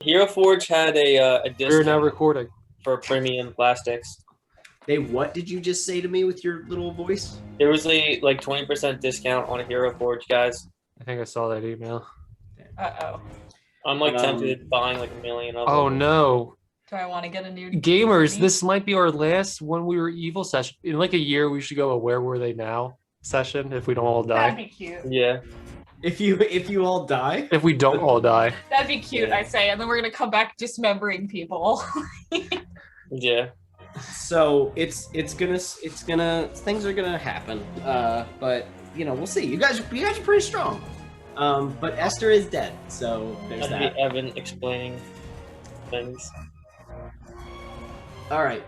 Hero Forge had a We're discount now recording. for premium plastics. They what did you just say to me with your little voice? There was a 20% discount on a Hero Forge, guys. I think I saw that email. Uh-oh. I'm tempted buying like a million of them. Oh no. Do I want to get a new Gamers, TV? this might be our last When We Were Evil session. In like a year, we should go a Where Were They Now session if we don't all That'd die. be cute. Yeah. If you all die, If we don't all die. That'd be cute, Yeah. I say, and then we're gonna come back dismembering people. Yeah. so it's gonna things are gonna happen. But we'll see. You guys are pretty strong. But Esther is dead, so there's That'd that. be Evan explaining things. All right.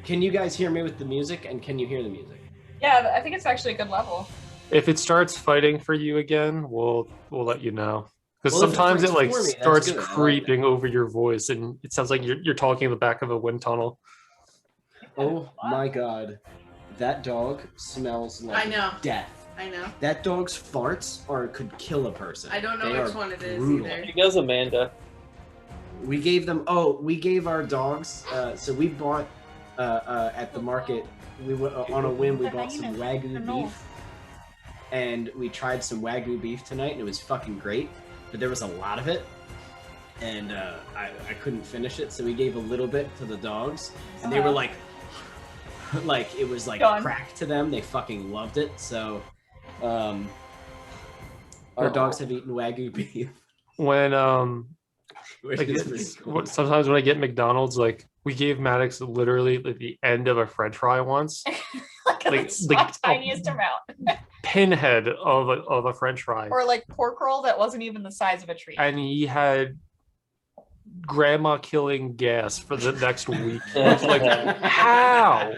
Can you guys hear me with the music? And can you hear the music? Yeah, I think it's actually a good level. If it starts fighting for you again, we'll let you know. Because Well, if it sometimes it fights like for me, that's starts good. I like creeping over your voice, and it sounds like you're talking in the back of a wind tunnel. Oh my god. That dog smells like I know. death. I know. That dog's farts could kill a person. I don't know They which are one it is brutal. either. He goes Amanda. We gave our dogs, so we bought at the market, we went on a whim, we bought some Wagyu beef, and we tried some Wagyu beef tonight, and it was fucking great, but there was a lot of it, and I couldn't finish it, so we gave a little bit to the dogs, and they were like it was like Done. crack to them, they fucking loved it, so our dogs have eaten Wagyu beef. When Which like is pretty cool. sometimes when I get McDonald's, like we gave Maddox literally like the end of a French fry once, like like the tiniest amount. pinhead of a French fry, Or like pork roll that wasn't even the size of a tree. and he had grandma killing gas for the next week. It's like, how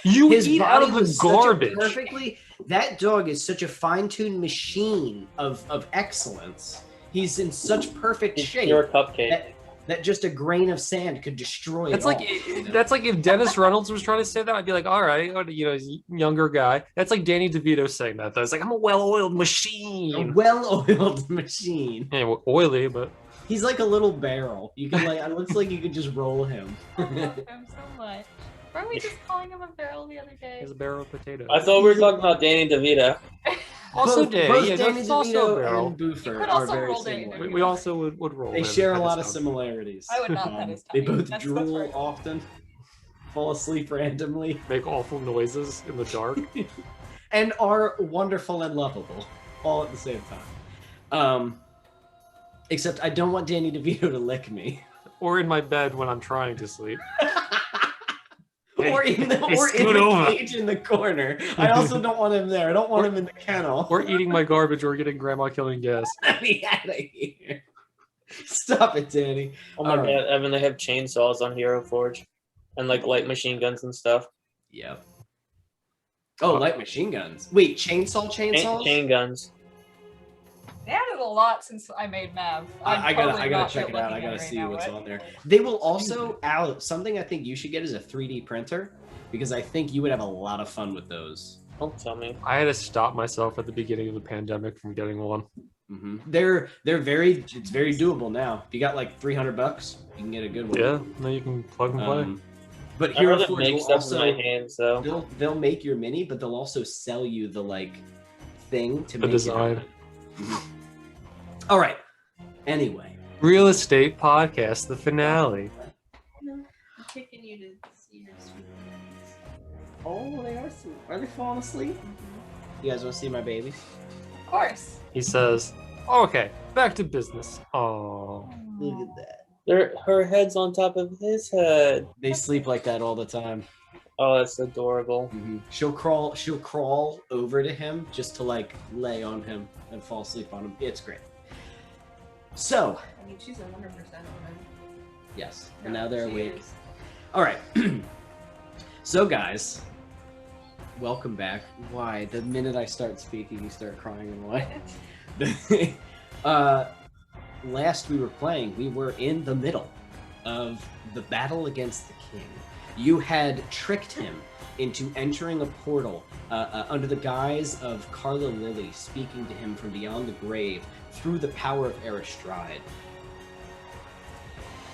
you His eat out body of the was such a garbage? perfectly. That dog is such a fine-tuned machine of excellence. He's in such perfect shape You're a cupcake. that just a grain of sand could destroy That's it. like all, that's like if Dennis Reynolds was trying to say that, I'd be like, all right, he's a younger guy. That's like Danny DeVito saying that. Though. It's like I'm a well-oiled a machine. well-oiled machine. Yeah, well, oily, but He's like a little barrel. You can it looks like you could just roll him. I love him so much. Weren't we just calling him a barrel the other day? he's a barrel of potatoes. I thought we were talking about Danny DeVito. Also, both Danny, Danny that's also a DeVito barrel. and You Boofer could are also very roll Danny similar. We also would roll. They that share a kind lot of of stuff. similarities. I would not pet his They tummy. both That's drool right. often, fall asleep randomly, Make awful noises in the dark. and are wonderful and lovable all at the same time. Except I don't want Danny DeVito to lick me. Or in my bed when I'm trying to sleep. or in the, hey, or in scoot the over. cage in the corner. I also don't want him there. I don't want him in the kennel. Or eating my garbage or getting grandma killing gas. Get me out of here. Stop it, Danny. Oh my All god, right. Evan, they have chainsaws on Hero Forge. And like light machine guns and stuff. Yep. Oh, light machine guns. Wait, chainsaws? Chain guns. They added a lot since I made Mav. I totally gotta not check it out. looking I at gotta right see now, what's but- on there. They will also, Alex, something I think you should get is a 3D printer because I think you would have a lot of fun with those. Don't tell me. I had to stop myself at the beginning of the pandemic from getting one. Mm-hmm. It's very doable now. If you got like $300, you can get a good one. Yeah, now you can plug and play. But I'd Hero rather Forge make will stuff also in my hands though. they'll make your mini, but they'll also sell you the like thing to The make design. it. Mhm. All right. Anyway, Real Estate Podcast, the finale. I'm taking you to see your sweet babies. oh, they are sweet. Are they falling asleep? You guys want to see my babies? Of course. He says, okay, back to business. Oh, Look at that. Her head's on top of his head. They sleep like that all the time. Oh, that's adorable. She'll crawl over to him just to like lay on him and fall asleep on him. It's great. So, I mean, she's 100% woman. yes, and now they're She awake. is. All right. So, guys, welcome back. Why? The minute I start speaking, you start crying and why? Last we were playing, we were in the middle of the battle against the king. You had tricked him into entering a portal under the guise of Carla Lilly speaking to him from beyond the grave through the power of Astrid.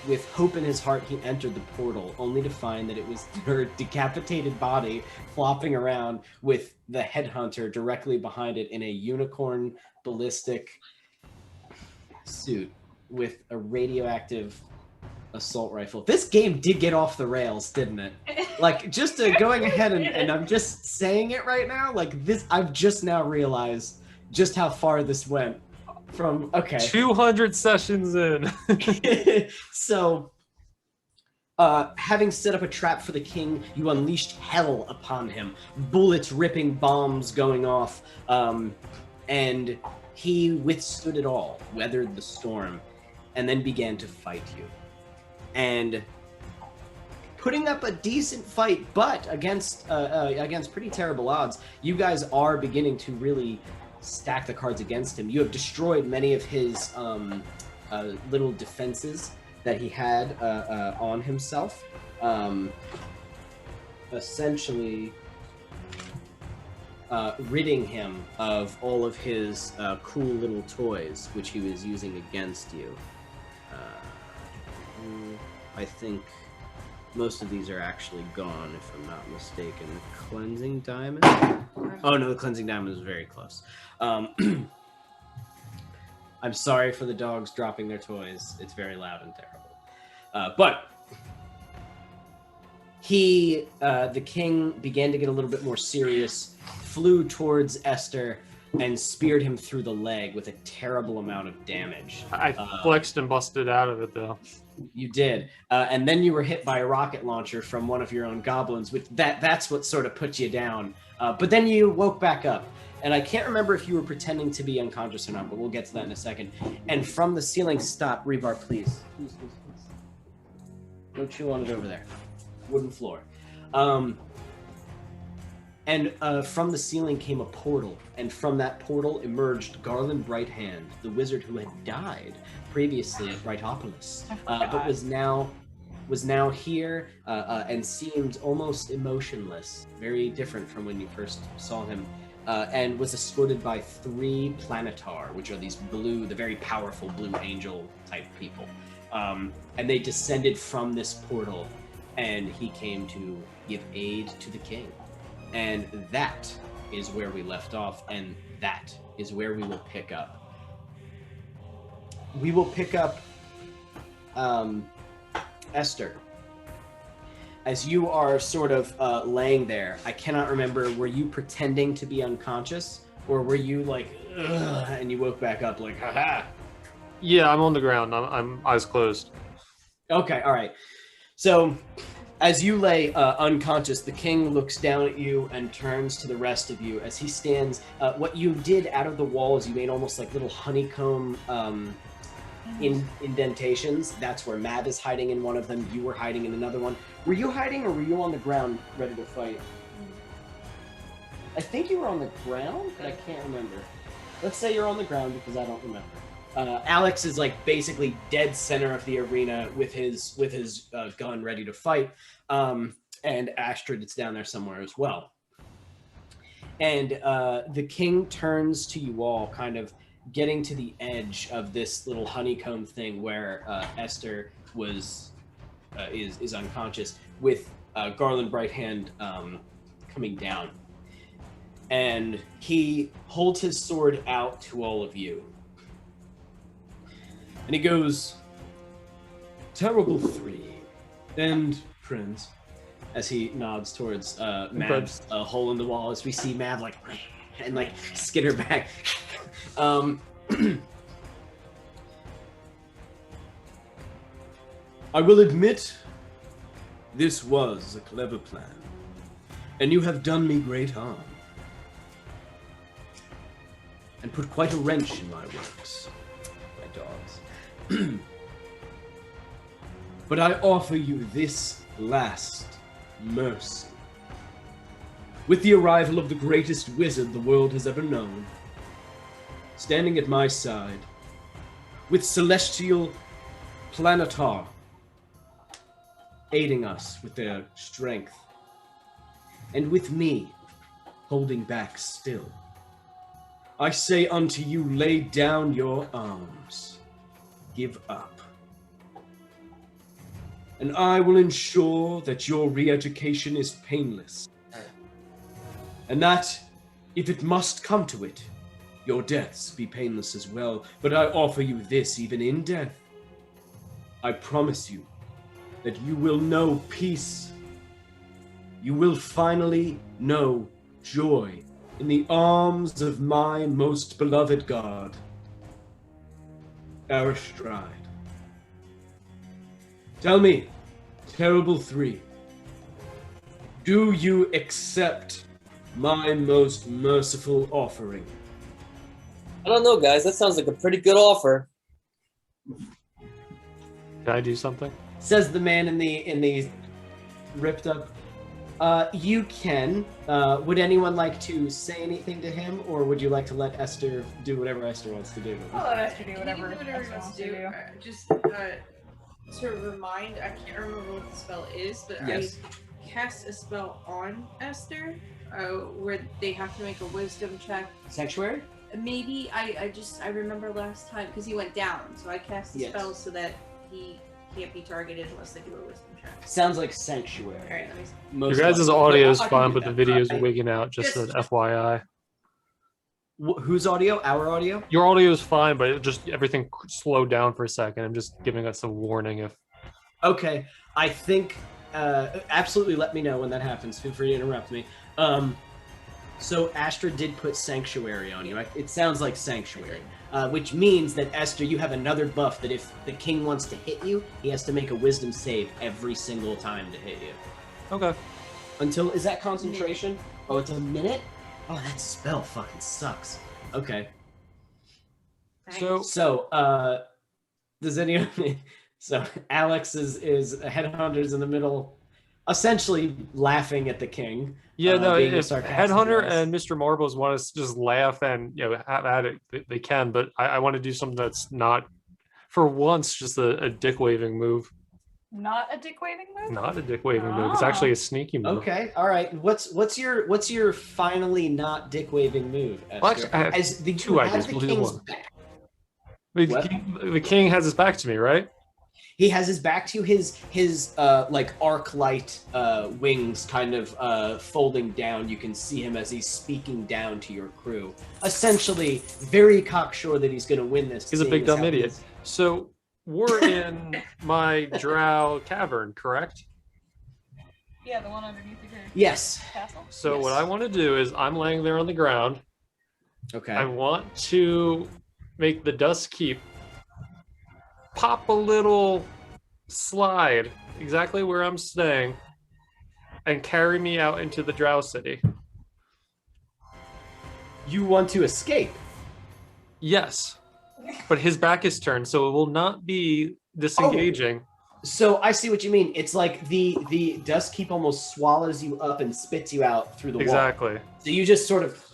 with hope in his heart, he entered the portal, only to find that it was her decapitated body flopping around with the headhunter directly behind it in a unicorn ballistic suit with a radioactive assault rifle. This game did get off the rails, didn't it? Like, just going ahead and I'm just saying it right now, like this, I've just now realized just how far this went from, okay. 200 sessions in. So, having set up a trap for the king, you unleashed hell upon him. Bullets ripping, bombs going off, and he withstood it all, weathered the storm, and then began to fight you. And putting up a decent fight, but against pretty terrible odds, you guys are beginning to really stack the cards against him. You have destroyed many of his little defenses that he had on himself, essentially ridding him of all of his cool little toys, which he was using against you. I think most of these are actually gone, if I'm not mistaken. Cleansing Diamond? Oh no, the Cleansing Diamond was very close. I'm sorry for the dogs dropping their toys. It's very loud and terrible. But he, the king, began to get a little bit more serious, flew towards Oestre, and speared him through the leg with a terrible amount of damage. I flexed and busted out of it, though. You did. And then you were hit by a rocket launcher from one of your own goblins, which that's what sort of put you down. But then you woke back up. And I can't remember if you were pretending to be unconscious or not, but we'll get to that in a second. And from the ceiling, stop, Rebar, please. Please. Don't chew on it over there. Wooden floor. And from the ceiling came a portal, and from that portal emerged Garland Brighthand, the wizard who had died previously at Brightopolis, but was now here and seemed almost emotionless, very different from when you first saw him, and was escorted by 3 Planetar, which are these blue, the very powerful blue angel type people, and they descended from this portal, and he came to give aid to the king. And that is where we left off, and that is where we will pick up. We will pick up Oestre. As you are sort of laying there, I cannot remember, were you pretending to be unconscious? Or were you like, ugh, and you woke back up like, haha? Yeah, I'm on the ground. I'm eyes closed. Okay, all right. So, as you lay unconscious, the king looks down at you and turns to the rest of you as he stands. What you did out of the wall is you made almost like little honeycomb indentations. That's where Mav is hiding in one of them. You were hiding in another one. Were you hiding, or were you on the ground ready to fight? I think you were on the ground, but I can't remember. Let's say you're on the ground because I don't remember. Alex is like basically dead center of the arena with his gun ready to fight, and Astrid is down there somewhere as well. And the king turns to you all, kind of getting to the edge of this little honeycomb thing where Oestre is unconscious, with Garland Brighthand coming down, and he holds his sword out to all of you. And he goes, "Terrible 3, and friends," as he nods towards Mav's hole in the wall, as we see Mav like, and like skitter back. I will admit, this was a clever plan, and you have done me great harm, and put quite a wrench in my works, my dogs. But I offer you this last mercy. With the arrival of the greatest wizard the world has ever known, standing at my side, with celestial Planetar aiding us with their strength, and with me holding back still, I say unto you, lay down your arms. Give up. and I will ensure that your re-education is painless. And that, if it must come to it, your deaths be painless as well. But I offer you this even in death. I promise you that you will know peace. You will finally know joy in the arms of my most beloved god, Astrid. Tell me, Terrible Three, do you accept my most merciful offering? I don't know, guys. That sounds like a pretty good offer. Can I do something? Says the man in the ripped up. You can. Would anyone like to say anything to him, or would you like to let Esther do whatever Esther wants to do? I'll let Esther do You whatever, can do whatever Esther you wants want to to do. do. Just to remind, I can't remember what the spell is, but Yes. I cast a spell on Esther, where they have to make a wisdom check. Sanctuary? Maybe I remember last time because he went down, so I cast the Yes. spell so that he can't be targeted unless they do a wisdom check. Sounds like Sanctuary. All right, let me. Most Your guys' likely. audio is I can fine, do but the that. video's I- wigging out, just an Just- FYI. Whose audio? Our audio? Your audio is fine, but it just everything slowed down for a second. I'm just giving us a warning if Okay. I think absolutely let me know when that happens. Feel free to interrupt me. So Astrid did put Sanctuary on you. It sounds like Sanctuary, which means that Esther, you have another buff that if the king wants to hit you, he has to make a wisdom save every single time to hit you. Okay. Until, is that concentration? Oh, it's a minute? Oh, that spell fucking sucks. Okay. So So, does anyone... So, Alex is Headhunter's in the middle, essentially laughing at the king. yeah, no, being a if sarcastic Headhunter voice. and Mr. Marbles want to just laugh and have at it, they can. But I want to do something that's not, for once, just a dick waving move. Not a dick waving move? Not a dick waving move. It's Ah. actually a sneaky move. Okay, all right. What's your finally not dick waving move? Esther? Well, actually, I have As the, two you have ideas. the We'll do king's one. back. The king has his back to me, right? He has his back to his like arc light wings kind of folding down. You can see him as he's speaking down to your crew, essentially very cocksure that he's going to win this. He's a seeing big as dumb how idiot. he's- So we're in my Drow cavern, correct? Yeah, the one underneath the great Yes. castle. So Yes. what I want to do is I'm laying there on the ground. Okay. I want to make the dust keep pop a little slide exactly where I'm staying and carry me out into the Drow city. You want to escape? Yes, but his back is turned, so it will not be disengaging. So I see what you mean. It's like the dust keep almost swallows you up and spits you out through the wall. Exactly. So you just sort of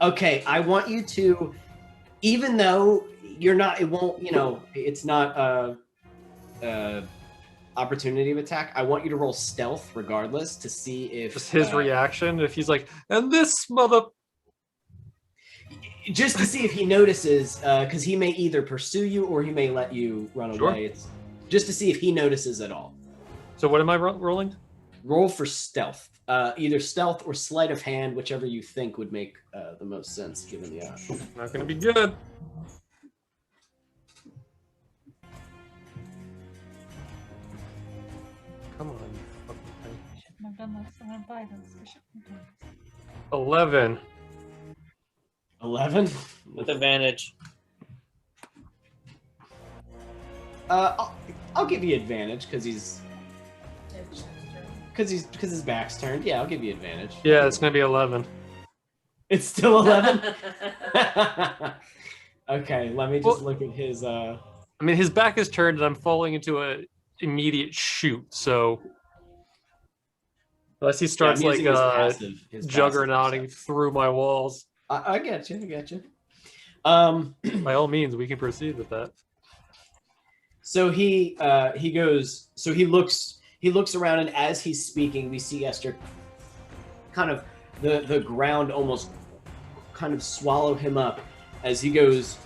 okay, I want you to, even though you're not, it won't, it's not opportunity of attack, I want you to roll stealth regardless to see if Just his reaction. If he's like, and this mother. just to see if he notices, because he may either pursue you or he may let you run Sure. away. It's just to see if he notices at all. So what am I rolling? Roll for stealth. Either stealth or sleight of hand, whichever you think would make the most sense given the option. Not going to be good. Come on, you fucking thing. Shouldn't have done this. I'm gonna buy this. I shouldn't have done this. 11. 11? With advantage. I'll give you advantage because his back's turned. Yeah, I'll give you advantage. Yeah, it's going to be 11. It's still 11. Okay, let me just look at his. I mean, his back is turned, and I'm falling into a immediate shoot. So unless he starts Yeah, I'm like using his passive- his passive juggernauting through my walls, I get you. I get you. by all means, we can proceed with that. So he goes. So he looks around, and as he's speaking, we see Esther kind of the ground almost kind of swallow him up as he goes.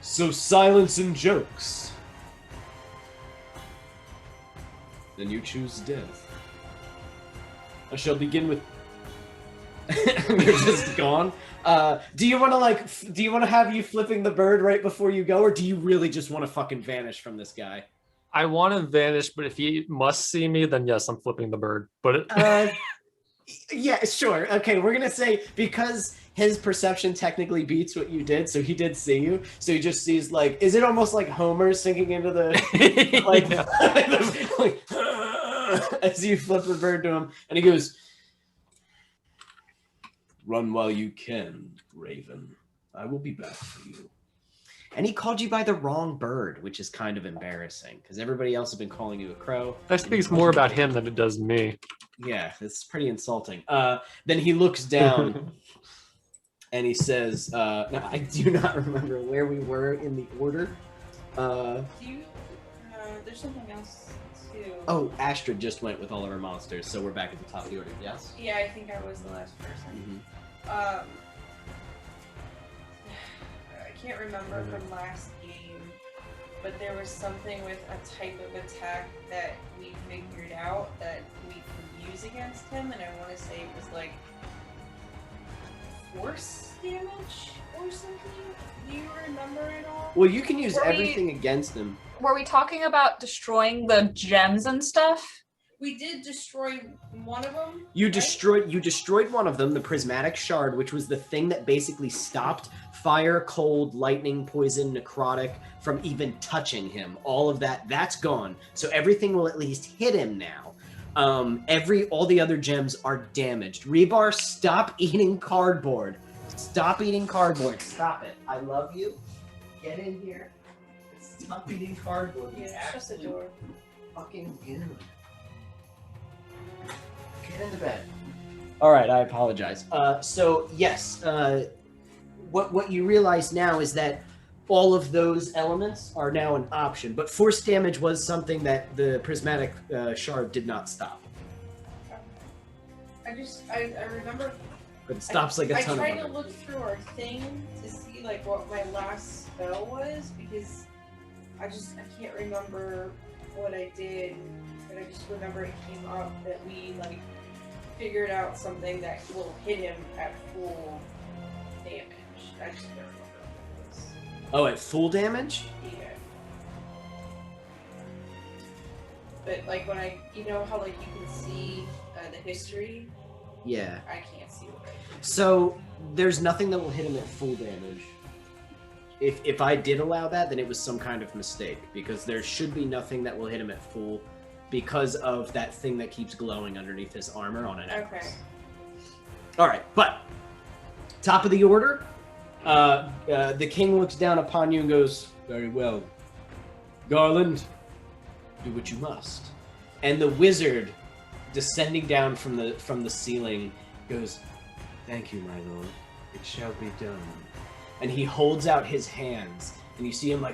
So silence and jokes. Then you choose death. I shall begin with. You're just gone. Do you want to do you want to have you flipping the bird right before you go, or do you really just want to fucking vanish from this guy? I want to vanish, but if he must see me, then yes, I'm flipping the bird. But Yeah, sure. Okay, we're gonna say because his perception technically beats what you did, so he did see you. So he just sees is it almost like Homer sinking into the as you flip the bird to him, and he goes, "Run while you can, Raven. I will be back for you." And he called you by the wrong bird, which is kind of embarrassing because everybody else has been calling you a crow. that speaks more about him than it does me. Yeah, it's pretty insulting. Then he looks down and he says, now, I do not remember where we were in the order. Do you? There's something else too. Oh, Astrid just went with all of her monsters, so we're back at the top of the order, yes? Yeah, I think I was the last person. Mm-hmm. I can't remember from last game, but there was something with a type of attack that we figured out that we could use against him, and I want to say it was like force damage or something. Do you remember at all? Well, you can use Were we- everything against him. Were we talking about destroying the gems and stuff? We did destroy one of them. You right? destroyed one of them, the prismatic shard, which was the thing that basically stopped fire, cold, lightning, poison, necrotic from even touching him. All of that's gone. So everything will at least hit him now. All the other gems are damaged. Rebar, stop eating cardboard. Stop eating cardboard. Stop it. I love you. Get in here. Stop eating cardboard. It's Yeah, shut the absolute door. fucking goo. Get into bed. All right, I apologize. So yes, what you realize now is that all of those elements are now an option, but force damage was something that the prismatic shard did not stop. I remember. But it stops like a ton I of tried to them. look through our thing to see what my last spell was because I can't remember what I did, but I just remember it came up that we figured out something that will hit him at full damage. I just don't remember what it was. Oh, at full damage? Yeah. But when you know how you can see the history, Yeah. I can't see what it is. So there's nothing that will hit him at full damage. If I did allow that, then it was some kind of mistake because there should be nothing that will hit him at full because of that thing that keeps glowing underneath his armor on an X. Okay. All right, but top of the order, the king looks down upon you and goes, "Very well, Garland, do what you must." And the wizard, descending down from the ceiling, goes, "Thank you, my lord. It shall be done." And he holds out his hands, and you see him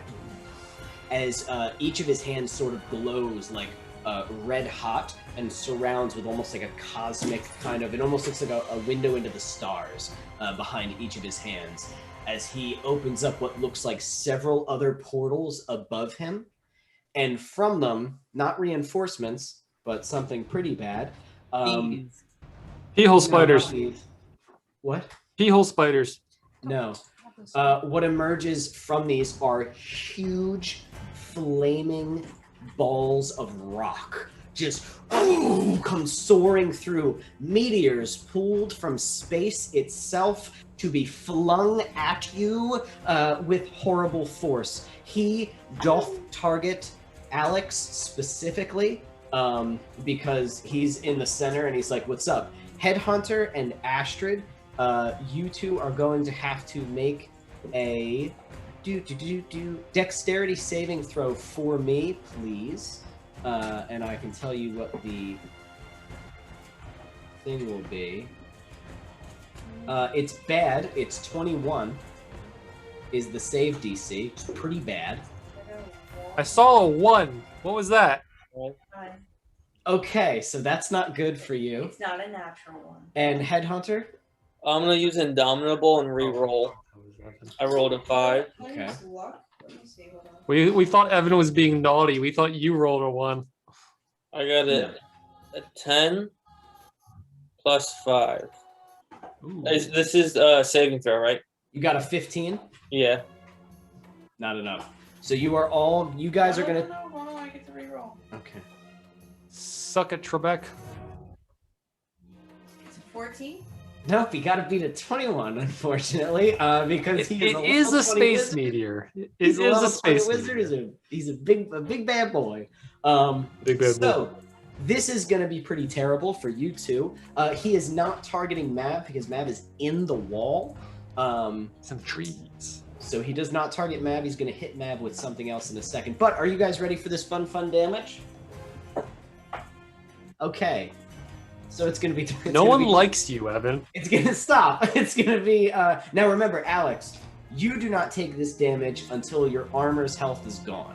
as each of his hands sort of glows red hot and surrounds with almost like a cosmic kind of, it almost looks like a window into the stars behind each of his hands as he opens up what looks like several other portals above him. And from them, not reinforcements, but something pretty bad. Pee-hole spiders. What? Pee-hole spiders. No. What emerges from these are huge, flaming balls of rock. Just come soaring through. Meteors pulled from space itself to be flung at you with horrible force. He doth target Alex specifically because he's in the center and he's like, "What's up?" Headhunter and Astrid, you two are going to have to make a dexterity saving throw for me, please. And I can tell you what the thing will be. It's bad. It's 21 is the save DC. It's pretty bad. I saw a 1. What was that? Okay, so that's not good for you. It's not a natural one. And Headhunter? I'm gonna use Indomitable and re-roll. I rolled a 5. Okay. Luck? Let me see. Hold on. We thought Evan was being naughty. We thought you rolled a 1. I got a 10 plus 5. Ooh. This is saving throw, right? You got a 15? Yeah. Not enough. So you guys are gonna. No, hold on, I get to reroll. Okay. Suck it, Trebek. It's a 14. Nope, you gotta beat a 21, unfortunately, because It he's is a level 20 space wizard. meteor. It He's is a level a 20 space wizard. meteor. He's a big bad boy. Big bad boy. So this is gonna be pretty terrible for you two. He is not targeting Mav because Mav is in the wall. Some trees. So he does not target Mav. He's gonna hit Mav with something else in a second. But are you guys ready for this fun damage? Okay. So it's gonna be. No one likes you, Evan. It's gonna stop. It's gonna be. Now remember, Alex, you do not take this damage until your armor's health is gone.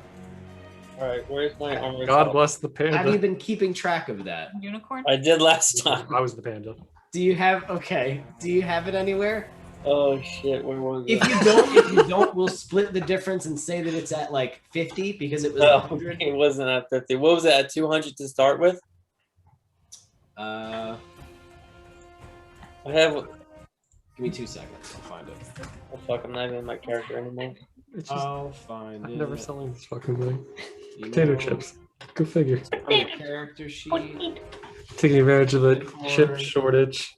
Alright, where's my armor? God bless the Have you panda. been keeping track of that? Unicorn? I did last time. I was the panda. Do you have? Okay. Do you have it anywhere? Oh shit, where was it? If you don't, we'll split the difference and say that it's at like 50 because it was No, 100. it wasn't at 50. What was it, at 200 to start with? Uh, I have. give me 2 seconds. I'll find it. Oh, fuck, I'm not even in my character anymore. It's just, I'll find I'm it. never selling this fucking thing. You Potato know, chips. Go figure. on the character sheet. Taking advantage of the Unicorn. chip shortage.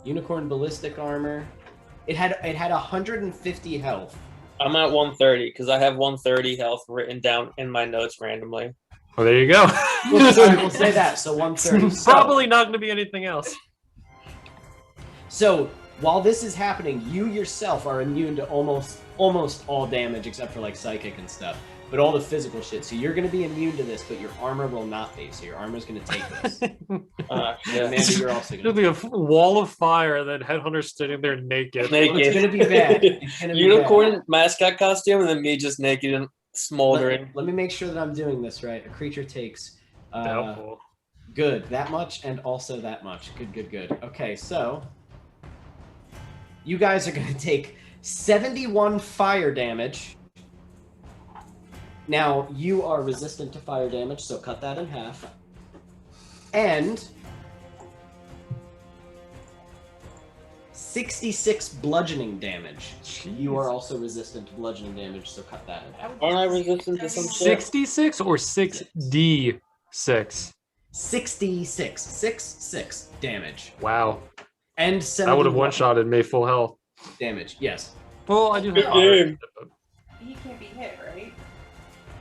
Unicorn ballistic armor. It had 150 health. I'm at 130 because I have 130 health written down in my notes randomly. Well, there you go. We'll say that. So 130. So- Probably not going to be anything else. So while this is happening, you yourself are immune to almost all damage except for like psychic and stuff, but all the physical shit. So you're going to be immune to this, but your armor will not be. So your armor's going to take this. Yeah. Amanda, you're also It'll going be to. a wall of fire, and then Headhunter standing there naked. Naked. It's going to be bad. It's gonna be Unicorn mascot costume, and then me just naked and smoldering. Let me make sure that I'm doing this right. A creature takes Doubtful. good that much and also that much. Good. Okay, so you guys are going to take 71 fire damage. Now, you are resistant to fire damage, so cut that in half. And 66 bludgeoning damage. You are also resistant to bludgeoning damage, so cut that in half. Aren't I resistant to some shit? 66 or 6d6? 66. 6 damage. Wow. And I 71 would have one-shotted me full health. damage. Yes. Well, I do Good have honor. game. He can't be hit, right?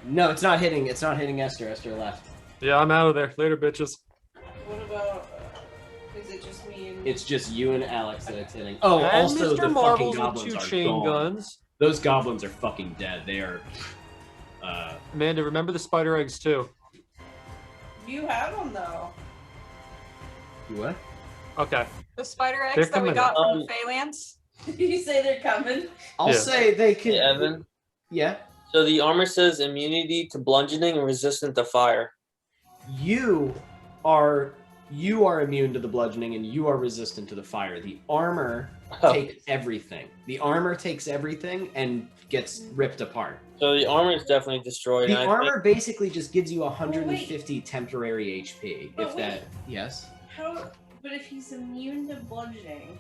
No, it's not hitting. It's not hitting Esther. Esther left. Yeah, I'm out of there. Later, bitches. What about? Is it just me and? It's just you and Alex that it's hitting. Oh, And also Mr. the fucking Marbles with goblins 2 are chain gone. guns. Those goblins are fucking dead. They are. Amanda, remember the spider eggs too. You have them though. You what? Okay. The spider They're eggs that we coming. got from Phalanx? You say they're coming. I'll Yeah. say they can. Hey, Evan. Yeah. So the armor says immunity to bludgeoning and resistant to fire. You are immune to the bludgeoning and you are resistant to the fire. The armor takes everything. The armor takes everything and gets ripped apart. So the armor is definitely destroyed. The and I armor basically just gives you 150 temporary HP. But If wait. that, yes. How? But if he's immune to bludgeoning,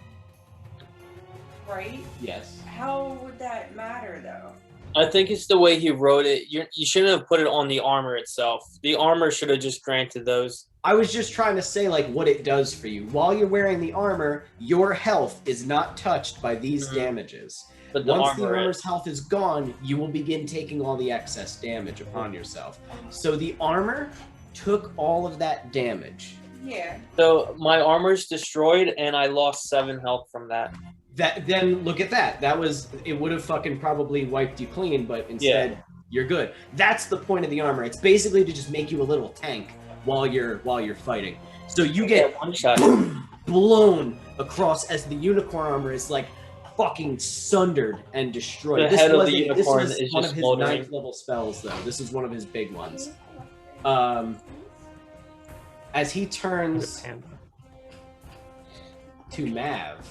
right? Yes. How would that matter though? I think it's the way he wrote it. You shouldn't have put it on the armor itself. The armor should have just granted those. I was just trying to say like what it does for you. While you're wearing the armor, your health is not touched by these Mhm. damages. But the Once the armor armor's is. health is gone, you will begin taking all the excess damage upon yourself. So the armor took all of that damage. Yeah. So my armor's destroyed, and I lost 7 health from that. Then look at that. It would have fucking probably wiped you clean, but instead you're good. That's the point of the armor. It's basically to just make you a little tank while you're fighting. So you get one shot. boom, blown across as the unicorn armor is like fucking sundered and destroyed. The head of the wasn't- unicorn this is was one just of his smoldering. 9th level spells though. This is one of his big ones. As he turns to Mav,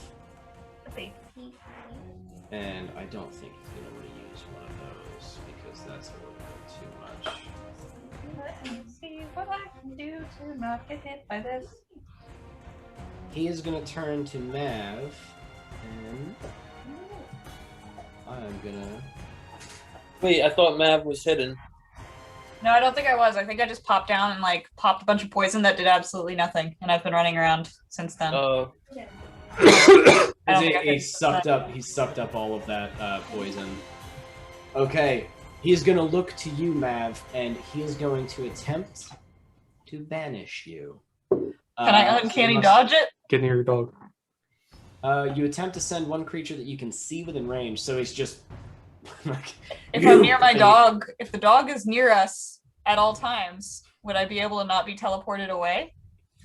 And I don't think he's going to want to use one of those because that's a little bit too much. Let me see what I can do to not get hit by this. He is going to turn to Mav, and I'm going to... Wait, I thought Mav was hidden. No, I don't think I was. I think I just popped down and like popped a bunch of poison that did absolutely nothing, and I've been running around since then. He sucked up all of that poison. Okay, he's gonna look to you, Mav, and he is going to attempt to banish you. Can I uncanny dodge it? Get near your dog. You attempt to send one creature that you can see within range, so he's just like. If I'm near my dog, if the dog is near us at all times, would I be able to not be teleported away?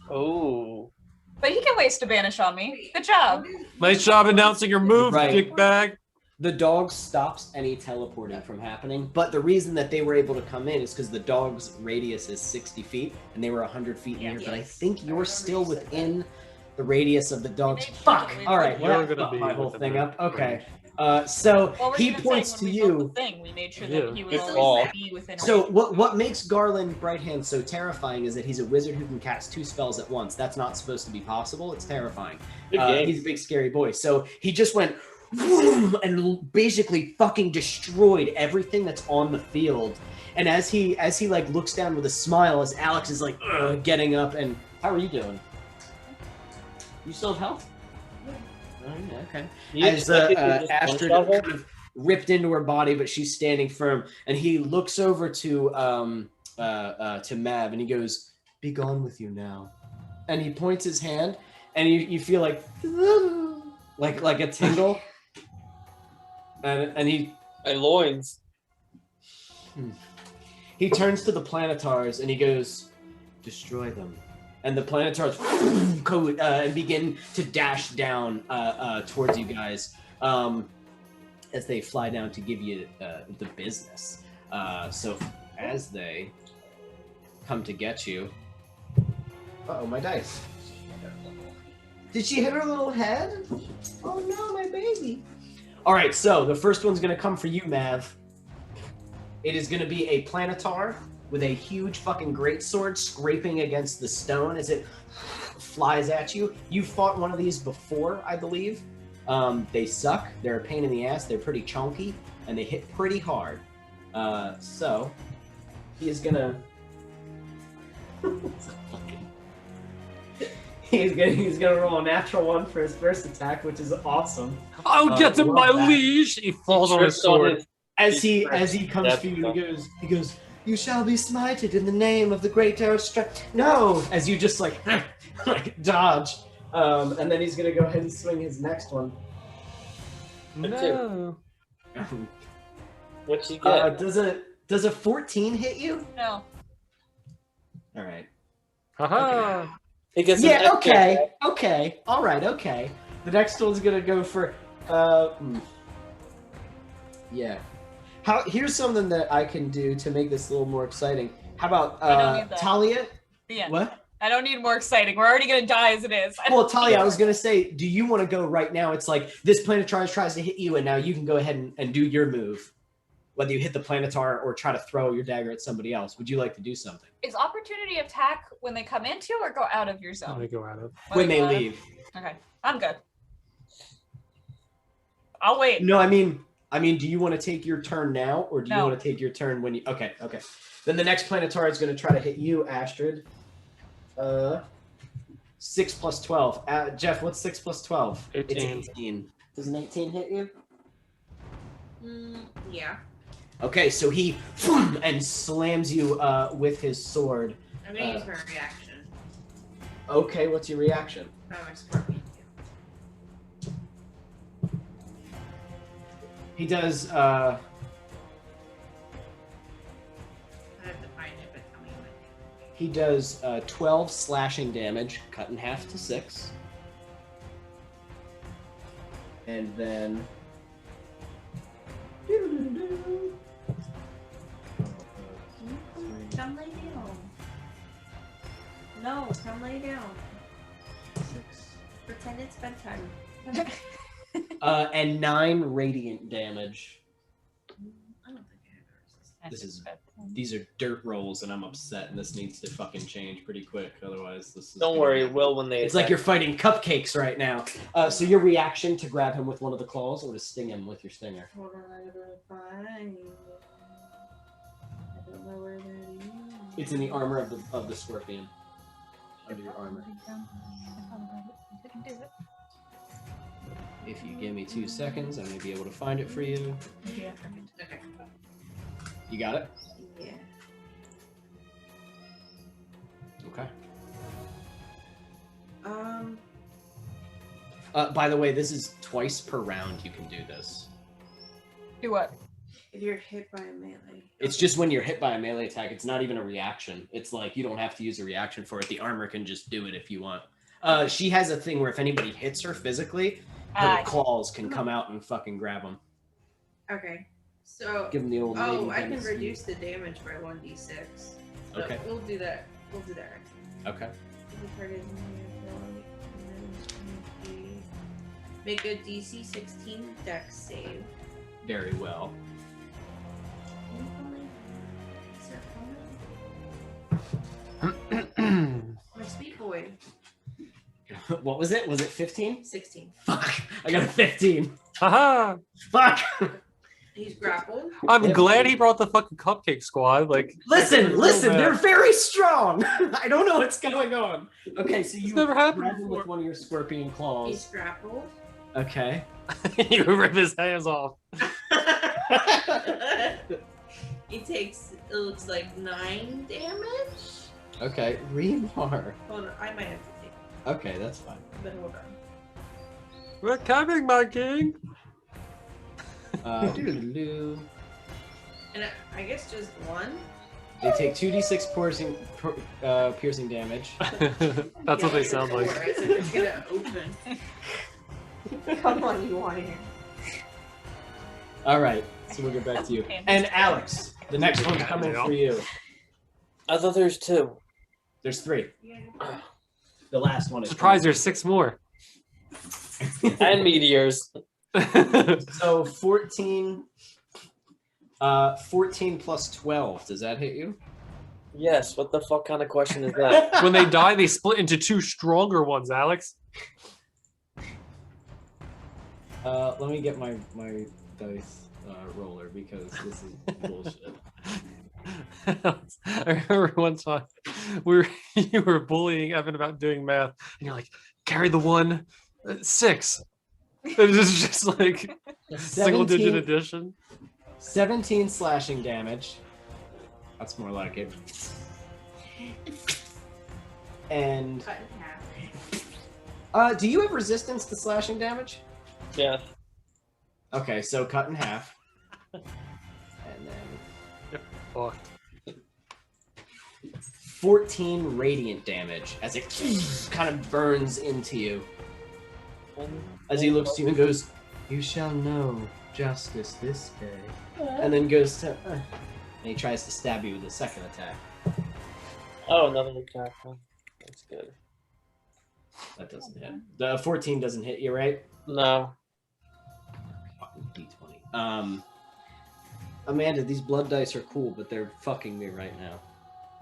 Oh. But he can waste a banish on me. Good job. Nice job announcing your move, Right. dickbag. The dog stops any teleporting from happening, but the reason that they were able to come in is because the dog's radius is 60 feet, and they were 100 feet near, but I think you're still within the radius of the dog's... Fuck! Alright, You're well, that gonna fucked be my whole within thing the up. Okay. range. So Well, we're he even points saying to when we built you. the thing, we made sure Yeah. that he would Good always call. be within So range. what makes Garland Brighthand so terrifying is that he's a wizard who can cast 2 spells at once. That's not supposed to be possible. It's terrifying. Good game. He's a big scary boy. So he just went vroom, and basically fucking destroyed everything that's on the field. And as he like looks down with a smile, as Alex is like getting up, and how are you doing? You still have health? Oh, yeah, okay. You As expected to just Astrid one-shot her? kind of ripped into her body, but she's standing firm, and he looks over to Mav, and he goes, "Be gone with you now," and he points his hand, and you feel like a tingle, and he loins. turns to the planetars and he goes, "Destroy them." And the planetars go and begin to dash down towards you guys as they fly down to give you the business. So as they come to get you... Uh-oh, my dice. Did she hit her little head? Oh no, my baby. All right, so the first one's going to come for you, Mav. It is going to be a planetar with a huge fucking greatsword scraping against the stone as it flies at you. You fought one of these before, I believe. They suck. They're a pain in the ass. They're pretty chunky, and they hit pretty hard. So he is gonna. He's gonna roll a natural 1 for his first attack, which is awesome. I'll get him, love my that. liege. He falls on his Trips on sword. his- As he comes That's for you, he goes, "You shall be smited in the name of the great Oestre." No, as you just like dodge, and then he's gonna go ahead and swing his next one. No. What's he get? Does a 14 hit you? No. All right. Haha. He gets an Yeah. extra Okay. attack. Okay. All right. Okay. The next one's gonna go for. Yeah. Here's something that I can do to make this a little more exciting. How about I don't need that. Talia? The end. What? I don't need more exciting. We're already gonna die as it is. Well, Talia, I was gonna say, do you want to go right now? It's like this planetar tries to hit you, and now you can go ahead and do your move, whether you hit the planetar or try to throw your dagger at somebody else. Would you like to do something Is opportunity attack when they come into or go out of your Let zone? me go at it. when they go out of- leave? Okay, I'm good. I'll wait. No, I mean, do you want to take your turn now, or do you No. want to take your turn when you? Okay. Then the next planetar is going to try to hit you, Astrid. 6 plus 12. Jeff, what's 6 plus 12? 18. It's 18. Does an 18 hit you? Yeah. Okay, so he and slams you with his sword. I'm gonna use my reaction. Okay, what's your reaction? Oh, my scorpion too. He does. I have to find it, but tell me what. He does 12 slashing damage, cut in half to 6. And then... Come lay down. No, come lay down. 6. Pretend it's bedtime. And 9 radiant damage. I don't think I have a resistance. These are dirt rolls, and I'm upset, and this needs to fucking change pretty quick. Otherwise, this is. Don't worry, it will when they. It's like you're fighting cupcakes right now. So your reaction to grab him with one of the claws, or to sting him with your stinger? Hold on, I gotta find it. I don't know where that is. It's in the armor of the scorpion. Under your armor. If you give me 2 seconds, I may be able to find it for you. Yeah, perfect. Okay. You got it? Yeah. Okay. Um, By the way, this is twice per round you can do this. Do what? if you're hit by a melee. It's just when you're hit by a melee attack, it's not even a reaction. It's like you don't have to use a reaction for it. The armor can just do it if you want. She has a thing where if anybody hits her physically, her claws can come out and fucking grab them. Okay. So Give them the old. oh, I can reduce the damage by 1d6. So Okay. We'll do that. We'll do that. Okay. Make a DC 16 dex save. Very well. My sweet boy. What was it? Was it 15? 16. Fuck! I got a 15. Haha! Fuck! He's grappled. I'm glad he brought the fucking cupcake squad. Like, Listen, bad. they're very strong. I don't know what's going on. Okay, so you It's never happened grab him before. with one of your scorpion He's claws. grappled. Okay. you rip his hands off. He takes, it looks like 9 damage. Okay, Remar. Hold on, I might have to take it, Okay, that's fine. but hold on. We're coming, my king. Doo-doo-doo. And I guess just one? They take 2d6 piercing damage. That's what they sound like. It's gonna open. Come on, you want here. All right, so we'll get back to you. And Alex, the next one's coming for you. I thought there was 2. There's 3. The last one is Surprise, there's 6 more. And meteors. So 14 plus 12. Does that hit you? Yes. What the fuck kind of question is that? When they die, they split into 2 stronger ones, Alex. Let me get my dice roller because this is bullshit. I remember one time you were bullying Evan about doing math, and you're like, carry the 1, 6. It is just like single-digit addition. 17 slashing damage. That's more like it. And Cut in half. do you have resistance to slashing damage? Yeah. Okay, so cut in half. And then Fucked. 14 radiant damage as it kind of burns into you. As he looks to you and goes, "You shall know justice this day." And then goes to, and he tries to stab you with a second attack. Oh, another attack. That's good. That doesn't hit. The 14 doesn't hit you, right? No. Fucking D20. Amanda, these blood dice are cool, but they're fucking me right now.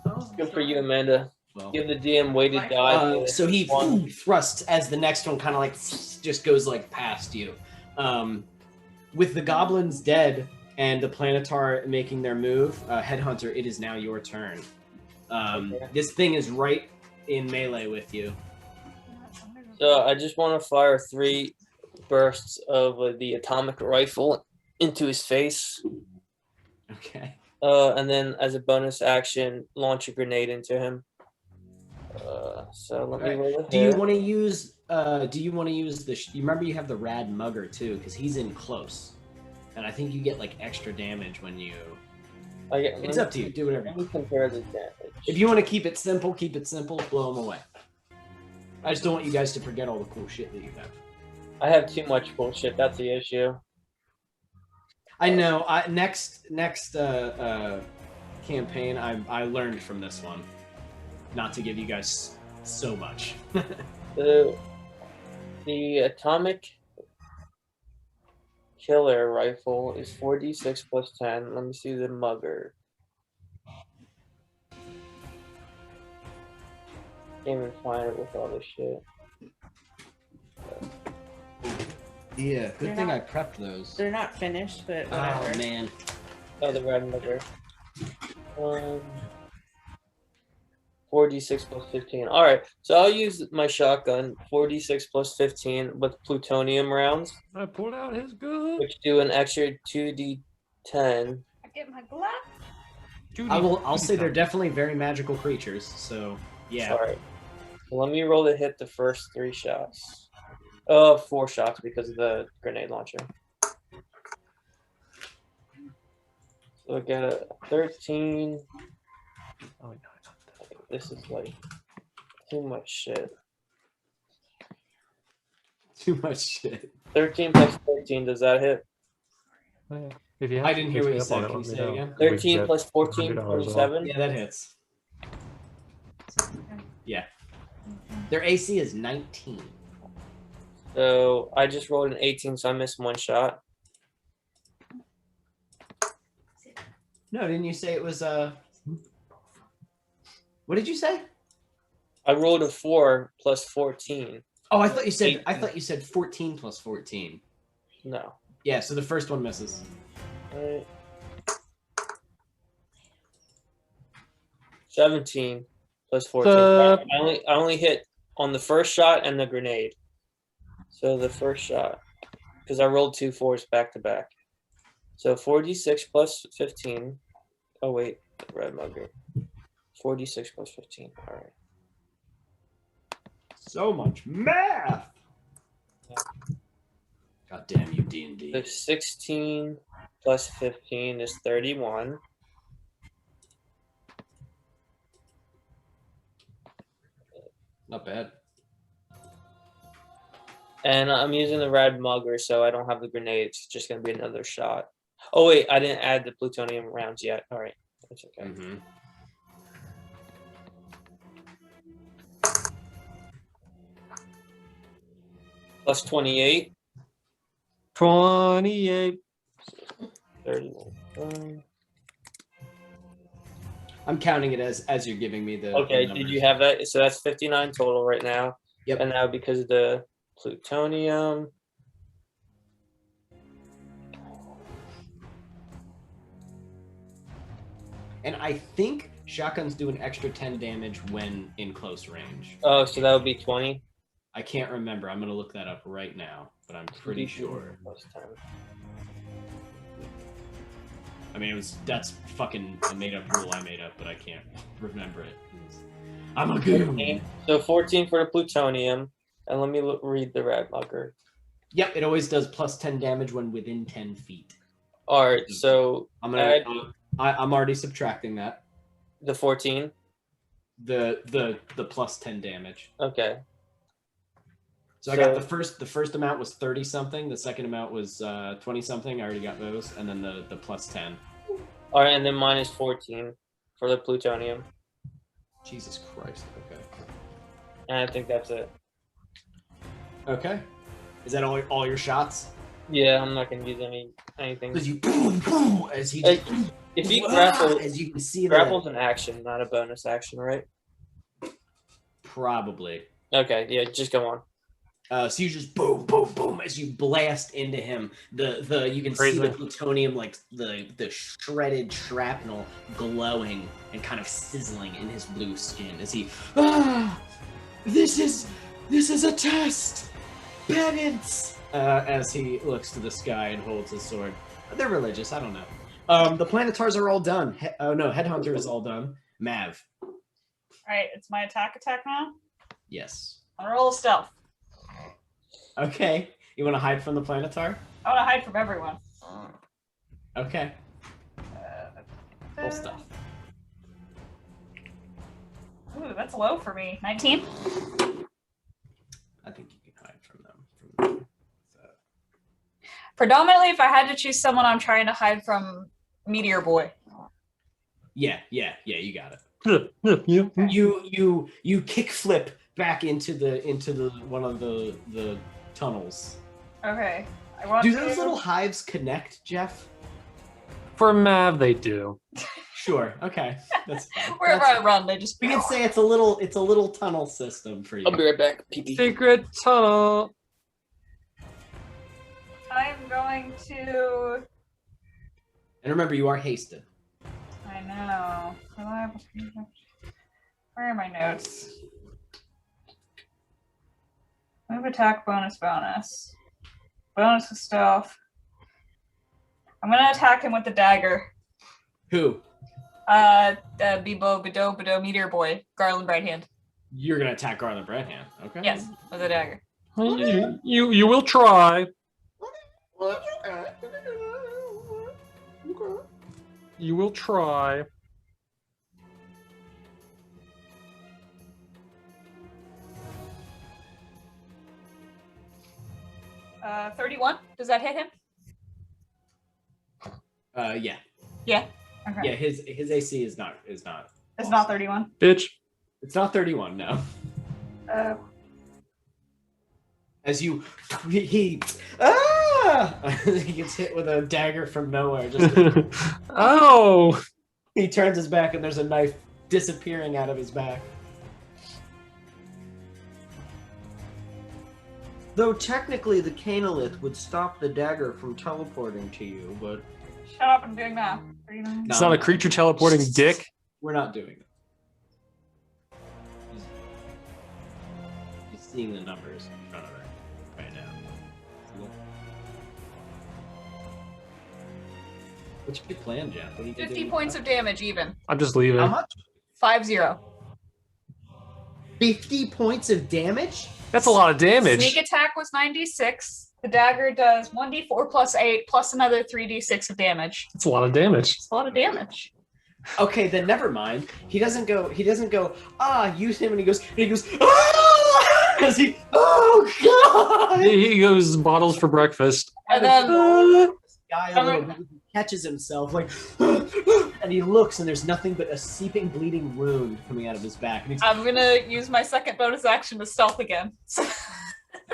Oh, Good for you, Amanda. Well, Give the DM weighted die. so he One. thrusts as the next one kind of like just goes like past you. With the goblins dead and the Planetar making their move, Headhunter, it is now your turn. Okay. This thing is right in melee with you. So I just want to fire 3 bursts of the atomic rifle into his face. Okay. And then as a bonus action, launch a grenade into him. So let me roll it. Do you want to use? Do you want to use the? You remember you have the rad mugger too, because he's in close, and I think you get like extra damage when you. It's up to you. Do whatever. Let me compare the damage. If you want to keep it simple, blow them away. I just don't want you guys to forget all the cool shit that you have. I have too much bullshit. That's the issue. I know. Next campaign, I learned from this one, not to give you guys so much. The atomic killer rifle is 4d6 plus 10. Let me see the mugger. Can't even find it with all this shit. Yeah, good They're thing not- I prepped those. They're not finished, but whatever. Oh man. Oh, the red mugger. 4d6 plus 15. All right, so I'll use my shotgun. 4d6 plus 15 with plutonium rounds, I pulled out his gun. which do an extra 2d10. I get my glass. I'll say they're definitely very magical creatures, so yeah. All right. So let me roll to hit the first 3 shots. Oh, 4 shots because of the grenade launcher. So I get a 13. Oh, no. This is like too much shit. Too much shit. 13 plus 14, does that hit? If you I didn't hear what you said. Can you say it again? 13 plus 14, 27. Yeah, that hits. Yeah. Their AC is 19. So I just rolled an 18, so I missed 1 shot. No, didn't you say it was What did you say? I rolled a 4 plus 14. Oh, I thought you said 18. 14 plus 14. No. Yeah, so the first one misses. Alright. 17 plus 14. I only hit on the first shot and the grenade. So the first shot, because I rolled 2 4s back to back. So 4d6 plus 15. Oh wait, red mugger. 4d6 plus 15. All right. So much math. God damn you, D&D. So 16 plus 15 is 31. Not bad. And I'm using the red mugger, so I don't have the grenades. It's just going to be another shot. Oh, wait, I didn't add the plutonium rounds yet. All right, that's okay. Mm-hmm. Plus 28, 28. 31. I'm counting it as you're giving me the. Okay, the did numbers. you have that? So that's 59 total right now. Yep. And now because of the plutonium. And I think shotguns do an extra 10 damage when in close range. Oh, so that would be 20. I can't remember. I'm gonna look that up right now, but I'm pretty sure. Plus 10. I mean, that's fucking a made up rule I made up, but I can't remember it. I'm a goon. So 14 for the plutonium. And let me read the red mugger. Yep, it always does plus 10 damage when within 10 feet. All right, so I'm gonna. I'm already subtracting that. the 14. The plus 10 damage. Okay. So I got the first amount was 30 something. The second amount was 20 something. I already got those, and then the plus 10. All right, and then minus 14 for the plutonium. Jesus Christ. Okay. And I think that's it. Okay. Is that all your shots? Yeah, I'm not gonna use anything. As you boom boom as he Hey, if you grapple, as you can see grapple's an action, not a bonus action, right? probably. Okay, yeah, just go on. So you just boom boom boom as you blast into him. The you can Crazy. see the plutonium, like the shredded shrapnel glowing and kind of sizzling in his blue skin as he this is a test. Penance! As he looks to the sky and holds his sword. They're religious, I don't know. The planetars are all done. Headhunter is all done. Mav. Alright, it's my attack now. Yes. I'll roll a stealth. Okay. You want to hide from the planetar? I want to hide from everyone. Okay. Full stuff. Ooh, that's low for me. 19? I think you can hide from them. Predominantly, if I had to choose someone, I'm trying to hide from Meteor Boy. Yeah, you got it. Yeah. You kick flip back into the one of the tunnels. Okay. I want Do to... those little hives connect, Jeff? For Mav, they do. Sure. Okay. That's fine. Wherever I run, they just... We can say it's a little tunnel system for you. I'll be right back. Pee-pee. Secret tunnel. I'm going to... And remember, you are hasted. I know. Where are my notes? Move, attack, bonus, bonus. Bonus to stealth. I'm gonna attack him with the dagger. Who? Bibo, Bido, Bido, Meteor Boy, Garland right hand. You're gonna attack Garland Brighthand. Okay. Yes, with a dagger. You will try. You will try. 31. Does that hit him? Yeah. Yeah. Okay. Yeah, his AC is not. It's not 31. Bitch. It's not 31. No. As you, he gets hit with a dagger from nowhere. Oh. He turns his back and there's a knife disappearing out of his back. Though technically the canolith would stop the dagger from teleporting to you, but... Shut up, I'm doing math. 39. It's not a creature teleporting dick. We're not doing it. He's seeing the numbers in front of her right now. What's your plan, Jeff? What are you 50 points of damage even. I'm just leaving. How much? 5-0. 50 points of damage? That's a lot of damage. Sneak attack was 96. The dagger does 1d4 plus 8 plus another 3d6 of damage. That's a lot of damage. It's a lot of damage. Okay, then never mind. He doesn't go, use him, and he goes, ah! As he, oh god! He goes bottles for breakfast. And then Guy a little bit, he catches himself like, and he looks, and there's nothing but a seeping, bleeding wound coming out of his back. And he's, I'm gonna use my second bonus action to stealth again.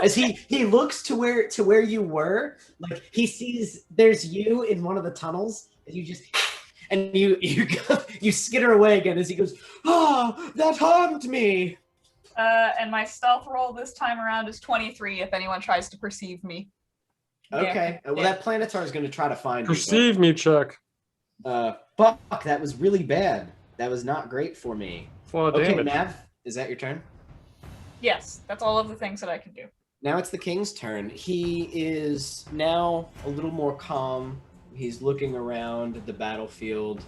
as he looks to where you were, like he sees there's you in one of the tunnels, and you just. And you skitter away again as he goes, oh, that harmed me. And my stealth roll this time around is 23 if anyone tries to perceive me. Okay. Yeah. Well, that Planetar is going to try to find Perceive me, Chuck. Fuck, that was really bad. That was not great for me. That's a lot of Okay, damage. Mav, is that your turn? Yes, that's all of the things that I can do. Now it's the king's turn. He is now a little more calm. He's looking around the battlefield.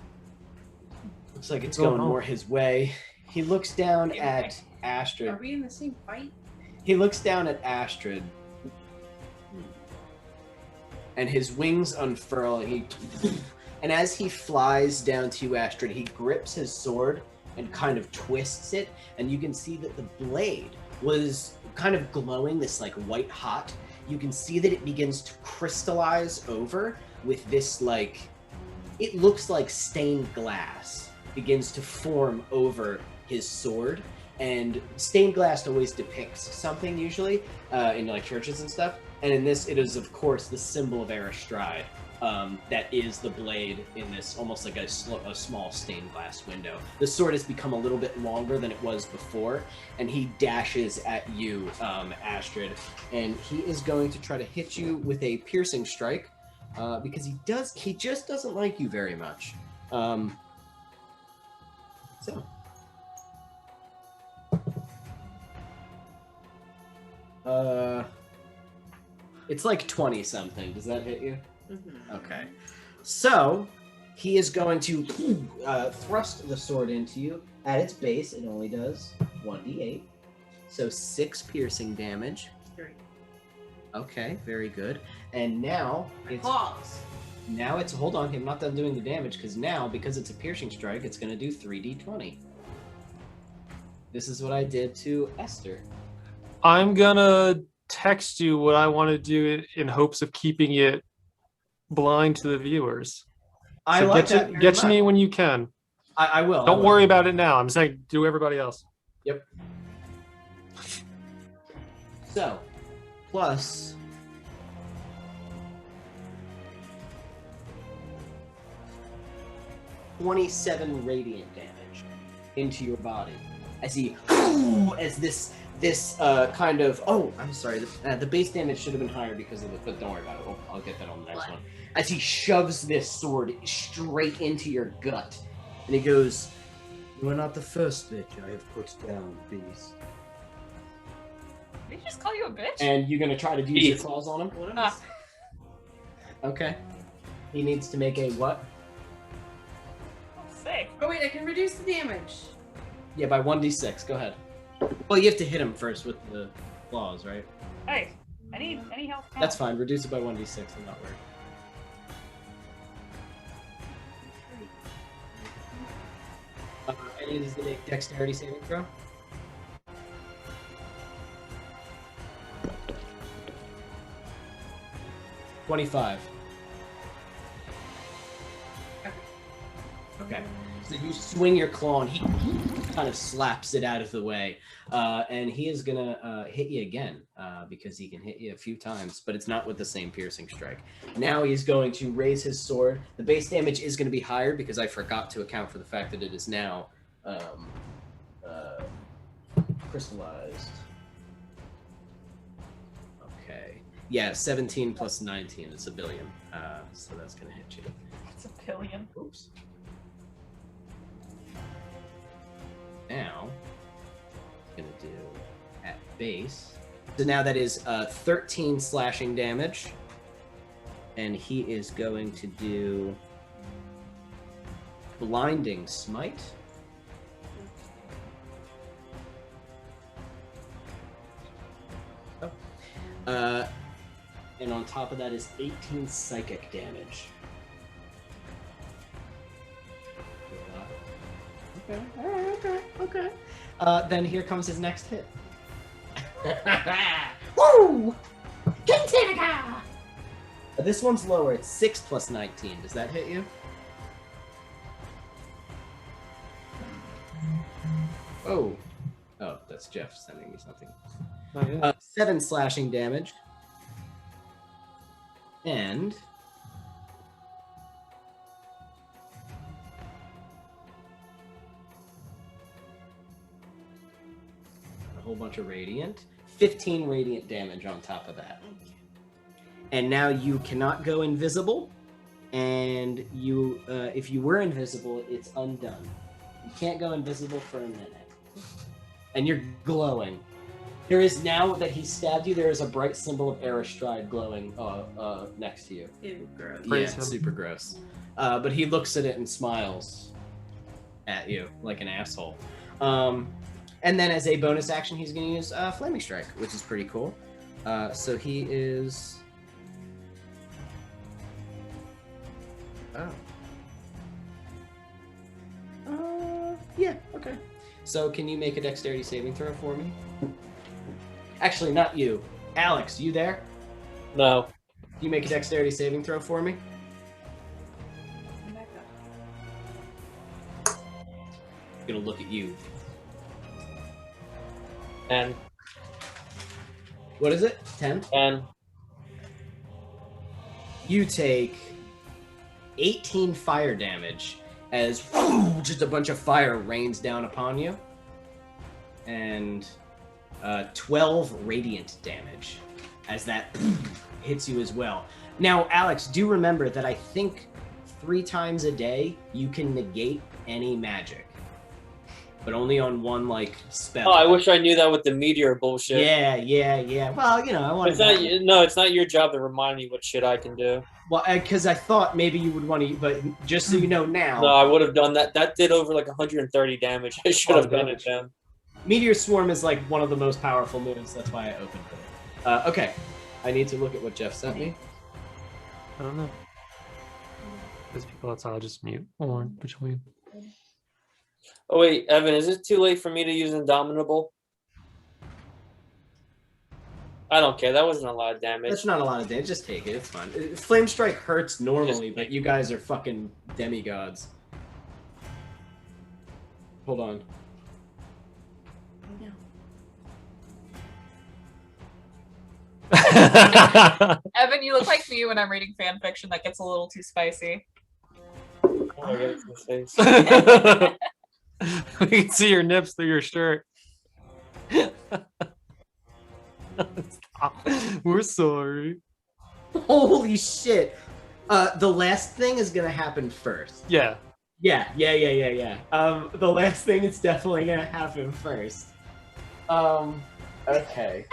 Looks like it's going more his way. He looks down at Astrid. Are we in the same fight? He looks down at Astrid. And his wings unfurl, and as he flies down to you, Astrid, he grips his sword and kind of twists it, and you can see that the blade was kind of glowing, this like white hot. You can see that it begins to crystallize over with this like, it looks like stained glass begins to form over his sword. And stained glass always depicts something usually in like churches and stuff. And in this, it is of course the symbol of Astrid. That is the blade in this, almost like a small stained glass window. The sword has become a little bit longer than it was before, and he dashes at you, Astrid, and he is going to try to hit you with a piercing strike, because he just doesn't like you very much. It's like 20 something. Does that hit you? Mm-hmm. Okay. So, he is going to thrust the sword into you. At its base, it only does 1d8. So 6 piercing damage. 3. Okay, very good. And now Pause. hold on, I'm not done doing the damage, because it's a piercing strike, it's gonna do 3d20. This is what I did to Esther. I'm gonna text you what I want to do in hopes of keeping it blind to the viewers. I So like get that to, very get to me much. when you can. I will. Don't worry about it now. I'm saying do everybody else. Yep. So, plus 27 radiant damage into your body as he, as this kind of, I'm sorry, the base damage should have been higher because of it, but don't worry about it. I'll get that on the next one. As he shoves this sword straight into your gut, and he goes, "You are not the first bitch I have put down, beast." Did he just call you a bitch? And you're gonna try to use your claws on him? Okay. He needs to make a what? Sick. Oh wait, I can reduce the damage. Yeah, by 1d6. Go ahead. Well, you have to hit him first with the claws, right? Hey, any help? That's fine. Reduce it by 1d6. I'm not worried. And he needs to make dexterity saving throw. $25. Okay. So you swing your claw and he kind of slaps it out of the way. And he is going to hit you again because he can hit you a few times, but it's not with the same piercing strike. Now he's going to raise his sword. The base damage is going to be higher because I forgot to account for the fact that it is now crystallized. Okay. Yeah, 17 plus 19 is a billion. So that's going to hit you. It's a billion. Oops. Now, I'm going to do at base. So now that is 13 slashing damage. And he is going to do Blinding Smite. And on top of that is 18 psychic damage. Okay. Then here comes his next hit. Woo! Kintinica! This one's lower. It's 6 plus 19. Does that hit you? Oh, that's Jeff sending me something. Oh, yeah. 7 slashing damage. And a whole bunch of radiant. 15 radiant damage on top of that. And now you cannot go invisible. And you, if you were invisible, it's undone. You can't go invisible for a minute. And you're glowing. There is, now that he stabbed you, there is a bright symbol of Aristride glowing next to you. Ew, gross. Yeah, Praise it's him. super gross. But he looks at it and smiles at you like an asshole. And then as a bonus action, he's going to use Flaming Strike, which is pretty cool. So he is... yeah, okay. So can you make a dexterity saving throw for me? Actually, not you. Alex, you there? No. Can you make a dexterity saving throw for me? I'm gonna look at you. And What is it? 10? You take 18 fire damage as just a bunch of fire rains down upon you. And 12 radiant damage as that hits you as well. Now, Alex, do remember that I think 3 times a day you can negate any magic. But only on one, like, spell. oh, I wish I knew that with the meteor bullshit. Yeah. Well, you know, I want It's not. No, it's not your job to remind me what shit I can do. Well, because I thought maybe you would want to, but just so you know now. No, I would have done that. That did over like 130 damage. I should have done it then. Meteor Swarm is like one of the most powerful moves. That's why I opened it. Okay, I need to look at what Jeff sent me. I don't know. There's people outside. I'll just mute or between. Oh wait, Evan, is it too late for me to use Indomitable? I don't care. That wasn't a lot of damage. That's not a lot of damage. Just take it. It's fine. Flame Strike hurts normally, but you guys are fucking demigods. Hold on. Evan, you look like me when I'm reading fan fiction that gets a little too spicy. Oh, that's his face. We can see your nips through your shirt. Stop. We're sorry. Holy shit. The last thing is gonna happen first. Yeah. Yeah. The last thing is definitely gonna happen first. Okay.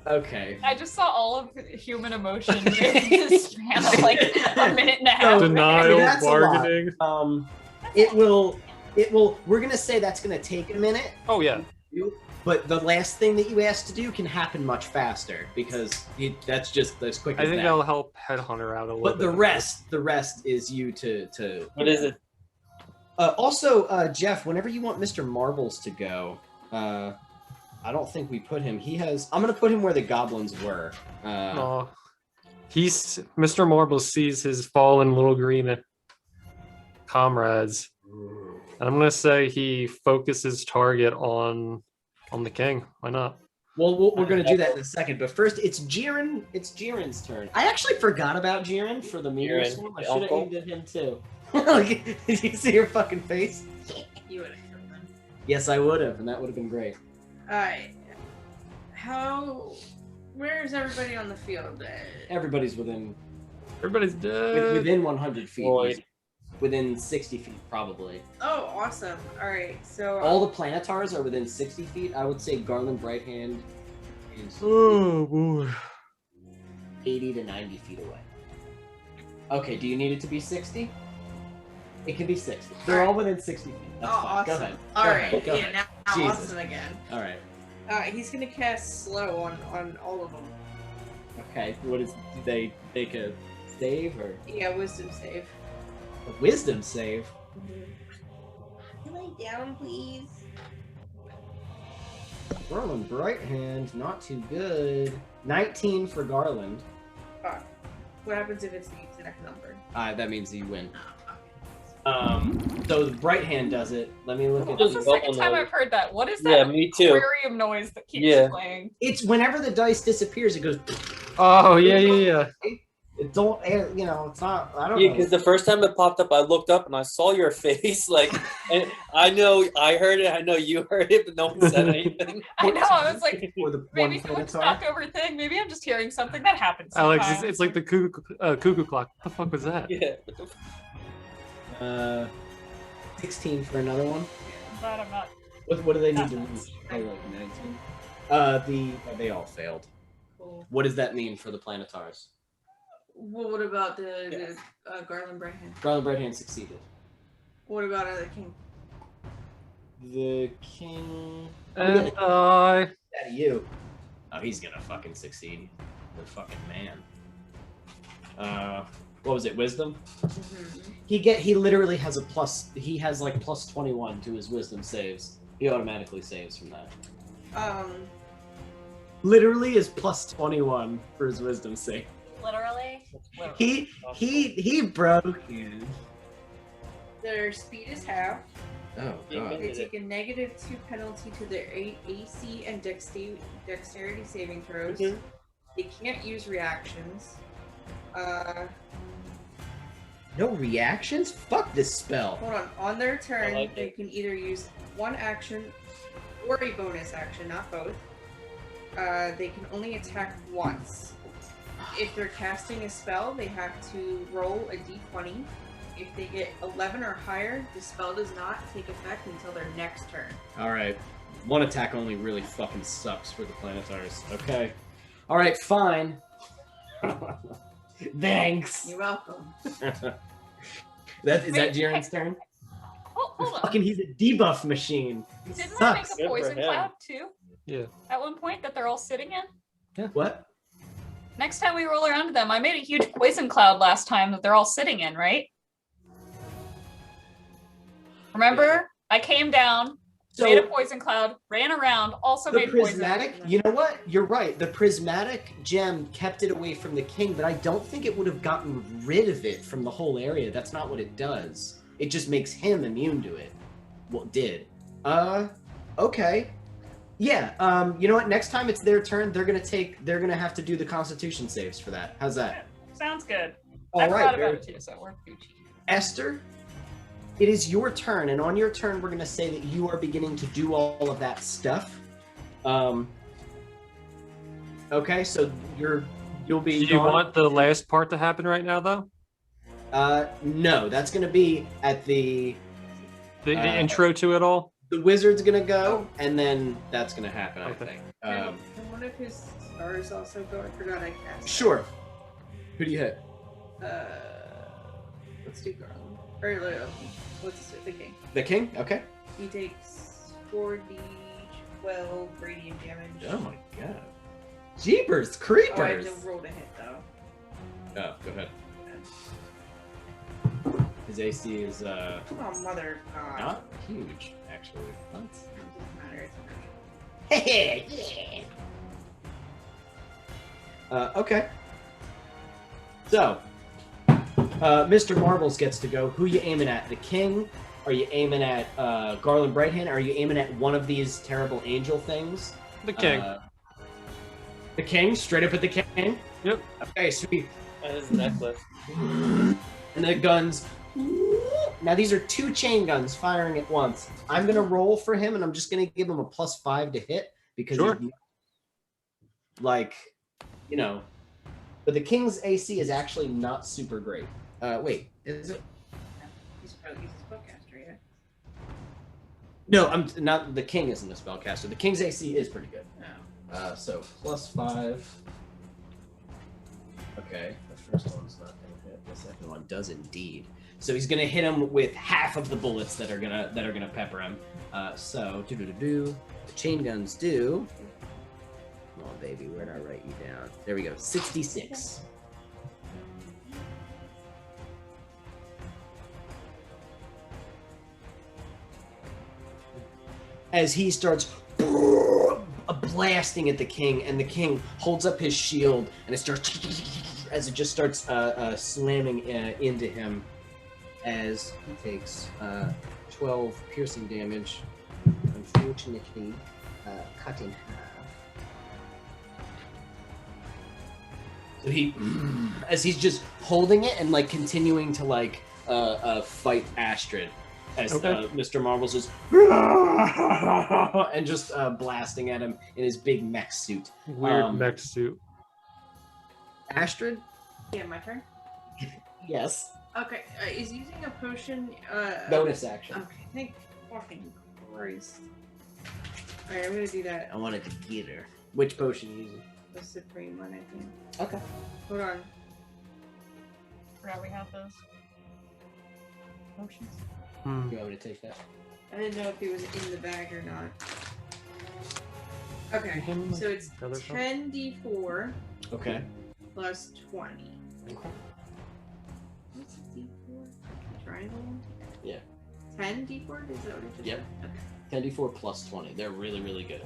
Okay. I just saw all of human emotion in the span of like a minute and a half. So, Denial, that's a lot. bargaining. It will, we're gonna say that's gonna take a minute, Oh yeah. but the last thing that you asked to do can happen much faster because that's just as quick I as think that. that'll help Headhunter out a little But bit. the rest is you to. What is it? Also, Jeff, whenever you want Mr. Marbles to go, I don't think we put him. I'm gonna put him where the goblins were. Aw. Mr. Marbles sees his fallen little green comrades. And I'm gonna say he focuses target on the king. Why not? Well, we're gonna do that in a second, but first it's Jiren. It's Jiren's turn. I actually forgot about Jiren for the meteor Jiren, swarm. I the should have uncle. aimed at him too. Did you see your fucking face? You would have killed them. Yes, I would have, and that would have been great. Alright. Where is everybody on the field? Everybody's within Everybody's dead. within 100 feet. Void. Within 60 feet, probably. Oh, awesome. Alright, so. All the planetars are within 60 feet. I would say Garland Brighthand is Oh boy. 80 to 90 feet away. Okay, do you need it to be 60? It can be 60. They're all within 60 feet. That's fine. awesome. Go ahead. Alright, Go yeah, ahead. now Jesus. awesome again. Alright. He's gonna cast slow on all of them. Okay. What is? Do they make a save or Yeah, wisdom save. a wisdom save? Lay down, please. Garland Brighthand, not too good. 19 for Garland. Fuck. What happens if it's the exact number? That means you win. So the Brighthand does it. Let me look at This is the Bubble second time noise. I've heard that. What is Yeah, that me too. aquarium noise that keeps Yeah. playing? It's whenever the dice disappears, it goes. Oh yeah. It don't, you know, it's not. I don't Yeah, know. because the first time it popped up, I looked up and I saw your face. Like, and I know I heard it. I know you heard it, but no one said anything. I know. I was like, For the maybe one someone just Minotaur. knocked over a thing. Maybe I'm just hearing something that happens. Alex, sometimes. it's like the cuckoo clock. What the fuck was that? Yeah. 16 for another one. I'm glad I'm not. What do they need That to one's- reach? Oh, like 19. They all failed. Cool. What does that mean for the planetars? Well, what about the Garland Brighthand? Garland Brighthand succeeded. What about the king? The king. And I. Out of you. Oh, he's gonna fucking succeed. The fucking man. What was it? Wisdom. Mm-hmm. He literally has a plus. He has like plus 21 to his wisdom saves. He automatically saves from that. Literally is plus 21 for his wisdom save. Literally. He broke you. Their speed is halved. Oh god. They take a -2 penalty to their AC and dexterity saving throws. Mhm. They can't use reactions. No reactions? Fuck this spell. Hold on. On their turn, like they it. can either use one action or a bonus action, not both. They can only attack once. If they're casting a spell, they have to roll a d20. If they get 11 or higher, the spell does not take effect until their next turn. Alright. One attack only really fucking sucks for the planetars. Okay. Alright, fine. Thanks. You're welcome. Is that Jiren's turn? Oh, hold on. Fucking, he's a debuff machine. He Didn't I sucks. make a poison him. cloud too? Yeah. At one point that they're all sitting in? What? Next time we roll around to them, I made a huge poison cloud last time that they're all sitting in, right? Remember? I came down, made a poison cloud, ran around, also The made prismatic, poison. you know what? You're right. The prismatic gem kept it away from the king, but I don't think it would have gotten rid of it from the whole area. That's not what it does. It just makes him immune to it. Well, it did. Okay. Yeah, you know what? Next time it's their turn, they're gonna have to do the constitution saves for that. How's that? Sounds good. All I right, forgot very about it too, so we're Gucci. Esther, it is your turn, and on your turn, we're going to say that you are beginning to do all of that stuff. Okay, so you'll be. Do you want the last part to happen right now, though? No, that's going to be at the The intro to it all. the wizard's going to go, and then that's going to happen. Okay. I think. Can one of his stars also go? I forgot I cast. Sure. Who do you hit? Let's do Garland. Or what's the king? The king. Okay. He takes 4d12 radiant damage. Oh my god. Jeepers Oh, I creepers. have to roll to hit though. Oh, go ahead. His AC is Oh, mother of God. not huge, actually. What? It doesn't matter. It's Okay. So, Mr. Marbles gets to go. Who you aiming at? The king? Are you aiming at Garland Brighthand? Are you aiming at one of these terrible angel things? The king. The king? Straight up at the king? Yep. Okay, sweet. And his necklace. And the guns. Now these are 2 chain guns firing at once. I'm gonna roll for him, and I'm just gonna give him a +5 to hit because, Sure. like, you know. But the king's AC is actually not super great. Wait, is it? He's a spellcaster, yeah. No, I'm not. The king isn't a spellcaster. The king's AC is pretty good. No. So +5. Okay, the first one's not gonna hit. The second one does indeed. So he's gonna hit him with half of the bullets that are gonna pepper him. So the chain guns do. Come on, baby, where'd I write you down? There we go. 66. As he starts blasting at the king, and the king holds up his shield, and it starts as it just starts slamming into him, as he takes 12 piercing damage. Unfortunately, cut in half. So he, as he's just holding it and like continuing to like fight Astrid, as Mr. Marbles is and just blasting at him in his big mech suit. Weird mech suit. Astrid? Yeah, my turn. Yes. Okay, is using a potion Bonus action. Okay, thank fucking Christ. Alright, I'm gonna do that. I wanted to get her. Which potion you using? The supreme one, I think. Okay. Hold on. Forgot we have those potions. You want me to take that? I didn't know if he was in the bag or not. Okay, so it's 10d4 Okay. plus 20. What's d4? Triangle? Yeah. 10d4? Is that what it just Yep. said? Okay. 10d4 plus 20. They're really, really good.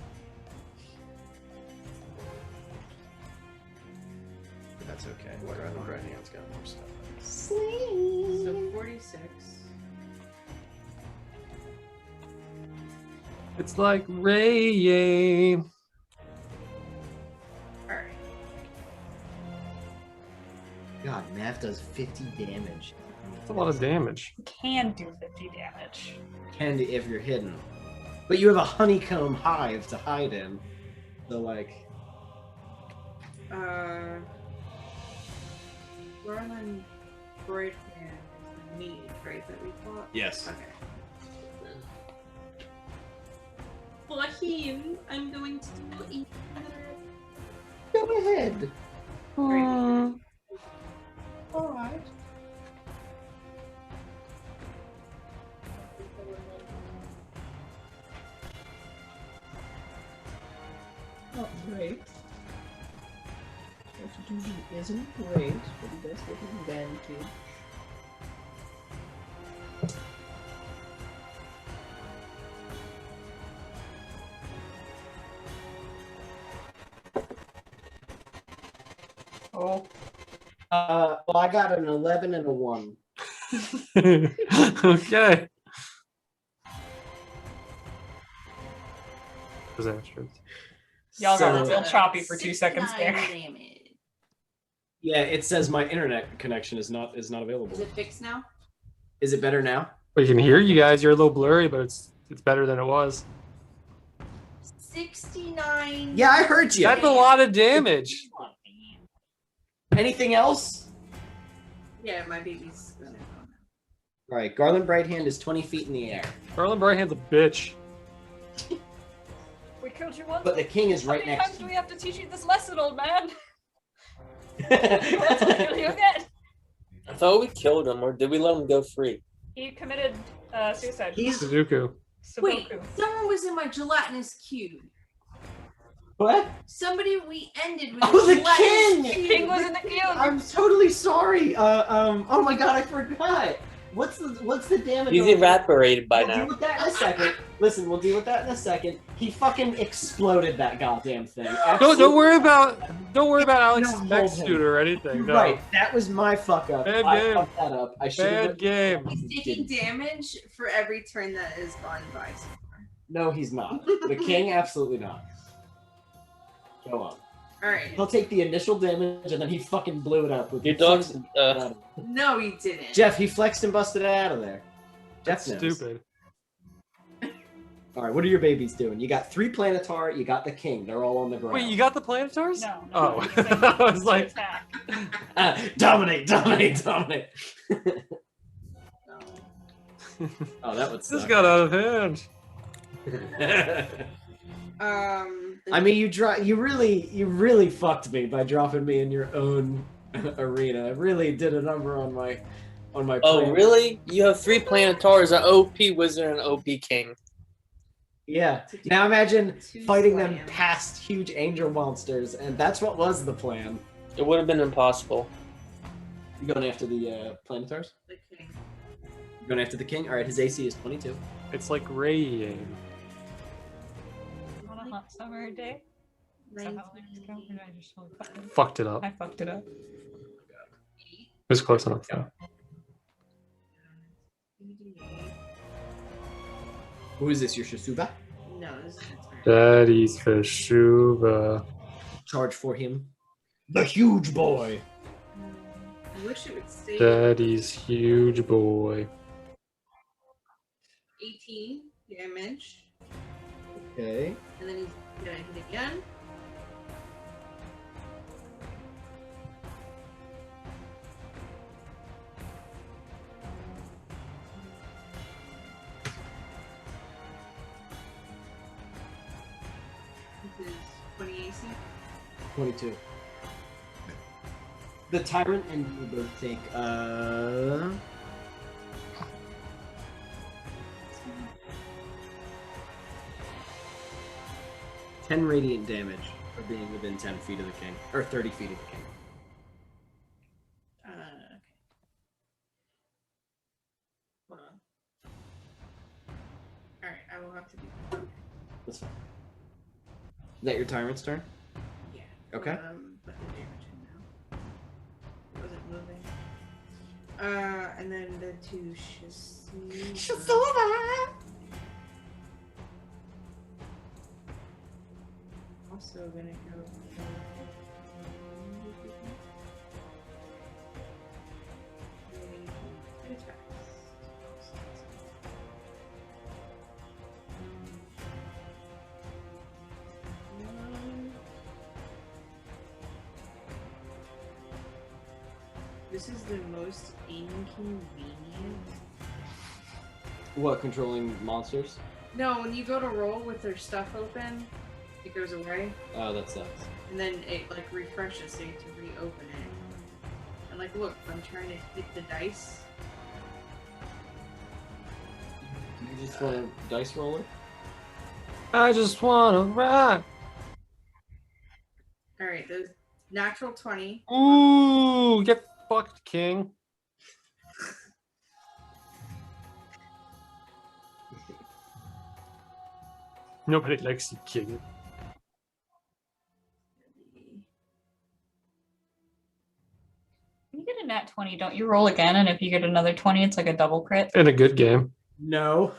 But that's okay. Brighthand's got more stuff. So 46. It's like Ray. Alright. God, Mav does 50 damage. That's a lot of damage. Can do 50 damage. Can if you're hidden. But you have a honeycomb hive to hide in. So, like... Garland Brighthand is the meat, right, that we fought? Yes. Okay. For him, I'm going to do another. Go ahead. Alright. Not great. Constitution isn't great, but he does get an advantage. Oh. Well, I got an 11 and a 1. Okay. Disastrous. Y'all got So- real choppy for 2 seconds there. Yeah, it says my internet connection is not available. Is it fixed now? Is it better now? We can hear you guys. You're a little blurry, but it's better than it was. 69. Yeah, I heard you. That's a lot of damage. Anything else? Yeah, my baby's gonna go now. All right, Garland Brighthand is 20 feet in the air, Garland Brighthand's a bitch. We killed you once. but the king is right How many next times to do you. we have to teach you this lesson, old man? Let's kill you again. I thought we killed him, or did we let him go free? He committed suicide. He's Sudoku. Wait, Sudoku. someone was in my gelatinous cube. what? Somebody we ended with Oh, the gelatinous king! cube. King was in the cube. I'm totally sorry. Oh my god, I forgot. What's the damage? He's on- evaporated by We'll deal now. with that in a second. Listen, we'll deal with that in a second. He fucking exploded that goddamn thing. Don't worry about Alex's No, mech hold suit him. or anything. No. Right, that was my fuck up. Bad I game. fucked that up. I should have. Bad game. He's taking damage for every turn that has gone by so far. No, he's not. The king, absolutely not. Go on. Alright. He'll take the initial damage and then he fucking blew it up with Your he dog's flexed and busted it out of- No, he didn't. Jeff, he flexed and busted it out of there. Jeff That's knows. stupid. All right, what are your babies doing? You got 3 Planetar, you got the king. They're all on the ground. Wait, you got the Planetars? No. Oh, he's saying I was to like, attack. Dominate. No. Oh, that would this suck. got out of hand. I mean, you really fucked me by dropping me in your own arena. It really did a number on my Oh, plan. really? You have 3 Planetars, an OP wizard, and an OP king. Yeah. Now imagine Two fighting them slams. past huge angel monsters, and that's what was the plan. It would have been impossible. You going after the Planetars? The king. You going after the king? All right, his AC is 22. It's like raying. On a hot summer day. Is that how it is? Or did I just totally fuck it? Fucked it up. I fucked it up. It was close enough. Though. Who is this? Your Shisuba? No, this is Daddy's Feshuva. Charge for him. The huge boy. I wish it would stay. Daddy's huge boy. 18 damage. Okay. And then he's gonna hit again. This is 20 AC. 22. The tyrant and you both take 10 radiant damage for being within 10 feet of the king. Or 30 feet of the king. Okay. Hold on. Alright, I will have to do. That's fine. Is that your tyrant's turn? Yeah. Okay. But the damage in now. It wasn't moving. And then the 2 Shisuba. Also gonna go. This is the most inconvenient. What, controlling monsters? No, when you go to roll with their stuff open, it goes away, Oh, that sucks. and then it like refreshes, so you have to reopen it. And like, look, I'm trying to hit the dice. Do you just want a dice roller? I just wanna rock. All right, those natural 20. Ooh, get fucked, King. Nobody likes you, King. When you get a nat 20, don't you roll again? And if you get another 20, it's like a double crit. In a good game. No.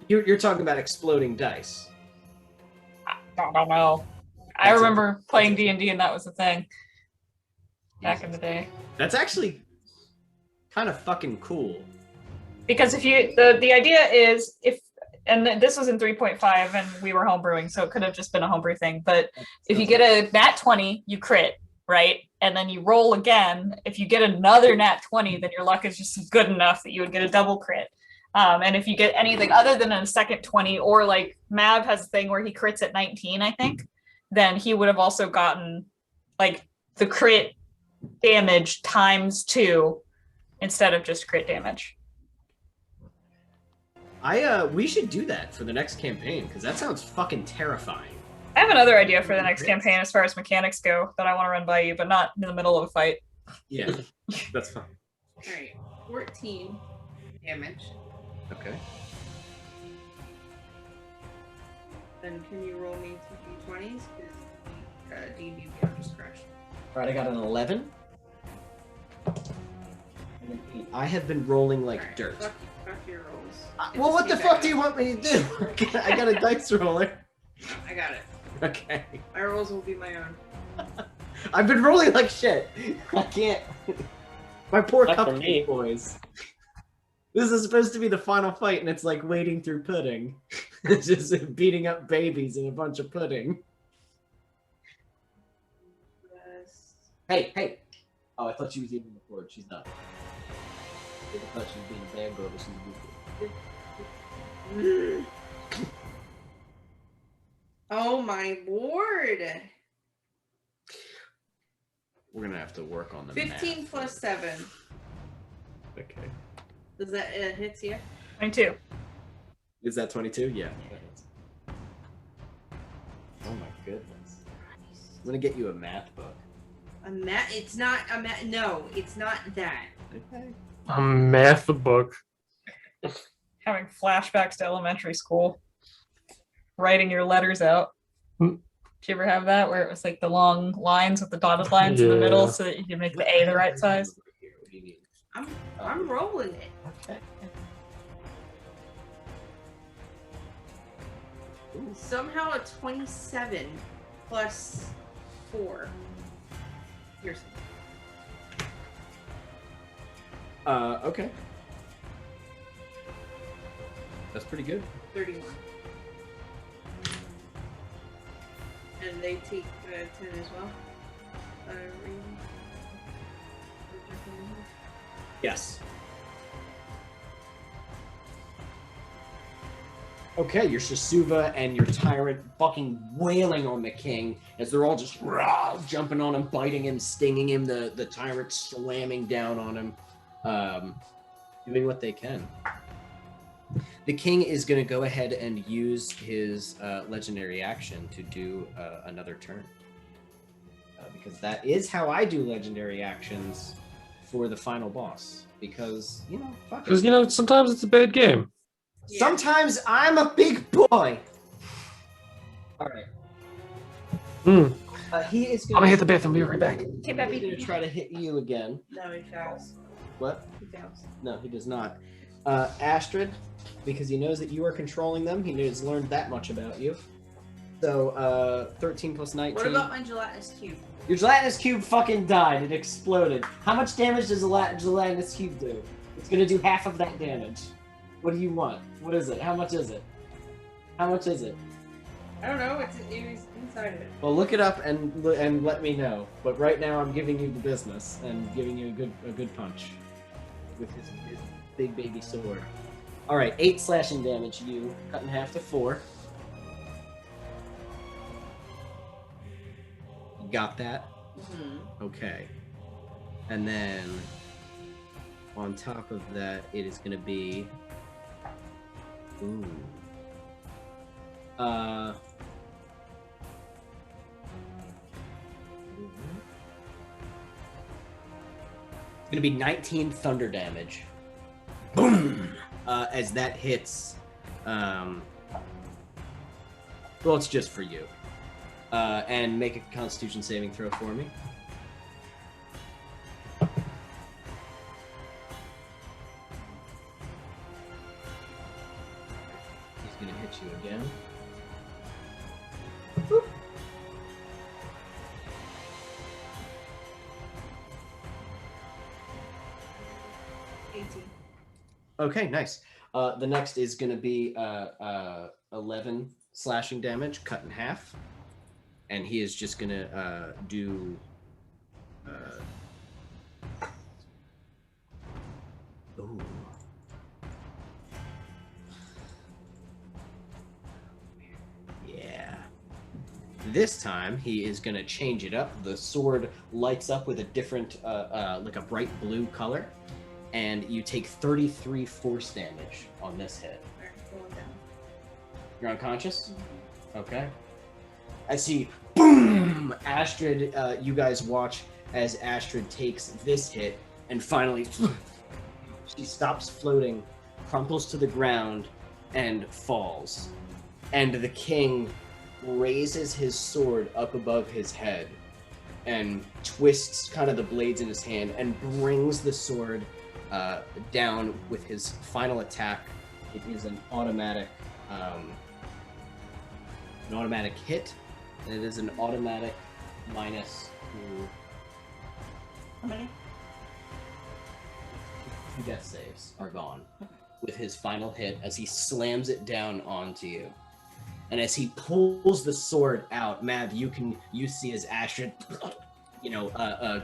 You're talking about exploding dice. I don't know. I That's remember playing D&D and that was the thing. back in the day. That's actually kind of fucking cool. Because if you the idea is this was in 3.5 and we were homebrewing, so it could have just been a homebrew thing. But if you get a nat 20, you crit, right? And then you roll again. If you get another nat 20, then your luck is just good enough that you would get a double crit. And if you get anything other than a second 20, or like Mav has a thing where he crits at 19, I think, then he would have also gotten like the crit damage times 2 instead of just crit damage. We should do that for the next campaign, because that sounds fucking terrifying. I have another idea for the next campaign as far as mechanics go that I want to run by you, but not in the middle of a fight. Yeah, that's fine. Alright, 14 damage. Okay. Then can you roll me 2 d20s? Because D&D just crashed. Alright, I got an 11. And an 8. I have been rolling like Alright, dirt. Fuck your rolls. Well, what the fuck do you want me to do? I got a dice roller. I got it. Okay. My rolls will be my own. I've been rolling like shit. I can't. My poor Not for me. cupcake boys. This is supposed to be the final fight, and it's like wading through pudding. It's just beating up babies in a bunch of pudding. Hey. Oh, I thought she was eating the board. She's not. I thought she was being a bad girl, but she's a good girl. Oh my lord! We're gonna have to work on the 15 math. plus 7. Okay. Does that hits you? 22. Is that 22? Yeah. Oh my goodness. I'm gonna get you a math book. A math? It's not a math. No, it's not that. Okay. A math book. Having flashbacks to elementary school. Writing your letters out. Did you ever have that where it was like the long lines with the dotted lines in the middle Yeah. so that you could make the A the right size? What do you mean? I'm rolling it. Okay. Somehow a 27 plus 4. Here's Okay. That's pretty good. 31. And they take 10 as well. Yes. Okay, your Shasuva and your tyrant fucking wailing on the king as they're all just jumping on him, biting him, stinging him, the tyrant slamming down on him, doing what they can. The king is going to go ahead and use his legendary action to do another turn. Because that is how I do legendary actions for the final boss. Because, fuck it. Because, sometimes it's a bad game. Yeah. Sometimes I'm a big boy. All right. He is I'm going gonna hit the bathroom. Be right back. Okay, baby. to try to hit you again. No, he fails. What? He fails. No, he does not. Astrid, because he knows that you are controlling them, he has learned that much about you. So, 13 plus 19. What about my gelatinous cube? Your gelatinous cube fucking died. It exploded. How much damage does a gelatinous cube do? It's gonna do half of that damage. What do you want? What is it? How much is it? How much is it? I don't know. It was inside of it. Well, look it up and let me know. But right now, I'm giving you the business and giving you a good punch with his big baby sword. All right, 8 slashing damage. You cut in half to 4. You got that? Mm-hmm. Okay. And then on top of that, it is going to be. Ooh. It's gonna be 19 thunder damage. Boom! As that hits. Well, it's just for you. And make a Constitution saving throw for me. He's gonna hit you again. Boop. Okay, nice. The next is going to be 11 slashing damage, cut in half. And he is just going to do... Ooh. Yeah. This time, he is going to change it up. The sword lights up with a different, like a bright blue color. And you take 33 force damage on this hit. You're unconscious? Okay. I see, boom! Astrid, you guys watch as Astrid takes this hit, and finally, she stops floating, crumples to the ground, and falls. And the king raises his sword up above his head, and twists kind of the blades in his hand, and brings the sword down with his final attack. It is an automatic hit, and it is an automatic minus How many? 2 death saves are gone with his final hit as he slams it down onto you. And as he pulls the sword out, Mav, you see as Astrid,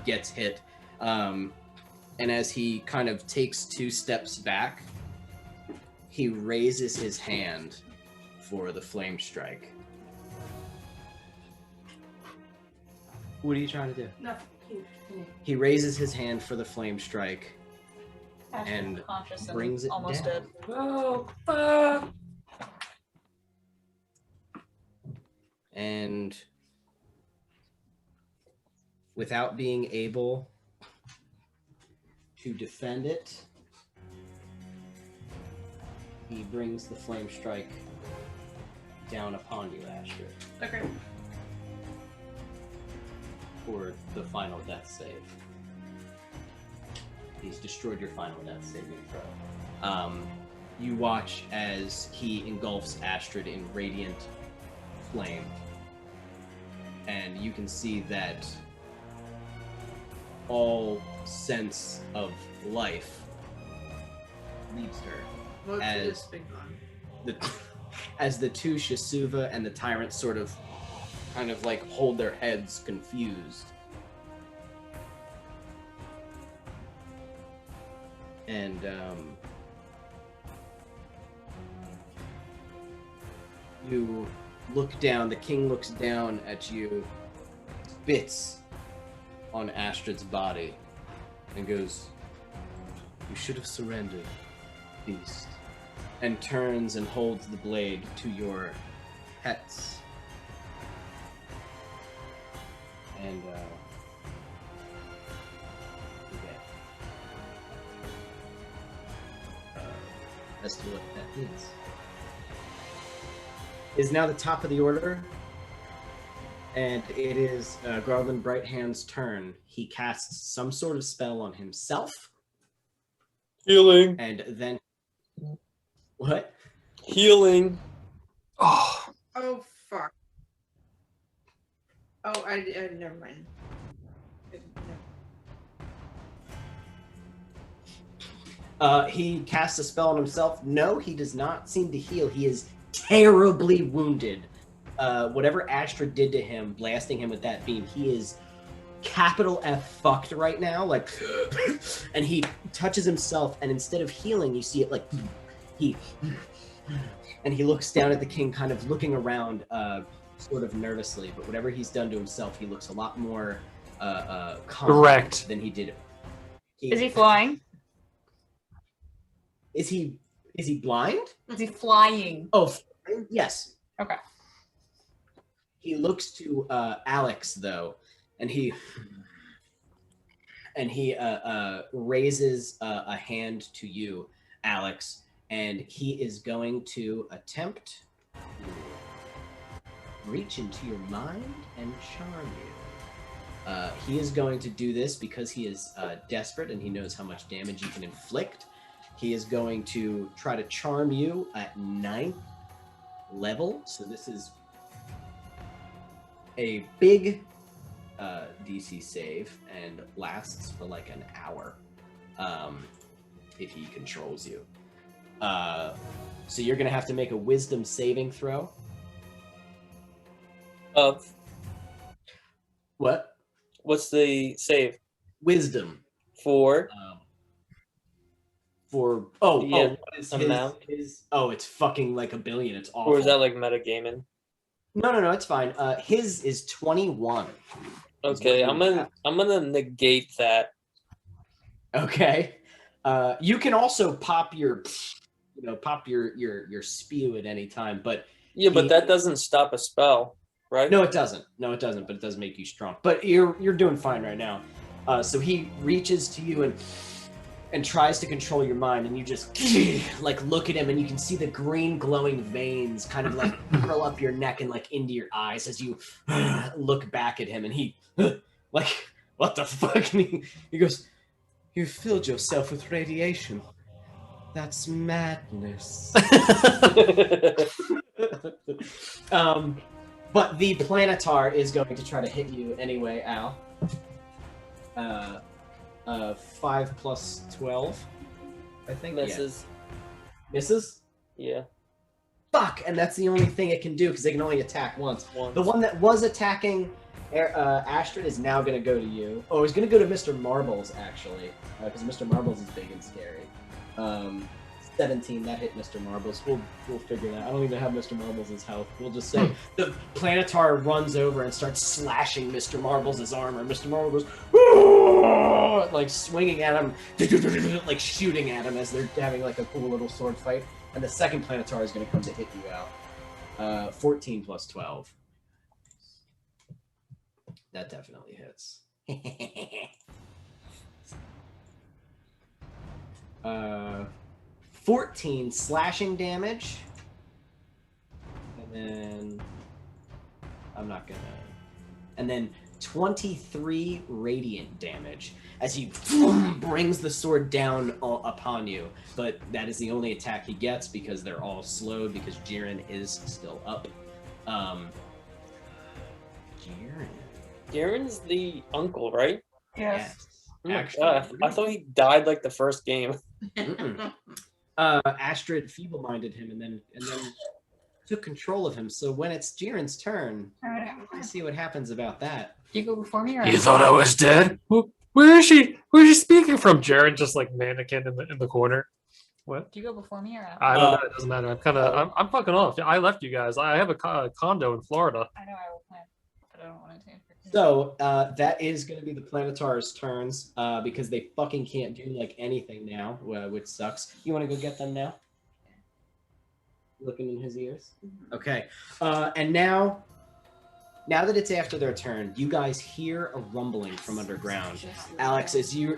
gets hit. And as he kind of takes 2 steps back, he raises his hand for the flame strike. What are you trying to do? Nothing. He raises his hand for the flame strike Astrid and conscious and brings it almost down. dead. Oh, fuck. And without being able to defend it, he brings the flame strike down upon you, Astrid, Okay. for the final death save. He's destroyed your final death saving throw. You watch as he engulfs Astrid in radiant flame, and you can see that all sense of life leaves her. Most As- of this been gone. As the 2 Shisuva and the tyrant sort of kind of like hold their heads confused. And you look down, the king looks down at you, spits on Astrid's body, and goes, "You should have surrendered, beast," and turns and holds the blade to your pets. And as to what that means. Is now the top of the order, and it is Garland Brighthand's turn. He casts some sort of spell on himself, Healing. and then what? Healing. Oh, Oh, fuck. Oh, I never mind. He casts a spell on himself. No, he does not seem to heal. He is terribly wounded. Whatever Astrid did to him, blasting him with that beam, he is capital F fucked right now. Like, and he touches himself, and instead of healing, you see it like he looks down at the king, kind of looking around, sort of nervously. But whatever he's done to himself, he looks a lot more calm Correct. than he did. Is he flying? Is he blind? Is he flying? Oh, yes. Okay. He looks to Alex though, and he raises a hand to you, Alex, and he is going to attempt to reach into your mind and charm you. He is going to do this because he is desperate and he knows how much damage he can inflict. He is going to try to charm you at 9th level. So this is a big DC save and lasts for like an hour if he controls you. So you're gonna have to make a Wisdom saving throw. Of What? what's the save Wisdom. for? For Yeah, what is amount? his it's fucking like 1 billion. It's awful. Or is that like metagaming? No, it's fine. His is 21. Okay, I'm gonna negate that. Okay. You can also pop your spew at any time, but Yeah, but that doesn't stop a spell, right? no, it doesn't. But it does make you strong. But you're doing fine right now. So he reaches to you and tries to control your mind, and you just like look at him, and you can see the green glowing veins kind of like curl up your neck and like into your eyes as you look back at him, and he like, what the fuck? And he goes, "You filled yourself with radiation. That's madness." But the Planetar is going to try to hit you anyway, Al. 5 plus 12, I think. Misses. Yeah. Misses? Yeah. Fuck! And that's the only thing it can do, because they can only attack once. Once. The one that was attacking Astrid is now going to go to you. Oh, he's going to go to Mr. Marbles, actually, because Mr. Marbles is big and scary. 17, that hit Mr. Marbles. We'll figure that. I don't even have Mr. Marbles' health. We'll just say the Planetar runs over and starts slashing Mr. Marbles' armor. Mr. Marbles goes like swinging at him, like shooting at him as they're having like a cool little sword fight. And the second Planetar is going to come to hit you out. 14 plus 12. That definitely hits. 14 slashing damage. And then I'm not gonna. And then 23 radiant damage as he brings the sword down upon you. But that is the only attack he gets because they're all slowed because Jiren is still up. Jiren's the uncle, right? Yes. Oh my Actually, God, I thought he died like the first game. Astrid feeble-minded him and then took control of him. So when it's Jiren's turn, let's see what happens about that. Do you go before me or You thought I was dead? Where is she? Where is she speaking from? Jared just like mannequin in the corner. What? do you go before me or after? I don't know. It doesn't matter. I'm fucking off. I left you guys. I have a condo in Florida. I know I will plan, but I don't want to change. So that is going to be the Planetar's turns because they fucking can't do like anything now, which sucks. You want to go get them now? Looking in his ears. Okay. And now that it's after their turn, you guys hear a rumbling from underground. Alex, as you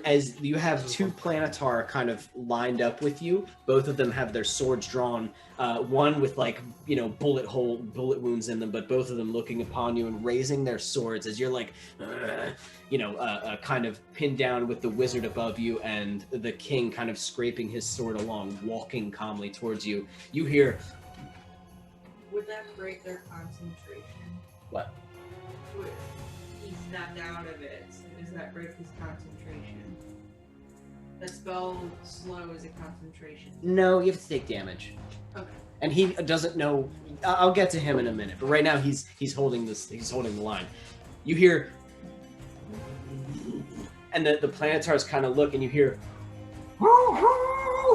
have two Planetar kind of lined up with you, both of them have their swords drawn. One with like bullet wounds in them, but both of them looking upon you and raising their swords as you're like, kind of pinned down with the wizard above you and the king kind of scraping his sword along, walking calmly towards you. You hear. Would that break their concentration? What? He snapped out of it. So does that break his concentration? That spell slows a concentration. No, you have to take damage. Okay. And he doesn't know. I'll get to him in a minute, but right now he's holding this. He's holding the line. You hear, and the Planetars kind of look, and you hear,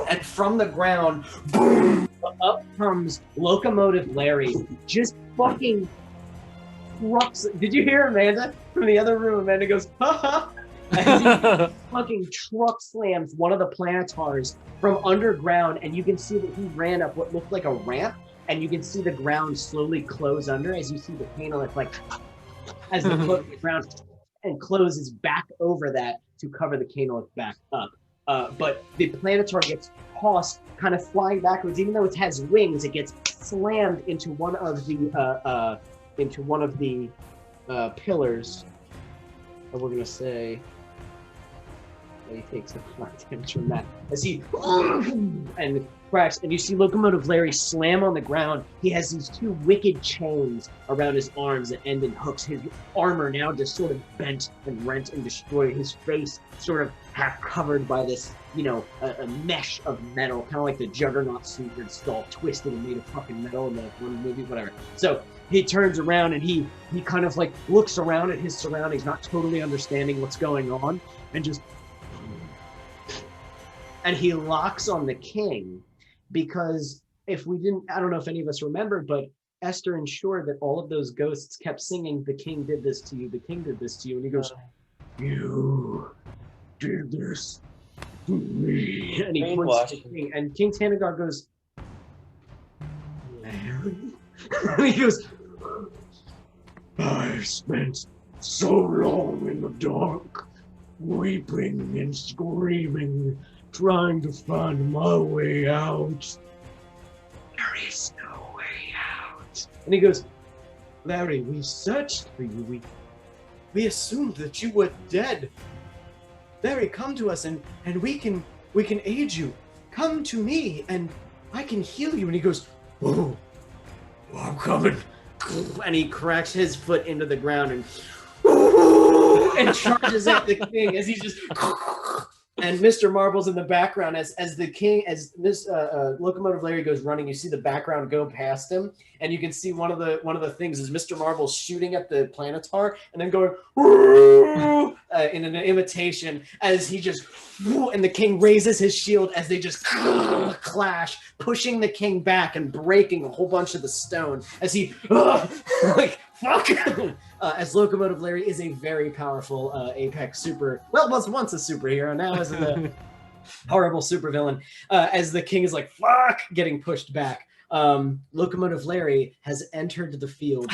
and from the ground, boom, up comes Locomotive Larry, just fucking trucks. Did you hear Amanda from the other room? Amanda goes, ha ha. And he fucking truck slams one of the Planetars from underground, and you can see that he ran up what looked like a ramp, and you can see the ground slowly close under as you see the Canalith like as the ground and closes back over that to cover the Canalith back up. But the Planetar gets tossed, kind of flying backwards. Even though it has wings, it gets slammed into one of the pillars. And we're gonna say he takes the 5 damage from that as he and cracks, and you see Locomotive Larry slam on the ground. He has these two wicked chains around his arms that end in hooks. His armor now just sort of bent and rent and destroyed. His face sort of half covered by this, a mesh of metal, kind of like the Juggernaut suit that's all twisted and made of fucking metal in the one movie, whatever. So he turns around and he kind of like looks around at his surroundings, not totally understanding what's going on, and just... And he locks on the king, because I don't know if any of us remember, but Esther ensured that all of those ghosts kept singing, "The king did this to you, the king did this to you," and he goes, "You did this to me," and he points to the king, and King Tanagar goes, "Larry?" And he goes, "I've spent so long in the dark, weeping and screaming, trying to find my way out. There is no way out." And he goes, "Larry, we searched for you. We assumed that you were dead. Larry, come to us and we can aid you. Come to me and I can heal you." And he goes, "Oh, I'm coming." And he cracks his foot into the ground and charges at the king as he just... And Mr. Marble's in the background as this Locomotive Larry goes running. You see the background go past him, and you can see one of the things is Mr. Marble's shooting at the Planetar and then going in an imitation as he just, and the king raises his shield as they just clash, pushing the king back and breaking a whole bunch of the stone as he like fuck. As Locomotive Larry is a very powerful Apex was once a superhero, now is a horrible supervillain. As the king is like, fuck, getting pushed back. Locomotive Larry has entered the field,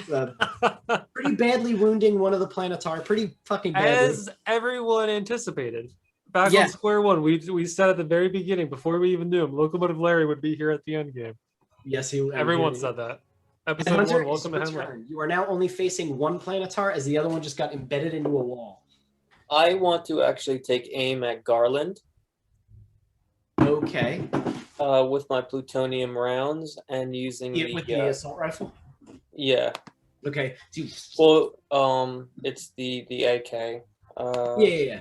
pretty badly wounding one of the Planetar, pretty fucking badly. As everyone anticipated. Back on square one, we said at the very beginning, before we even knew him, Locomotive Larry would be here at the end game. Yes, everyone said that. Episode Hunter, 1, welcome to Hemlock. You are now only facing one Planetar as the other one just got embedded into a wall. I want to actually take aim at Garland. Okay. With my plutonium rounds and using the assault rifle? Yeah. Okay. Well, it's the AK. Yeah.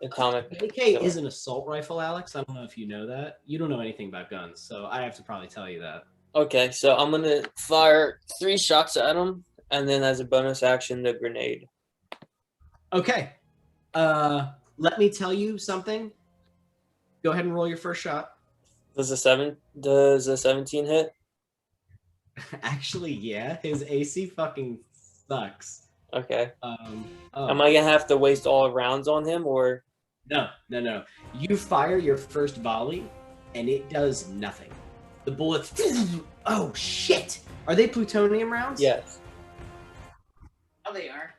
Atomic. AK is an assault rifle, Alex. I don't know if you know that. You don't know anything about guns, so I have to probably tell you that. Okay, so I'm gonna fire 3 shots at him, and then as a bonus action, the grenade. Okay. Let me tell you something. Go ahead and roll your first shot. Does a 17 hit? Actually, yeah. His AC fucking sucks. Okay. Am I gonna have to waste all rounds on him, or? No. You fire your first volley, and it does nothing. The bullets... Oh, shit! Are they plutonium rounds? Yes. Oh, they are.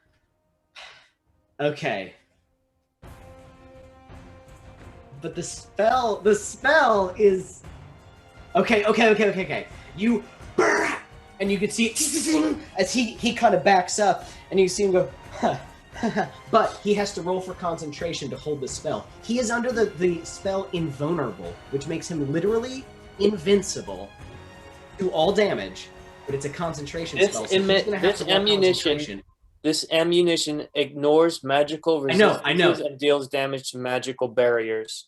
Okay. But the spell is... Okay. You... And you can see as he kind of backs up, and you see him go, huh. But he has to roll for concentration to hold the spell. He is under the spell Invulnerable, which makes him literally invincible to all damage, but it's a concentration spell. So this ammunition ignores magical resistances I know. and deals damage to magical barriers.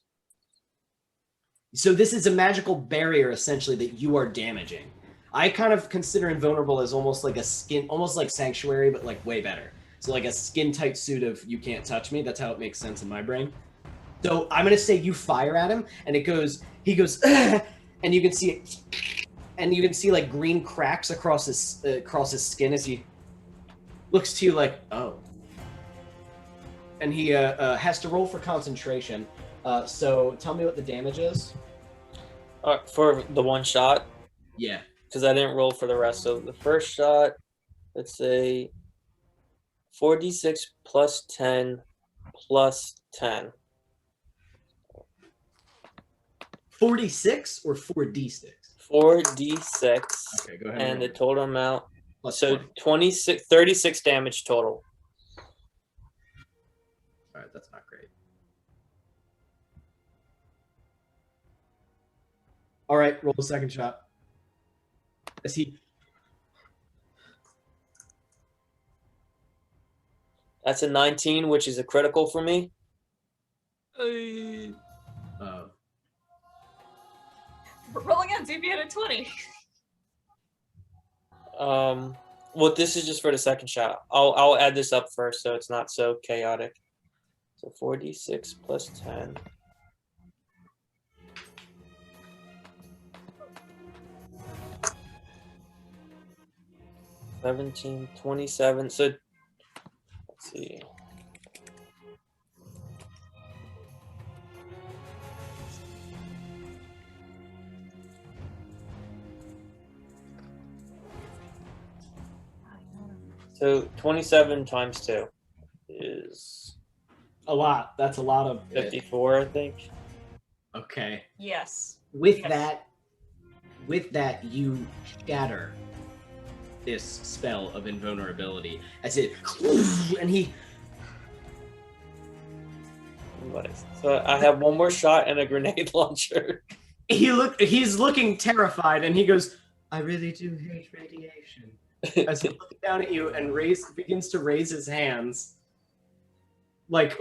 So this is a magical barrier, essentially, that you are damaging. I kind of consider Invulnerable as almost like a skin, almost like Sanctuary, but like way better. So like a skin-tight suit of you can't touch me. That's how it makes sense in my brain. So I'm gonna say you fire at him, and he goes, and you can see it, and you can see like green cracks across his skin as he looks to you like, oh. And he has to roll for concentration. So tell me what the damage is. For the one shot? Yeah. Because I didn't roll for the rest. So the first shot, let's say 4d6 plus 10 plus 10. 46 or 4d6? 4d6. Okay, go ahead. And the total amount. Plus so 20. 36 damage total. All right, that's not great. All right, roll the second shot. As he. That's a 19, which is a critical for me. We're rolling on ZB at a 20. Well, this is just for the second shot. I'll add this up first, so it's not so chaotic. So 4d6 plus 10. $17, 27. So let's see. So 27 times 2 is a lot. That's a lot of 54, I think. Okay. Yes. With that, you shatter this spell of invulnerability as it, and he. So I have one more shot and a grenade launcher. He's looking terrified, and he goes, "I really do hate radiation." As he looks down at you and begins to raise his hands, like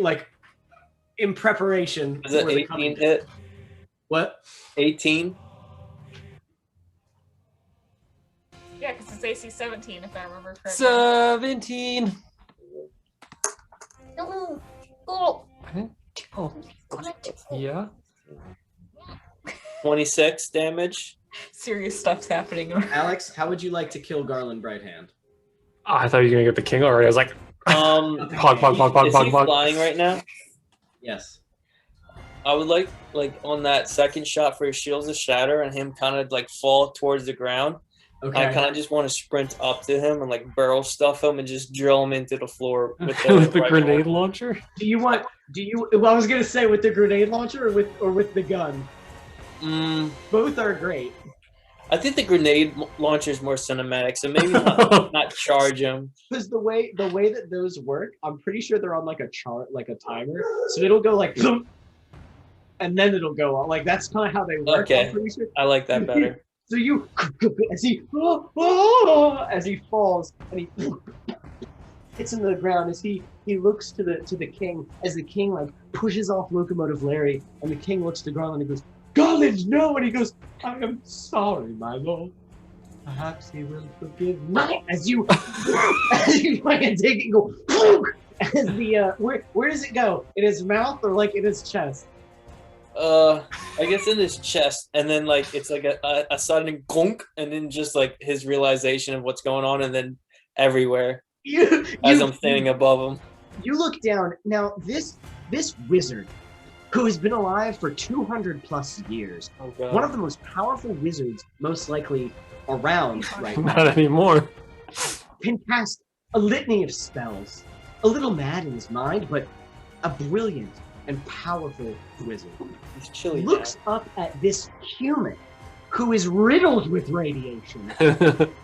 in preparation. Is it 18 hit? What? 18? Yeah, because it's AC 17, if I remember correctly. 17. Oh. Yeah. 26 damage. Serious stuff's happening. Alex, how would you like to kill Garland Brighthand? Oh, I thought you were gonna get the king already. I was like, Hog, hog. Is he flying right now? Yes. I would like on that second shot for his shields to shatter and him kind of like fall towards the ground. Okay. I kind of just want to sprint up to him and like barrel stuff him and just drill him into the floor with with the rifle. grenade launcher. Well, I was gonna say with the grenade launcher or with the gun. Both are great. I think the grenade launcher is more cinematic, so maybe not charge him. Because the way that those work, I'm pretty sure they're on like a chart, like a timer. So it'll go like, and then it'll go on. Like that's kind of how they work. Okay, I'm pretty sure. I like that better. So you, as he falls and he hits into the ground, as he looks to the king, as the king like pushes off Locomotive Larry, and the king looks to Garland and he goes, "Garland, no!" And he goes, "I am sorry, my lord. Perhaps he will forgive me." As you fucking take it and go, as the where does it go? In his mouth or like in his chest? I guess in his chest, and then like it's like a sudden gunk, and then just like his realization of what's going on, and then everywhere as I'm standing above him. You look down. Now this wizard, who has been alive for 200 plus years, one of the most powerful wizards, most likely around right now. Not anymore. Can cast a litany of spells. A little mad in his mind, but a brilliant and powerful wizard. He's chilly. Looks up at this human who is riddled with radiation.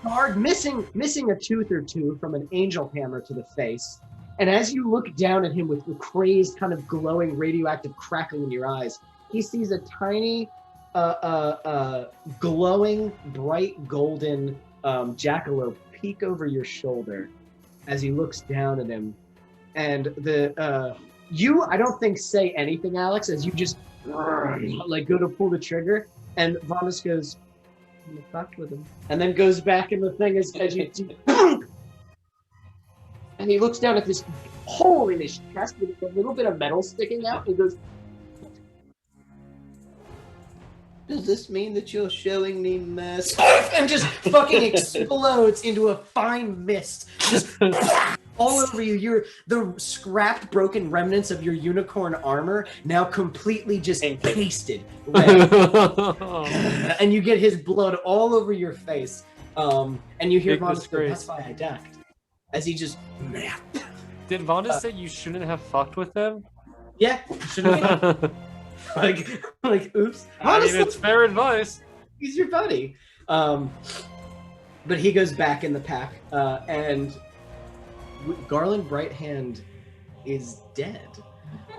Guard missing a tooth or two from an angel hammer to the face. And as you look down at him with the crazed kind of glowing radioactive crackle in your eyes, he sees a tiny, glowing, bright golden jackalope peek over your shoulder as he looks down at him. And you, I don't think, say anything, Alex, as you just like go to pull the trigger, and Vonus goes, "I'm gonna fuck with him," and then goes back in the thing as you see, and he looks down at this hole in his chest with a little bit of metal sticking out, and he goes, "Does this mean that you're showing me mercy?" and just fucking explodes into a fine mist, just all over you. You're the scrapped, broken remnants of your unicorn armor now completely just pasted red. And you get his blood all over your face. And you hear Vonus go, "That's why I ducked." As he just... Did Vonus say you shouldn't have fucked with them? Yeah, shouldn't have. like, oops. I mean, it's fair advice. He's your buddy. But he goes back in the pack, and Garland Brighthand is dead.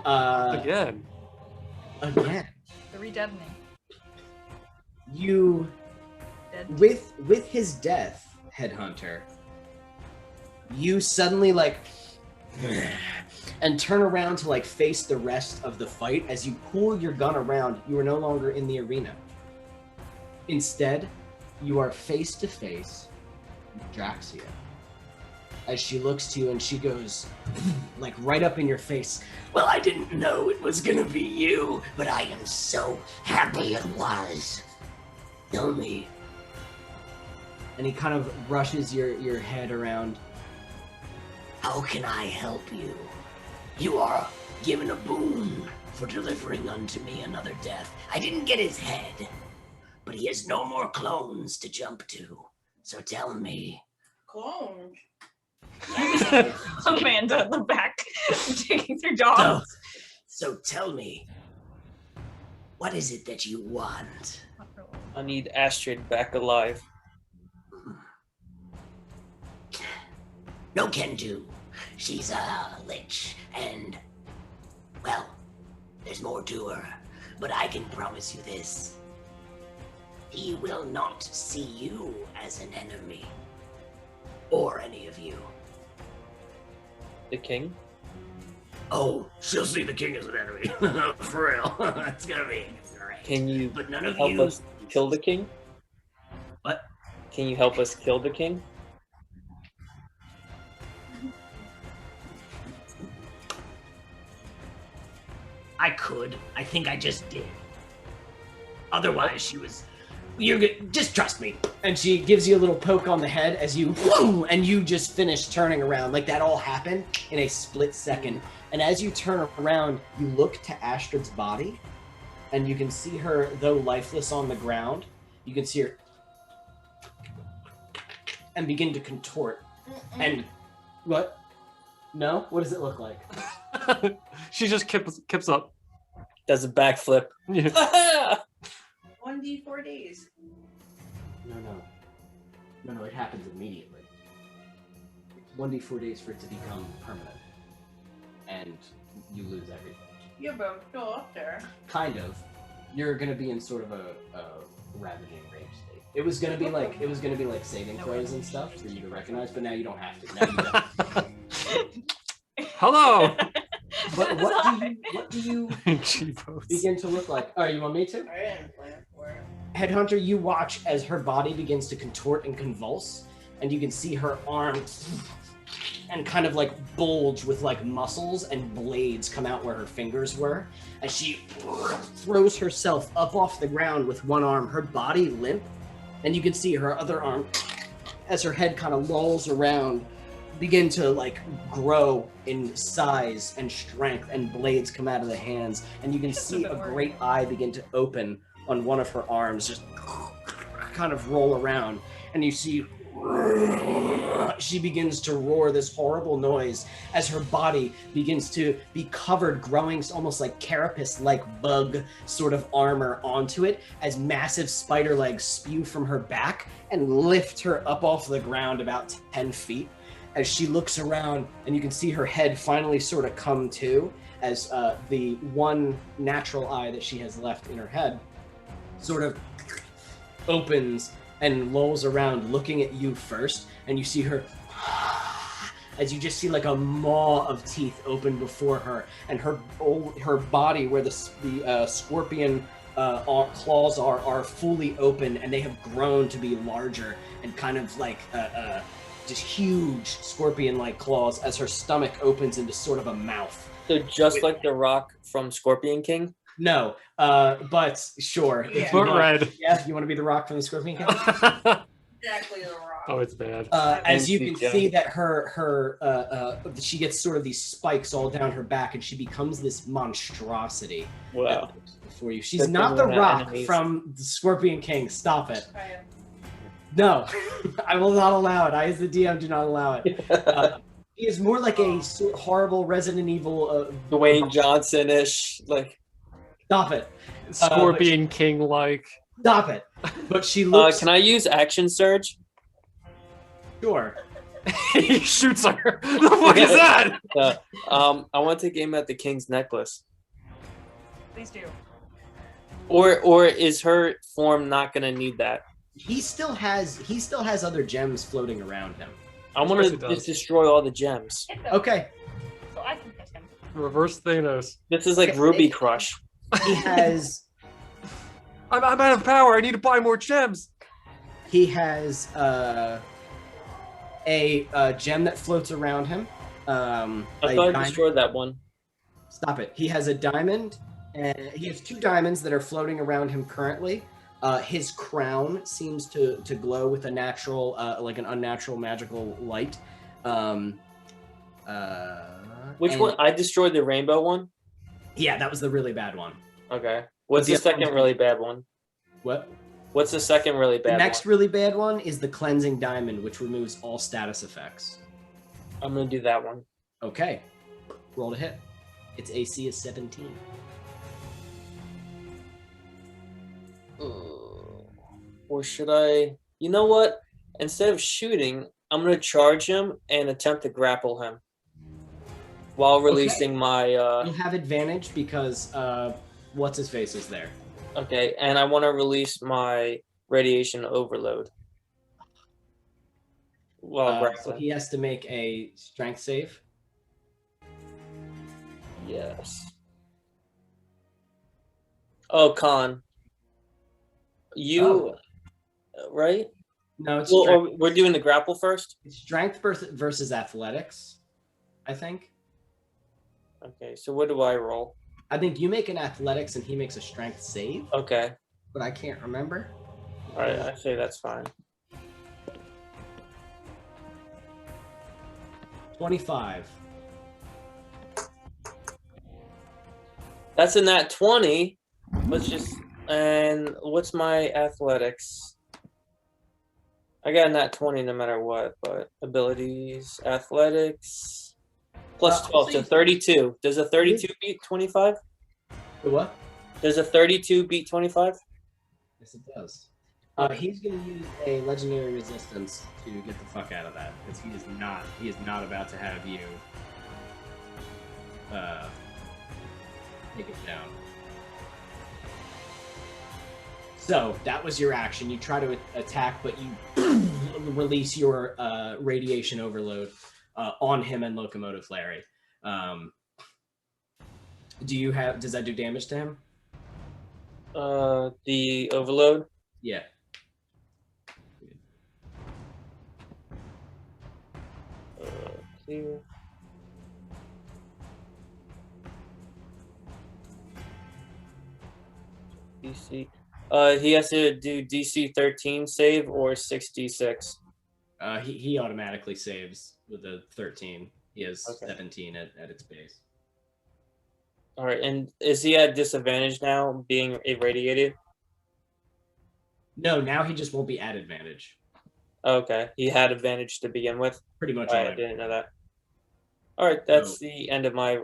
Again. The redeadening. You, Dead. with his death, Headhunter, you suddenly like and turn around to like face the rest of the fight. As you pull your gun around, you are no longer in the arena. Instead, you are face to face with Draxia. As she looks to you and she goes, like right up in your face, "Well, I didn't know it was gonna be you, but I am so happy it was. Tell me." And he kind of brushes your head around. "How can I help you? You are given a boon for delivering unto me another death. I didn't get his head, but he has no more clones to jump to. So tell me." Clone. Amanda in the back, taking through dogs. So tell me, what is it that you want? I need Astrid back alive. No can do. She's a lich, and, well, there's more to her. But I can promise you this. He will not see you as an enemy. Or any of you. The king? Oh, she'll see the king as an enemy. For real. That's gonna be great. Can you But none of help you... us kill the king? What? Can you help us kill the king? I could. I think I just did. Otherwise, she was... You're good. Just trust me. And she gives you a little poke on the head as you... And you just finish turning around. Like that all happened in a split second. And as you turn around, you look to Astrid's body. And you can see her, though lifeless on the ground, you can see her... And begin to contort. And... What? No? What does it look like? She just kips up. Does a backflip. Yeah. 1d4 days. No, it happens immediately. 1d4 days for it to become permanent. And you lose everything. Yeah, but I'm still up there. Kind of. You're gonna be in sort of a ravaging rage state. It was gonna be like saving throws and stuff for you to recognize, but now you don't have to. Now you don't. Hello. But what do you Cheapos. begin to look like? Oh, you want me to? I didn't plan for it. Headhunter, you watch as her body begins to contort and convulse, and you can see her arms and kind of like bulge with like muscles and blades come out where her fingers were, as she throws herself up off the ground with one arm, her body limp, and you can see her other arm, as her head kind of lolls around, begin to like grow in size and strength, and blades come out of the hands, and you can see a great eye begin to open on one of her arms, just kind of roll around, and you see she begins to roar this horrible noise as her body begins to be covered, growing almost like carapace-like bug sort of armor onto it, as massive spider legs spew from her back and lift her up off the ground about 10 feet. As she looks around, and you can see her head finally sort of come to, as the one natural eye that she has left in her head sort of opens and lolls around, looking at you first, and you see her as you just see like a maw of teeth open before her, and her body where the scorpion claws are fully open, and they have grown to be larger and kind of like just huge scorpion-like claws as her stomach opens into sort of a mouth. So just like the rock from Scorpion King? No, but sure. Yeah. If you But want- red. Yeah, you want to be the rock from the Scorpion King? Exactly the rock. Oh, it's bad. As you can Yeah. see that she gets sort of these spikes all down her back, and she becomes this monstrosity Wow. for you. She's Good not thing the we're not rock enemies. from the Scorpion King. Stop it. I am. No, I will not allow it. I, as the DM, do not allow it. He is more like a horrible Resident Evil. Dwayne Johnson-ish, like. Stop it. Scorpion King like. Stop it. But she looks. Can I use Action Surge? Sure. He shoots her. The fuck is that? I want to take aim at the king's necklace. Please do. Or is her form not gonna need that? He still has other gems floating around him. I Of want course to it does. just destroy all the gems. Hit them Okay. so I can hit him. Reverse Thanos. This is like Okay. Ruby Crush. He has I'm out of power. I need to buy more gems. a gem that floats around him. I A thought I diamond. destroyed that one. Stop it. He has a diamond, and he has 2 diamonds that are floating around him currently. His crown seems to glow with a natural, like an unnatural magical light. Which one? I destroyed the rainbow one. Yeah, that was the really bad one. Okay. What's The the other second one's- really bad one? What? What's the second really The bad next one? really bad one is the cleansing diamond, which removes all status effects. I'm gonna do that one. Okay, roll to hit. Its AC is 17. Or should I? You know what? Instead of shooting, I'm gonna charge him and attempt to grapple him while releasing my. You'll have advantage because what's his face is there. Okay, and I want to release my radiation overload while So grappling. he has to make a strength save. Yes. Oh, Con. You, right? No, it's Well, strength, we're doing the grapple first? it's strength versus athletics, I think. Okay, so what do I roll? I think you make an athletics and he makes a strength save, Okay. but I can't remember. All right, I say that's fine. 25. That's a nat 20. Let's just. And what's my athletics? I got a nat 20 no matter what, but abilities, athletics, plus 12, so 32. Does a 32 beat 25? The what? Does a 32 beat 25? Yes, it does. He's going to use a legendary resistance to get the fuck out of that because he is not about to have you take it down. So that was your action. You try to attack, but you release your radiation overload on him and Locomotive Larry. Does that do damage to him? The overload? Yeah. Here. DC. He has to do DC 13 save or 66. He automatically saves with a 13. He has Okay. 17 at its base. All right, and is he at disadvantage now, being irradiated? No, now he just won't be at advantage. Okay, he had advantage to begin with. Pretty much All right, on I it. didn't know that. All right, that's So- the end of my.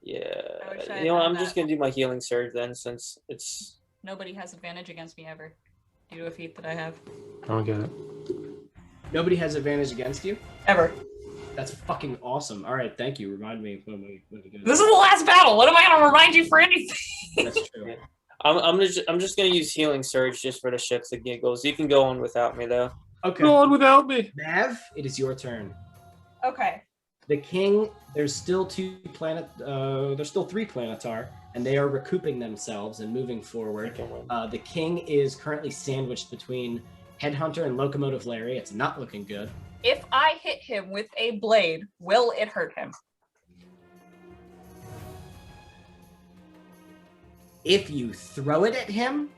Yeah. I wish I You know, had I'm that. just gonna do my healing surge then, since it's. Nobody has advantage against me ever due to a feat that I have. I don't get it. Nobody has advantage against you? Ever. That's fucking awesome. All right, thank you. Remind me when we go. This is the last battle. What am I gonna remind you for anything? That's true. I'm just gonna use healing surge just for the shits and giggles. You can go on without me though. Okay. Go on without me. Mav, it is your turn. Okay. The king, there's still three Planetar, and they are recouping themselves and moving I forward. can win. The king is currently sandwiched between Headhunter and Locomotive Larry. It's not looking good. If I hit him with a blade, will it hurt him? If you throw it at him,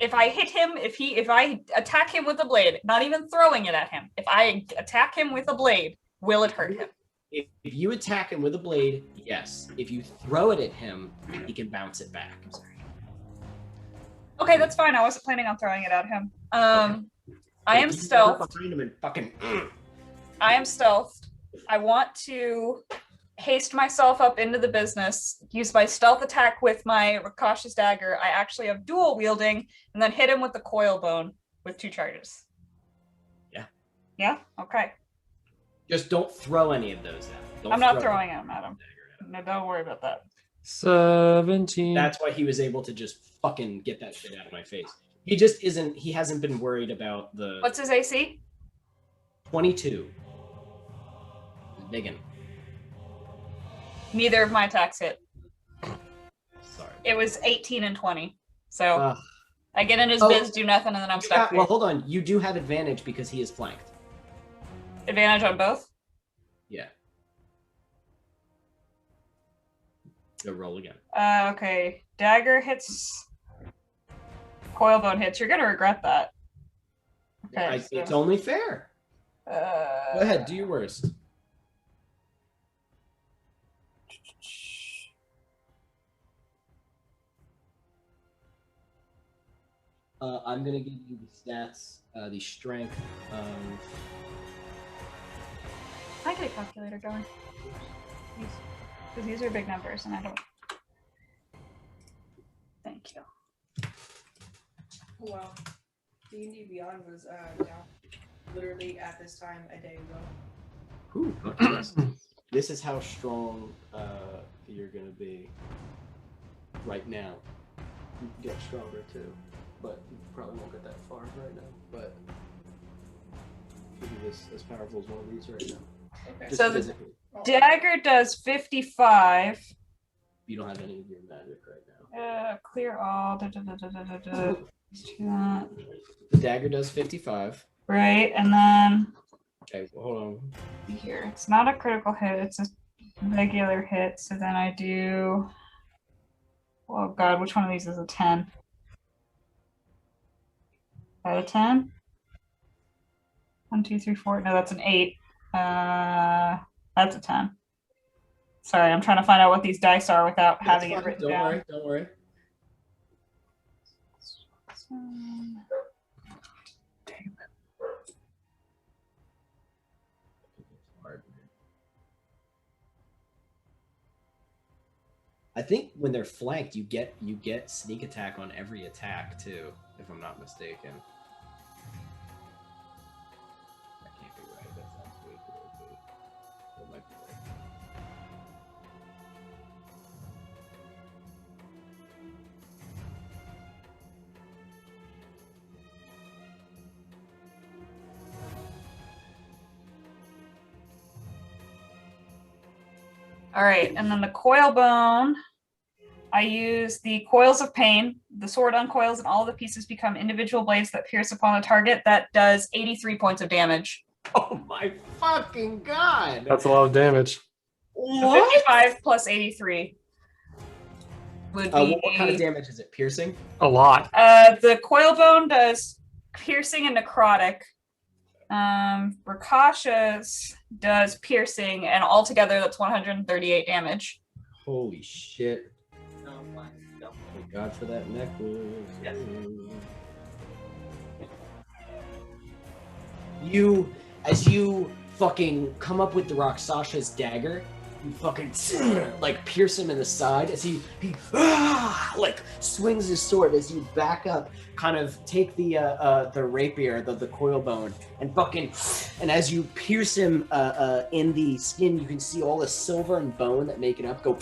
If I hit him, if I attack him with a blade, not even throwing it at him, if I attack him with a blade, will it hurt him? if you attack him with a blade, yes. If you throw it at him, he can bounce it back. I'm sorry. Okay, that's fine. I wasn't planning on throwing it at him. I am If you stealth. walk behind him and fucking. I am stealthed. I want to haste myself up into the business, use my stealth attack with my cautious dagger. I actually have dual wielding, and then hit him with the coil bone with 2 charges. Yeah. Yeah? Okay. Just don't throw any of those at him. Don't I'm not throw throwing them at him. No, don't worry about that. 17. That's why he was able to just fucking get that shit out of my face. He just isn't. He hasn't been worried about the What's his AC? 22. Biggin. Neither of my attacks hit. Sorry. It was 18 and 20. So Uh, I get in his oh, biz, do nothing, and then I'm stuck. well, hold on. You do have advantage because he is flanked. Advantage on both? Yeah. Go roll again. Okay. Dagger hits. Coilbone hits. You're gonna regret that. Okay. It's only fair. Go ahead. Do your worst. I'm gonna give you the stats, the strength of. I get a calculator going. Because these are big numbers, and I don't. Thank you. Well, D&D Beyond was now literally at this time a day ago. Ooh, yes. This is how strong you're gonna be right now. You can get stronger too, but you probably won't get that far right now. But you'll be as powerful as one of these right now. Okay. Just So the physically. dagger does 55. You don't have any of your magic right now. Clear all. The dagger does 55. Right, and then Okay, well, hold on. here, it's not a critical hit, it's a regular hit. So then I do. Oh god, which one of these is a 10? Out of 10? 1, 2, 3, 4. No, that's an 8. That's a 10. Sorry, I'm trying to find out what these dice are without That's having it fine. written Don't down. worry, don't worry. I think when they're flanked, you get sneak attack on every attack too, if I'm not mistaken. That can't be right. That sounds way too OP. That might be right. All right, and then the coil bone. I use the coils of pain. The sword uncoils and all the pieces become individual blades that pierce upon a target. That does 83 points of damage. Oh my fucking god! That's a lot of damage. So 55 plus 83 would be. What kind of damage is it? Piercing? A lot. The coil bone does piercing and necrotic. Rakasha's does piercing, and altogether that's 138 damage. Holy shit. Thank God for that necklace. Yes. As you fucking come up with the Rakshas's dagger, you fucking like pierce him in the side as he like swings his sword as you back up, kind of take the rapier, the coil bone, and as you pierce him in the skin, you can see all the silver and bone that make it up go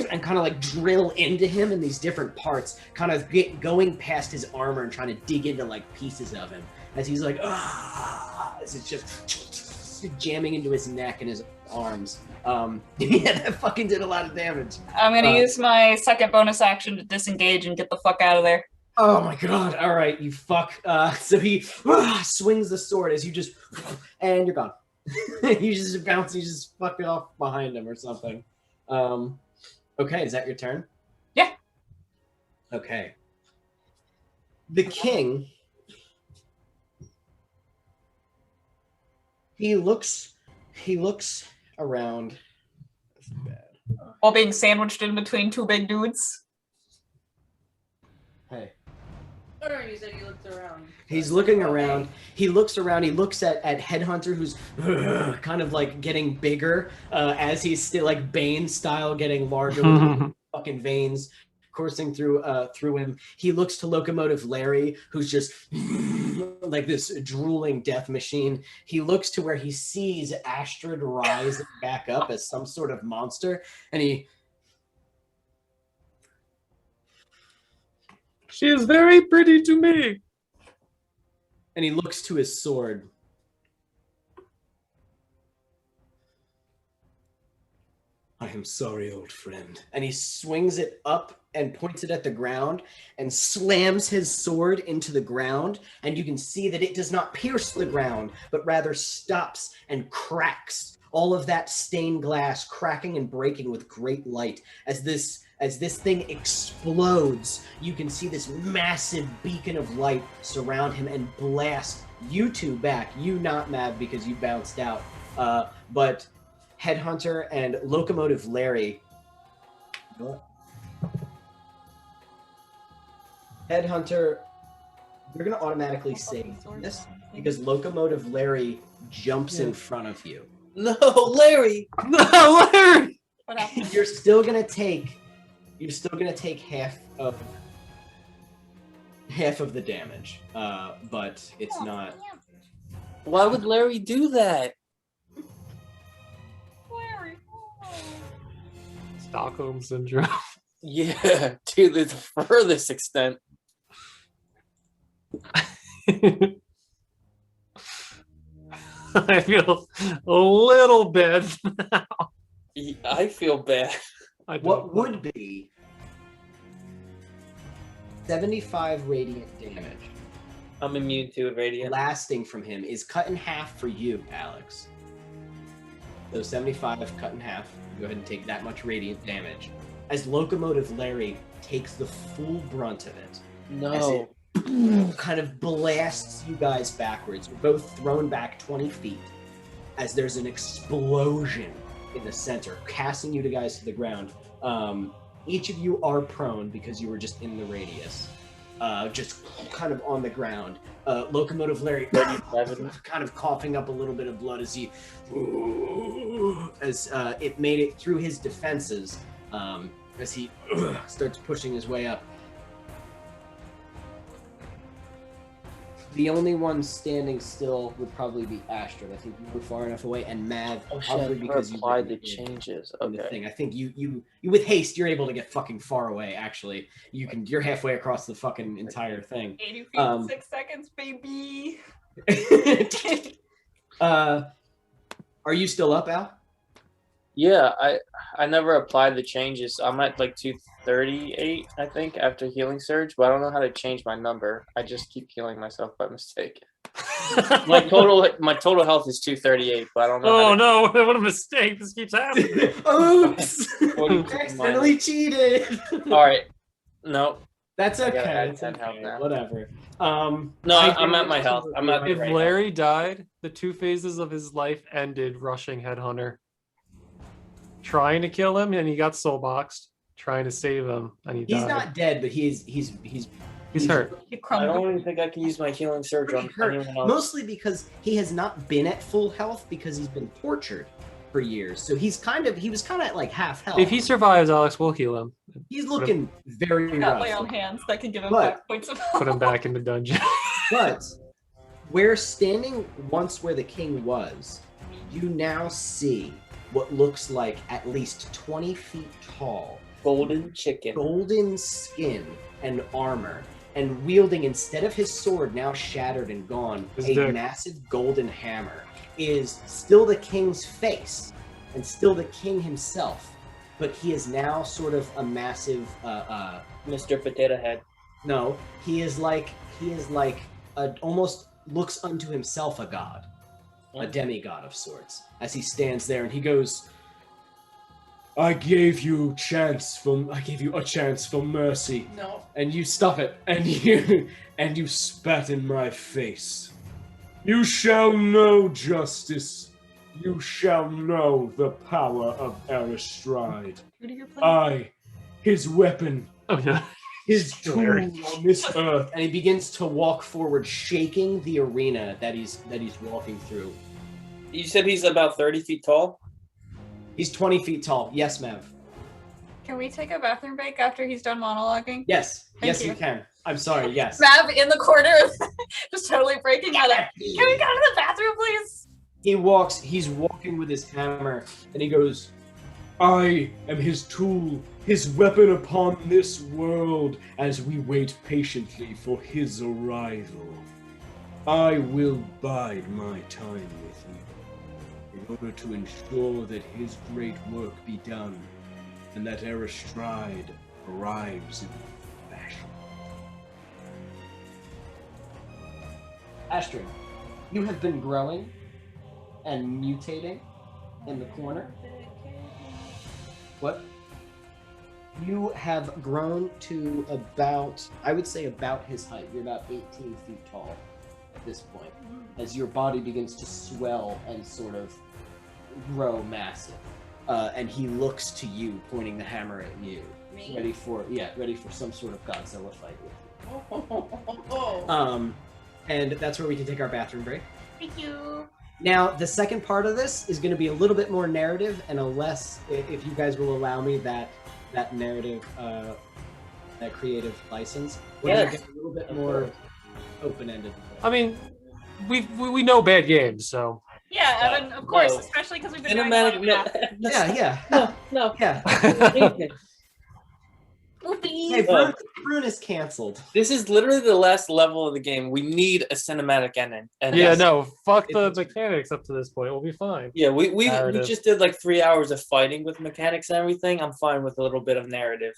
and kind of like drill into him in these different parts, kind of going past his armor and trying to dig into like pieces of him as he's like as it's just jamming into his neck and his arms. Yeah, that fucking did a lot of damage. I'm gonna use my second bonus action to disengage and get the fuck out of there. Oh my god! All right, you fuck. So he swings the sword as you just, and you're gone. You just bounce. You just fuck it off behind him or something. Okay, is that your turn? Yeah. Okay. The king. He looks around. That's bad. While being sandwiched in between two big dudes. Hey. Oh, you said you looked around. He's looking around. He looks around. He looks at Headhunter, who's kind of like getting bigger as he's still like Bane style, getting larger with fucking veins coursing through him. He looks to Locomotive Larry, who's just like this drooling death machine. He looks to where he sees Astrid rise back up as some sort of monster, and he She is very pretty to me. And he looks to his sword. I am sorry, old friend. And he swings it up and points it at the ground and slams his sword into the ground. And you can see that it does not pierce the ground, but rather stops and cracks. All of that stained glass cracking and breaking with great light. As this thing explodes, you can see this massive beacon of light surround him and blast you two back. You not, Mav, because you bounced out. But Headhunter and Locomotive Larry. Headhunter, you're going to automatically save this because Locomotive Larry jumps in front of you. No, Larry! No, Larry! What happened? You're still gonna take half of the damage, but it's not. Why would Larry do that? Larry. Stockholm syndrome. Yeah, to the furthest extent. I feel a little bad now. I feel bad. What would be 75 radiant damage I'm immune to radiant. lasting from him is cut in half for you, Alex. So 75 cut in half. Go ahead and take that much radiant damage. As Locomotive Larry takes the full brunt of it. No. Kind of blasts you guys backwards. You're both thrown back 20 feet as there's an explosion in the center, casting you guys to the ground. Each of you are prone because you were just in the radius, just kind of on the ground. Locomotive Larry kind of coughing up a little bit of blood as he, it made it through his defenses as he starts pushing his way up. The only one standing still would probably be Astrid. I think you were far enough away, and Mav, probably because you applied the changes. the Okay. thing. I think you with haste, you're able to get fucking far away. Actually, you're halfway across the fucking entire thing. 80 feet in 6 seconds, baby. Are you still up, Al? Yeah, I never applied the changes. I'm at like 238, I think, after healing surge, but I don't know how to change my number. I just keep killing myself by mistake. my total health is 238, but I don't know. Oh no! What a mistake! This keeps happening. Oops! 42 Accidentally cheated. All right, no, That's I gotta okay. add It's 10 okay. health now. Whatever. No, I'm at my health. I'm at If right Larry died, the 2 phases of his life ended rushing Headhunter. Trying to kill him, and he got soul boxed. Trying to save him, and he died. He's not dead, but he's hurt. He I crumbled. don't even think I can use my healing surge on hurt. anyone else. Mostly because he has not been at full health because he's been tortured for years. So he was kind of at like half health. If he survives, Alex will heal him. he's looking very I got my rough. own hands that can give him But- 5 points of Put him health. back in the dungeon. But where standing once where the king was, you now see what looks like at least 20 feet tall, Golden chicken. golden skin and armor, and wielding, instead of his sword now shattered and gone, His a dick. massive golden hammer, is still the king's face and still the king himself, but he is now sort of a massive Mr. Potato Head. no, he is like almost looks unto himself a god, a demigod of sorts, as he stands there and he goes, I gave you a chance for mercy, No. and you stop it, and you spat in my face. You shall know justice. You shall know the power of Aristride. Who do you play? His weapon, Oh yeah. his tool Larry. on this earth. And he begins to walk forward, shaking the arena that he's walking through. You said he's about 30 feet tall? He's 20 feet tall. Yes, Mav. Can we take a bathroom break after he's done monologuing? Yes. Thank Yes, you. you can. I'm sorry. Yes. Mav in the corner, just totally breaking out. Can we go to the bathroom, please? He's walking with his hammer, and he goes, I am his tool his weapon upon this world as we wait patiently for his arrival. I will bide my time with you in order to ensure that his great work be done and that Astrid arrives in fashion. Astrid, you have been growing and mutating in the corner. What? You have grown to about, I would say about his height. You're about 18 feet tall at this point, as your body begins to swell and sort of grow massive. And he looks to you, pointing the hammer at you, Me? ready for some sort of Godzilla fight with you. Oh. And that's where we can take our bathroom break. Thank you. Now, the second part of this is going to be a little bit more narrative and a less, if you guys will allow me that narrative, that creative license. We're going to get a little bit more open-ended. I mean, we know bad games, so. Yeah, Evan, of course, especially because we've been doing a lot of math. No. Yeah. Whoopee. Hey, Brune is canceled. This is literally the last level of the game. We need a cinematic ending. And Yeah, no, fuck the mechanics up to this point. We'll be fine. Yeah, we Narrative. just did like 3 hours of fighting with mechanics and everything. I'm fine with a little bit of narrative.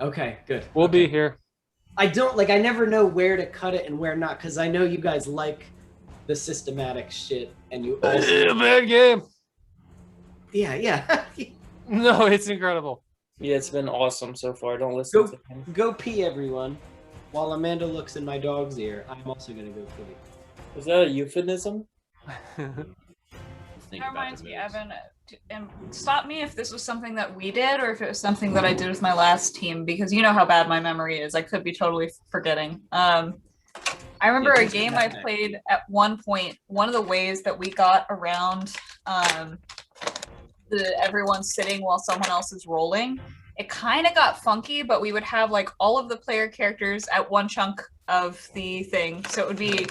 Okay, good. We'll be here. I never know where to cut it and where not, because I know you guys like the systematic shit, and you also... Bad game. Yeah. No, it's incredible. Yeah, it's been awesome so far. Don't listen to him. Go pee, everyone. While Amanda looks in my dog's ear, I'm also gonna go pee. Was that a euphemism? That reminds me, Evan, and stop me if this was something that we did or if it was something that I did with my last team, because you know how bad my memory is. I could be totally forgetting. I remember a game I played at one point. One of the ways that we got around everyone sitting while someone else is rolling, it kind of got funky, but we would have like all of the player characters at one chunk of the thing. So it would be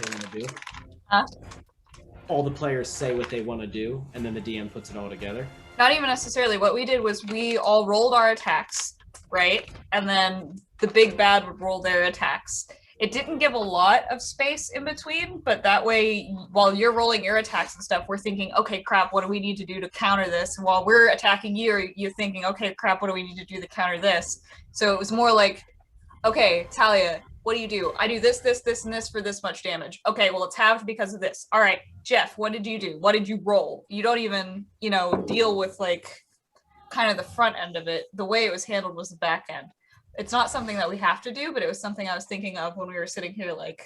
all the players say what they want to do, and then the DM puts it all together. Not even necessarily. What we did was we all rolled our attacks, right? And then the big bad would roll their attacks. It didn't give a lot of space in between, but that way, while you're rolling your attacks and stuff, we're thinking, okay, crap, what do we need to do to counter this? And while we're attacking you, you're thinking, okay, crap, what do we need to do to counter this? So it was more like, okay, Talia, what do you do? I do this, this, this, and this for this much damage. Okay, well, it's halved because of this. All right, Jeff, what did you do? What did you roll? You don't even, deal with, like, kind of the front end of it. The way it was handled was the back end. It's not something that we have to do, but it was something I was thinking of when we were sitting here, like...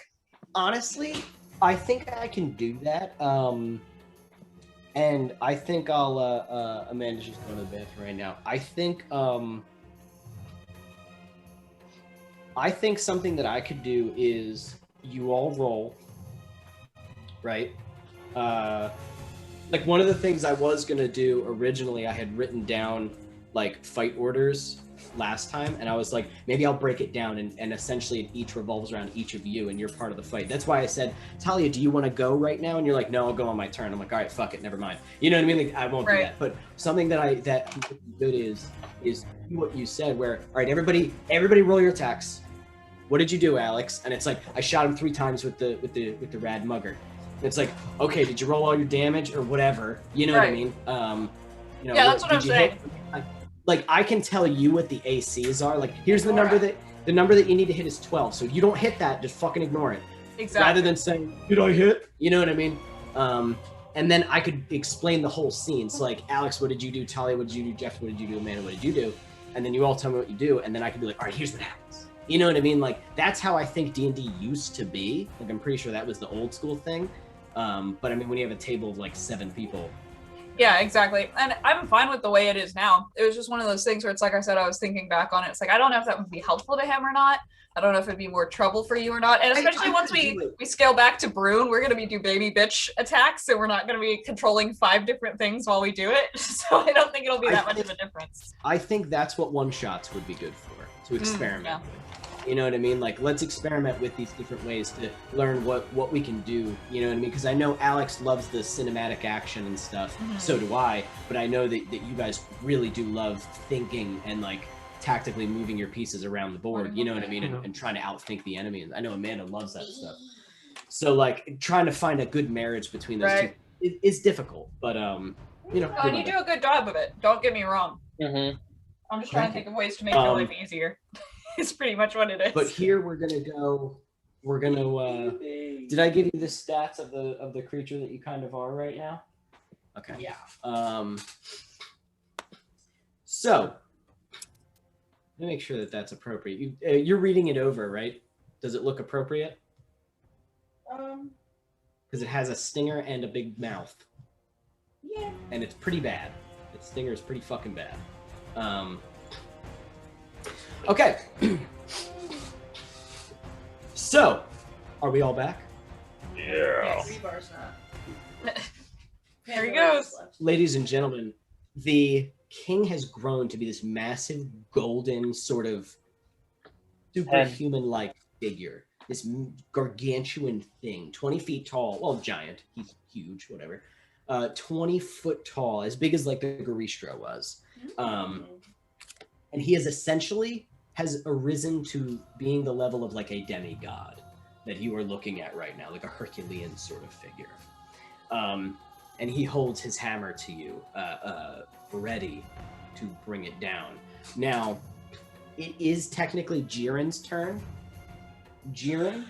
Honestly, I think I can do that. And I think I'll, Amanda's just going to the bathroom right now. I think something that I could do is you all roll, right? Like one of the things I was going to do originally, I had written down like fight orders last time, and I was like, maybe I'll break it down, and essentially it each revolves around each of you, and you're part of the fight. That's why I said, Talia, do you want to go right now? And you're like, no, I'll go on my turn. I'm like, all right, fuck it, never mind. You know what I mean? Like, I won't do that. But something that good is what you said, where, all right, everybody roll your attacks. What did you do, Alex? And it's like, I shot him 3 times with the rad mugger. And it's like, okay, did you roll all your damage or whatever? You know what I mean? Yeah, that's what I'm saying. Like, I can tell you what the ACs are. Like, here's the number that you need to hit is 12. So you don't hit that, just fucking ignore it. Exactly. Rather than saying, did I hit? You know what I mean? And then I could explain the whole scene. So like, Alex, what did you do? Talia, what did you do? Jeff, what did you do? Amanda, what did you do? And then you all tell me what you do, and then I could be like, all right, here's what happens. You know what I mean? Like, that's how I think D&D used to be. Like, I'm pretty sure that was the old school thing. But I mean, when you have a table of like 7 people. Yeah, exactly. And I'm fine with the way it is now. It was just one of those things where it's like I said, I was thinking back on it. It's like, I don't know if that would be helpful to him or not. I don't know if it'd be more trouble for you or not. And especially once we scale back to Brune, we're going to be do baby bitch attacks. So we're not going to be controlling 5 different things while we do it. So I don't think it'll be that much of a difference. I think that's what one-shots would be good for, to experiment with. You know what I mean? Like, let's experiment with these different ways to learn what we can do. You know what I mean? Because I know Alex loves the cinematic action and stuff. So do I. But I know that you guys really do love thinking and like tactically moving your pieces around the board, you know what I mean, and trying to outthink the enemy. And I know Amanda loves that stuff. So like trying to find a good marriage between those two is difficult, but you know. And you do a good job of it. Don't get me wrong. Mm-hmm. I'm just trying to think of ways to make your life easier. It's pretty much what it is. But here we're gonna go. We're gonna. Did I give you the stats of the creature that you kind of are right now? Okay. Yeah. So let me make sure that that's appropriate. You're reading it over, right? Does it look appropriate? Because it has a stinger and a big mouth. Yeah. And it's pretty bad. Its stinger is pretty fucking bad. Okay. So, are we all back? Yeah. Rebar's not. There he goes. Ladies and gentlemen, the king has grown to be this massive golden sort of superhuman-like figure. This gargantuan thing, 20 feet tall. Well, giant. He's huge, whatever. 20 foot tall, as big as like the Garistro was. And he has arisen to being the level of like a demigod that you are looking at right now, like a Herculean sort of figure. And he holds his hammer to you, ready to bring it down. Now, it is technically Jiren's turn. Jiren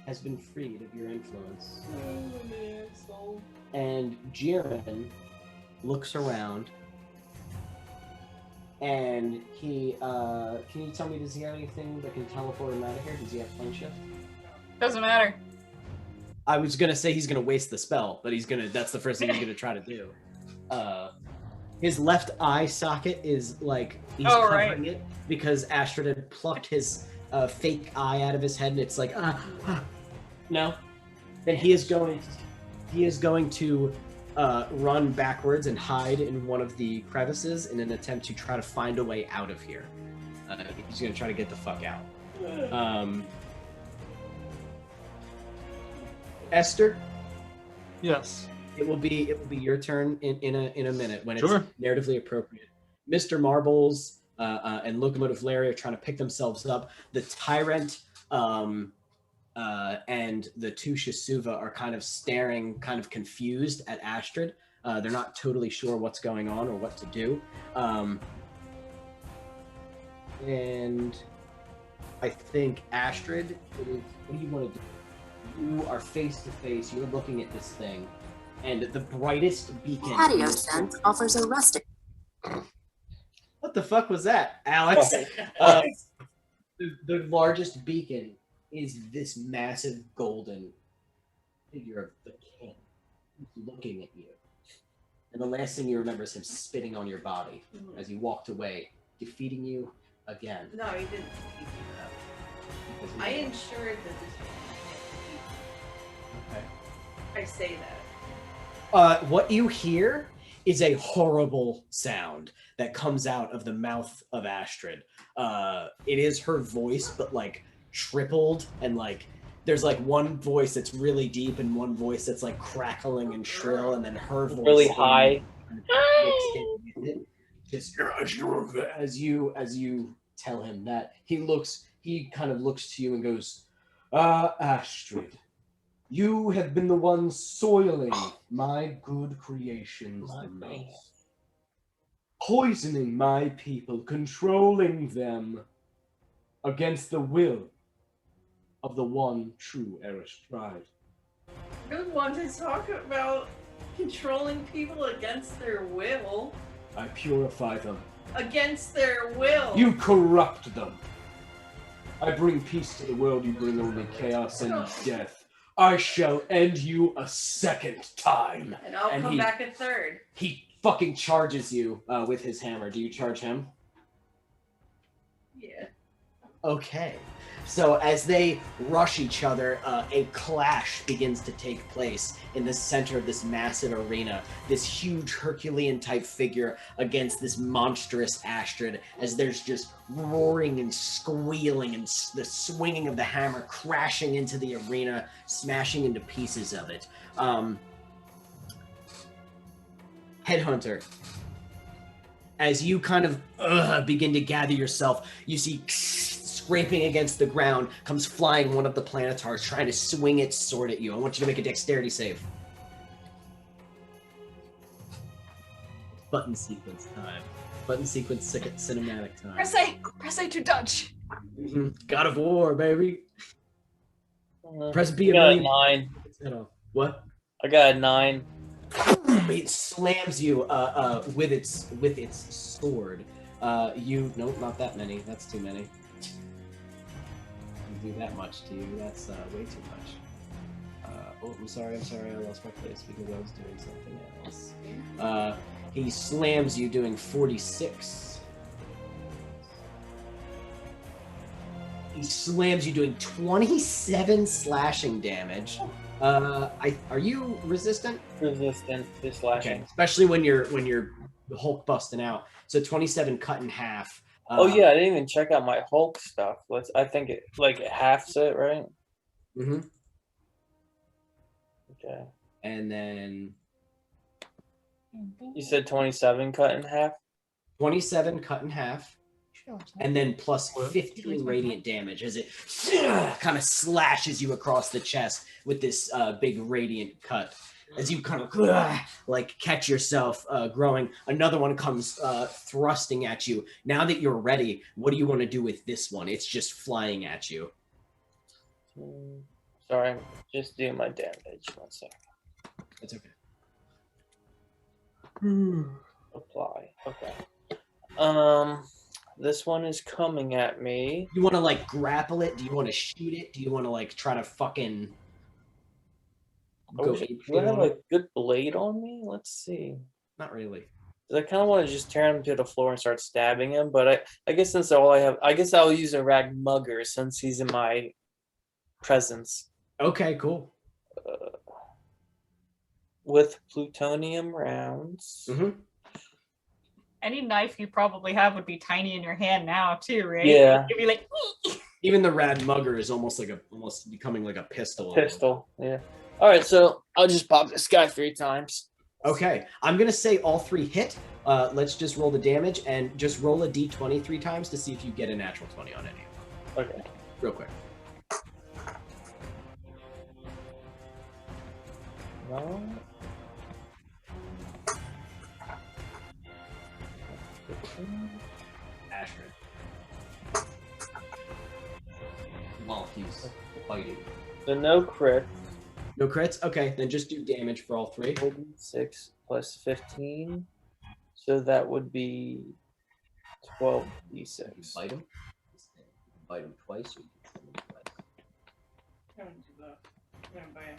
has been freed of your influence. And Jiren looks around and he, can you tell me, does he have anything that can teleport him out of here? Does he have plane shift? Doesn't matter. I was gonna say he's gonna waste the spell, but that's the first thing he's gonna try to do. His left eye socket is like, he's covering it because Astrid had plucked his fake eye out of his head and it's like, no. Then he is going to run backwards and hide in one of the crevices in an attempt to try to find a way out of here. He's gonna try to get the fuck out. Esther? Yes. It will be your turn in a minute when it's narratively appropriate. Mr. Marbles and Locomotive Larry are trying to pick themselves up. The Tyrant and the two Shisuva are kind of staring, kind of confused at Astrid. They're not totally sure what's going on or what to do. And I think Astrid, what do you want to do? You are face to face. You're looking at this thing, and the brightest beacon. Patio scent offers a rustic. What the fuck was that, Alex? The largest beacon is this massive golden figure of the king looking at you. And the last thing you remember is him spitting on your body as he walked away, defeating you again. No, he didn't defeat me though. I ensured that this man Okay. I say that. What you hear is a horrible sound that comes out of the mouth of Astrid. It is her voice, but like tripled, and like there's like one voice that's really deep and one voice that's like crackling and shrill, and then her voice really high. Just as you tell him that, he kind of looks to you and goes, Astrid, you have been the one soiling my good creations the most. Poisoning my people, controlling them against the will of the one true Astrid. I don't want to talk about controlling people against their will. I purify them. Against their will. You corrupt them. I bring peace to the world, you bring only chaos and death. I shall end you a second time. And I'll come back a third. He fucking charges you with his hammer. Do you charge him? Yeah. Okay. So as they rush each other, a clash begins to take place in the center of this massive arena. This huge Herculean-type figure against this monstrous Astrid, as there's just roaring and squealing and the swinging of the hammer crashing into the arena, smashing into pieces of it. Headhunter, As you kind of begin to gather yourself, you see scraping against the ground comes flying one of the planetars trying to swing its sword at you. I want you to make a dexterity save. Button sequence time. Button sequence cinematic time. Press A to dodge. God of War, baby. Press B. I got a 9. What? I got a 9. It slams you with its sword. Nope, not that many. That's too many. Didn't do that much to you. That's way too much. Oh, I'm sorry. I lost my place because I was doing something else. He slams you, doing 46. He slams you, doing 27 slashing damage. Are you resistant? Resistant to slashing. Okay, especially when you're the Hulk busting out. So 27 cut in half. Oh yeah, I didn't even check out my Hulk stuff. I think it halves it, right? Mm-hmm. Okay. And then you said 27 cut in half? 27 cut in half. And then plus 15 radiant damage as it kind of slashes you across the chest with this big radiant cut. As you kind of catch yourself growing, another one comes thrusting at you. Now that you're ready, what do you want to do with this one? It's just flying at you. Sorry, I'm just doing my damage. 1 second. It's okay. Apply. Okay. This one is coming at me. You want to grapple it? Do you want to shoot it? Do you want to try to fucking go? Do I have a good blade on me? Let's see. Not really. I kind of want to just tear him to the floor and start stabbing him, but I guess since all I have, I guess I'll use a rag mugger since he's in my presence. Okay, cool. With plutonium rounds. Mm-hmm. Any knife you probably have would be tiny in your hand now, too, right? Yeah. You'd be like, Even the rad mugger is almost becoming like a pistol. Yeah. All right, so I'll just pop this guy 3 times. Okay, I'm gonna say all 3 hit. Let's just roll the damage and just roll a d20 3 times to see if you get a natural 20 on any of them. Okay. Real quick. No. Astrid. While he's fighting. So no crit. No crits? Okay, then just do damage for all 3. 6 plus 15. So that would be 12d6. Bite him? Bite him twice or you can sting him twice? I'm gonna do that. I'm gonna bite him.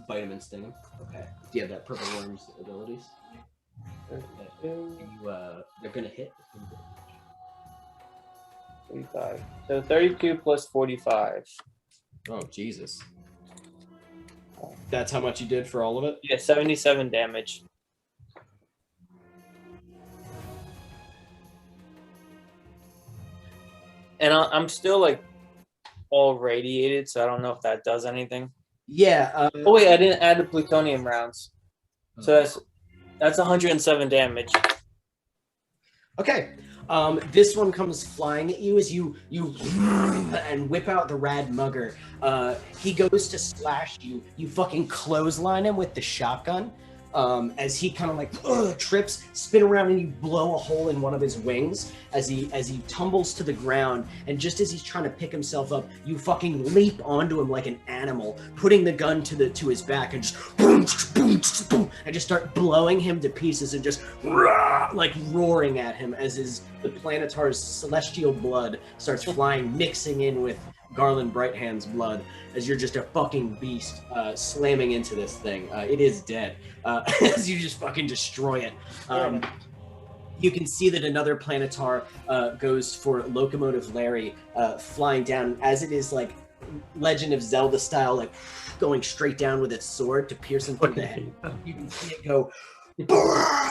Bite him and sting him? Okay. Do you have that purple worm's abilities? They're gonna hit. 45. So 32 plus 45. Oh, Jesus. That's how much you did for all of it? Yeah, 77 damage. And I'm still all radiated, so I don't know if that does anything. Yeah. Oh wait, I didn't add the plutonium rounds. So that's 107 damage. Okay. This one comes flying at you as you and whip out the rad mugger. He goes to slash you. You fucking clothesline him with the shotgun. As he kind of trips, spin around, and you blow a hole in one of his wings as he tumbles to the ground. And just as he's trying to pick himself up, you fucking leap onto him like an animal, putting the gun to his back and just boom, boom, boom, and just start blowing him to pieces and just roaring at him as the planetar's celestial blood starts flying, mixing in with Garland Brighthand's blood as you're just a fucking beast slamming into this thing. It is dead as you just fucking destroy it. You can see that another planetar goes for Locomotive Larry flying down as it is Legend of Zelda style, going straight down with its sword to pierce him through the head. You can see it go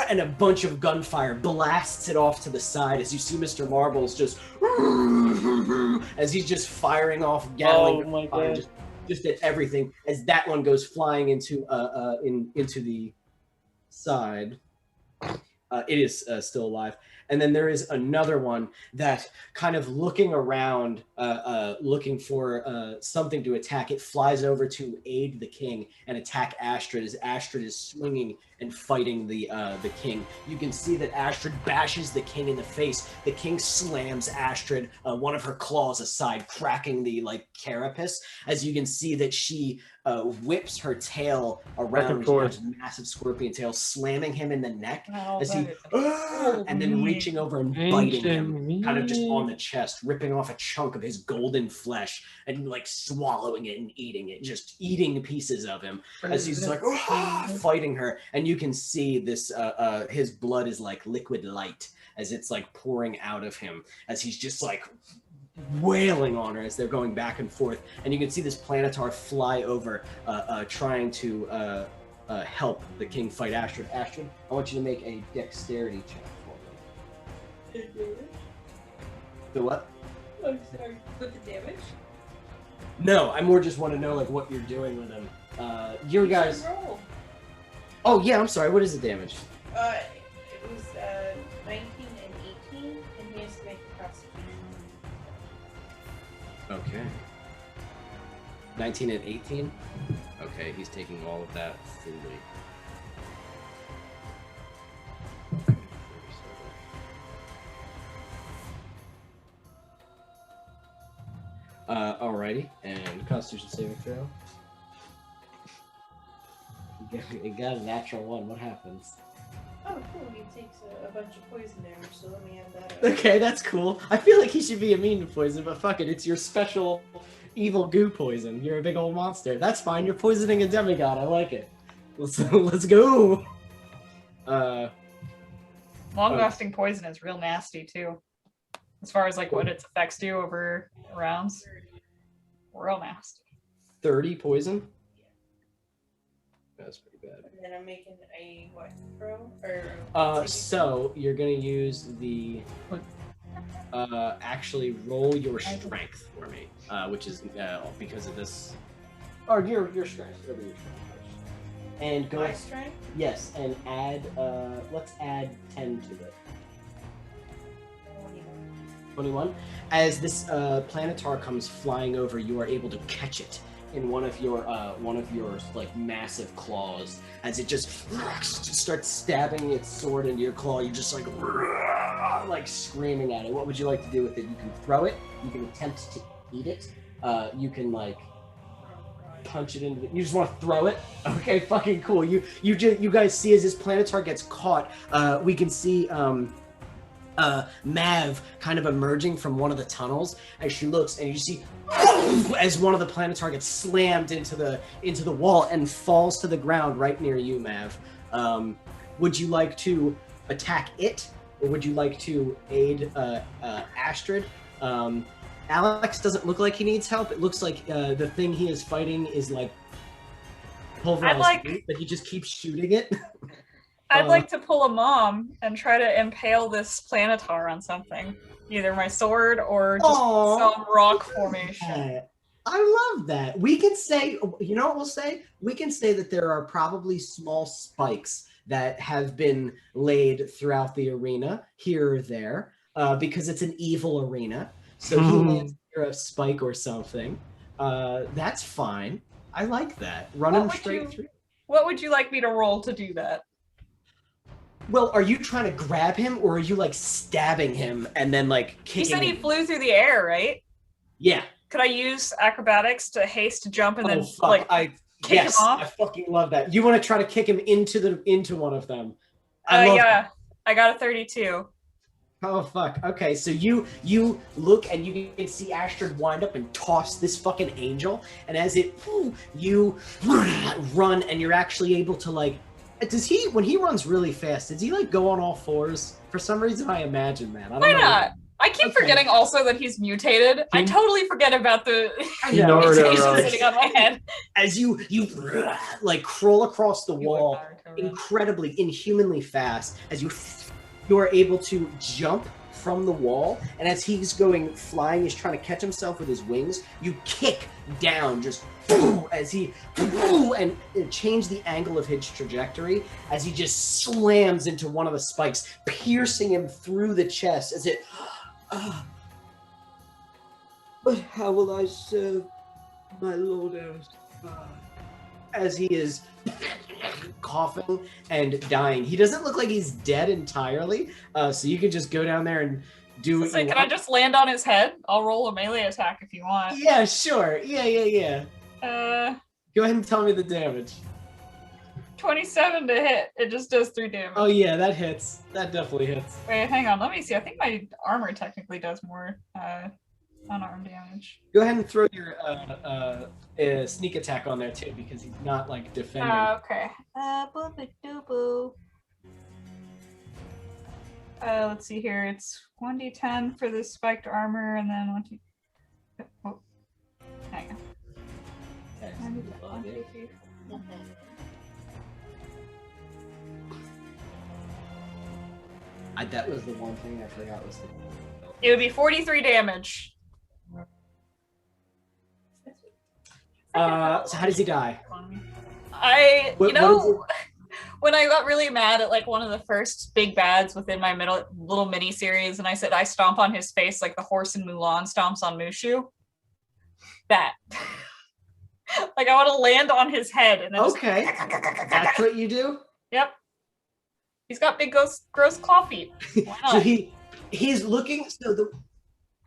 and a bunch of gunfire blasts it off to the side as you see Mr. Marbles just as he's just firing off Gatling fire just at everything as that one goes flying into the side. It is still alive And then there is another one that, kind of looking around, looking for something to attack. It flies over to aid the king and attack Astrid as Astrid is swinging and fighting the king. You can see that Astrid bashes the king in the face. The king slams Astrid, one of her claws aside, cracking the carapace. As you can see that she whips her tail around his massive scorpion tail, slamming him in the neck as he, and then reaching over and biting him, kind of just on the chest, ripping off a chunk of his golden flesh and swallowing it and eating it, just eating pieces of him as he's fighting her. And you can see this, his blood is like liquid light as it's pouring out of him as he's just wailing on her as they're going back and forth. And you can see this Planetar fly over, trying to help the king fight Astrid. Astrid, I want you to make a dexterity check for me. The what? I'm sorry. With the damage? No, I more just want to know what you're doing with him. Your guys. Roll. Oh yeah, I'm sorry. What is the damage? It was 19 and 18, and he has to make a constitution. Okay. 19 and 18? Okay, he's taking all of that fully. Alrighty, and Constitution saving throw. It got a natural 1. What happens? Oh, cool. He takes a bunch of poison damage, so let me add that up. Okay, that's cool. I feel like he should be immune to poison, but fuck it, it's your special evil goo poison. You're a big old monster. That's fine. You're poisoning a demigod. I like it. Let's go. Long-lasting poison is real nasty too. As far as what its effects do over rounds, real nasty. 30 poison. That's pretty bad. And then I'm making a what throw so you're gonna use the actually roll your strength for me, which is because of this, or your strength, whatever your strength is. And go. My strength? Yes, and add. Let's add 10 to it. 21. As this Planetar comes flying over, you are able to catch it in one of your massive claws. As it just starts stabbing its sword into your claw, you're just screaming at it. What would you like to do with it? You can throw it. You can attempt to eat it. You can punch it into the, you just want to throw it. Okay, fucking cool. You guys see as this Planetar gets caught, we can see Mav kind of emerging from one of the tunnels as she looks, and you see as one of the Planetar gets slammed into the wall and falls to the ground right near you, Mav. Would you like to attack it, or would you like to aid Astrid? Alex doesn't look like he needs help. It looks like the thing he is fighting is pulverized meat, but he just keeps shooting it. I'd like to pull a mom and try to impale this Planetar on something. Either my sword or just some rock formation. I love that. We can say, you know what we'll say? We can say that there are probably small spikes that have been laid throughout the arena, here or there, because it's an evil arena. So he lands near a spike or something. That's fine. I like that. Run him straight through. What would you like me to roll to do that? Well, are you trying to grab him, or are you stabbing him and then kicking You said he him? flew through the air, right? Yeah. Could I use acrobatics to haste jump and then kick him off? I fucking love that. You want to try to kick him into one of them? Yeah. I got a 32. Oh fuck. Okay, so you look and you can see Astrid wind up and toss this fucking angel, and as you run and you're actually able to does he, when he runs really fast, does he go on all fours? For some reason I imagine that. I don't know. Not? I keep forgetting also that he's mutated. I totally forget about the mutation sitting on my head. As you crawl across the wall incredibly, inhumanly fast, as you are able to jump from the wall, and as he's going flying, he's trying to catch himself with his wings. You kick down, just as he and change the angle of his trajectory as he just slams into one of the spikes, piercing him through the chest as it. But how will I serve my Lord Oestre? As he is coughing and dying. He doesn't look like he's dead entirely, so you can just go down there and do what you Can want. I just land on his head? I'll roll a melee attack if you want. Yeah, sure. Yeah. Go ahead and tell me the damage. 27 to hit. It just does 3 damage. Oh yeah, that hits. That definitely hits. Wait, hang on. Let me see. I think my armor technically does more unarmed damage. Go ahead and throw your sneak attack on there too, because he's not like defending. Okay. Let's see here. It's 1d10 for this spiked armor, and then 1d. Oh, hang on. 1, 2, 3, 4. That was the one thing I forgot was the. It would be 43 damage. So how does he die? When I got really mad at like one of the first big bads within my little mini series, and I said I stomp on his face like the horse in Mulan stomps on Mushu. That. Like I want to land on his head and then Okay. That's what you do? Yep. He's got big gross claw feet. Why not? So he's looking, so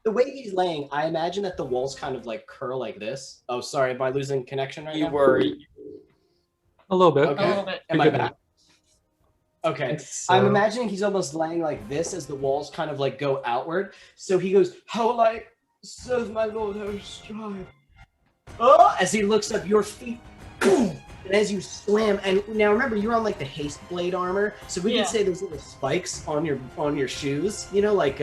the way he's laying, I imagine that the walls kind of like curl like this. Oh, sorry, am I losing connection right now? You were. A little bit. Okay. A little bit. Am I back? Okay. It's, I'm imagining he's almost laying like this as the walls kind of like go outward. So he goes, how will I serve my Lord Oestre? Oh, as he looks up, your feet, boom, and as you slam, and now remember, you're on like the haste blade armor, so we can say those little spikes on your shoes, you know, like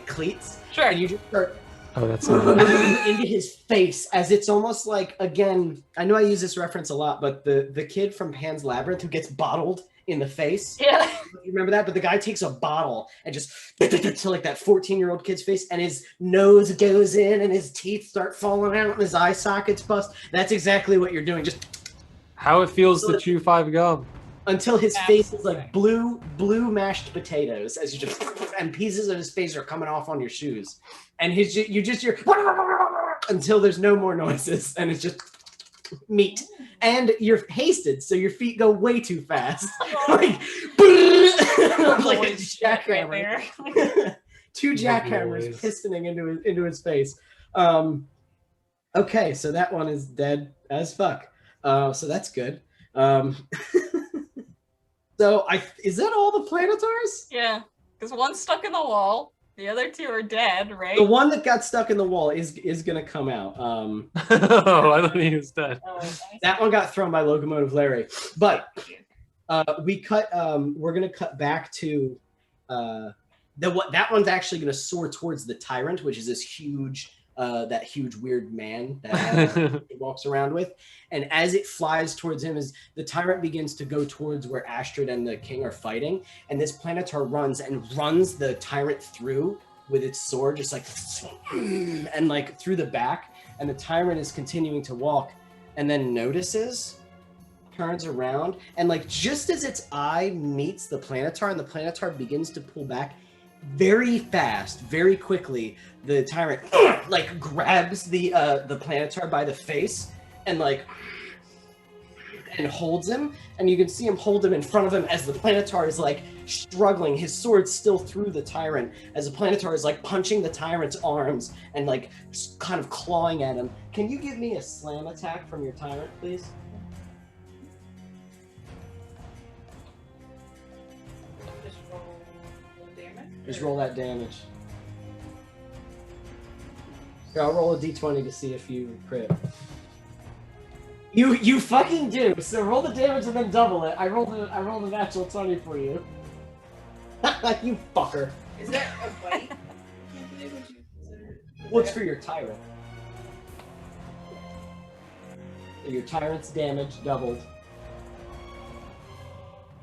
cleats. Sure. And you just start Oh, that's into his face, as it's almost like, again, I know I use this reference a lot, but the kid from Pan's Labyrinth who gets bottled in the face. Yeah. You remember that? But the guy takes a bottle and just to like that 14-year-old kid's face, and his nose goes in and his teeth start falling out and his eye sockets bust. That's exactly what you're doing. Just how it feels to chew 5 gum. Until his face is like blue mashed potatoes, as you just and pieces of his face are coming off on your shoes, and you hear until there's no more noises, and it's just meat. And you're hasted, so your feet go way too fast. Like a jackhammer. Two jackhammers pistoning into his face. Okay, so that one is dead as fuck. So that's good. So is that all the planetars? Yeah, because one's stuck in the wall. The other 2 are dead, right? The one that got stuck in the wall is gonna come out. Oh, I thought he was dead. That one got thrown by Locomotive Larry. But we're gonna cut back to that one's actually gonna soar towards the tyrant, which is this huge that huge weird man that he walks around with. And as it flies towards him, as the tyrant begins to go towards where Astrid and the king are fighting, and this planetar runs the tyrant through with its sword, just like and like through the back, and the tyrant is continuing to walk, and then notices, turns around, and like just as its eye meets the planetar and the planetar begins to pull back, very fast, very quickly, the tyrant like grabs the planetar by the face and holds him, and you can see him hold him in front of him as the planetar is like struggling, his sword still through the tyrant, as the planetar is like punching the tyrant's arms and like kind of clawing at him. Can you give me a slam attack from your tyrant, please? Just roll that damage. Here, I'll roll a d20 to see if you crit. You fucking do. So roll the damage and then double it. I rolled a natural 20 for you. You fucker. Is that a bite? What's for your tyrant? Your tyrant's damage doubled.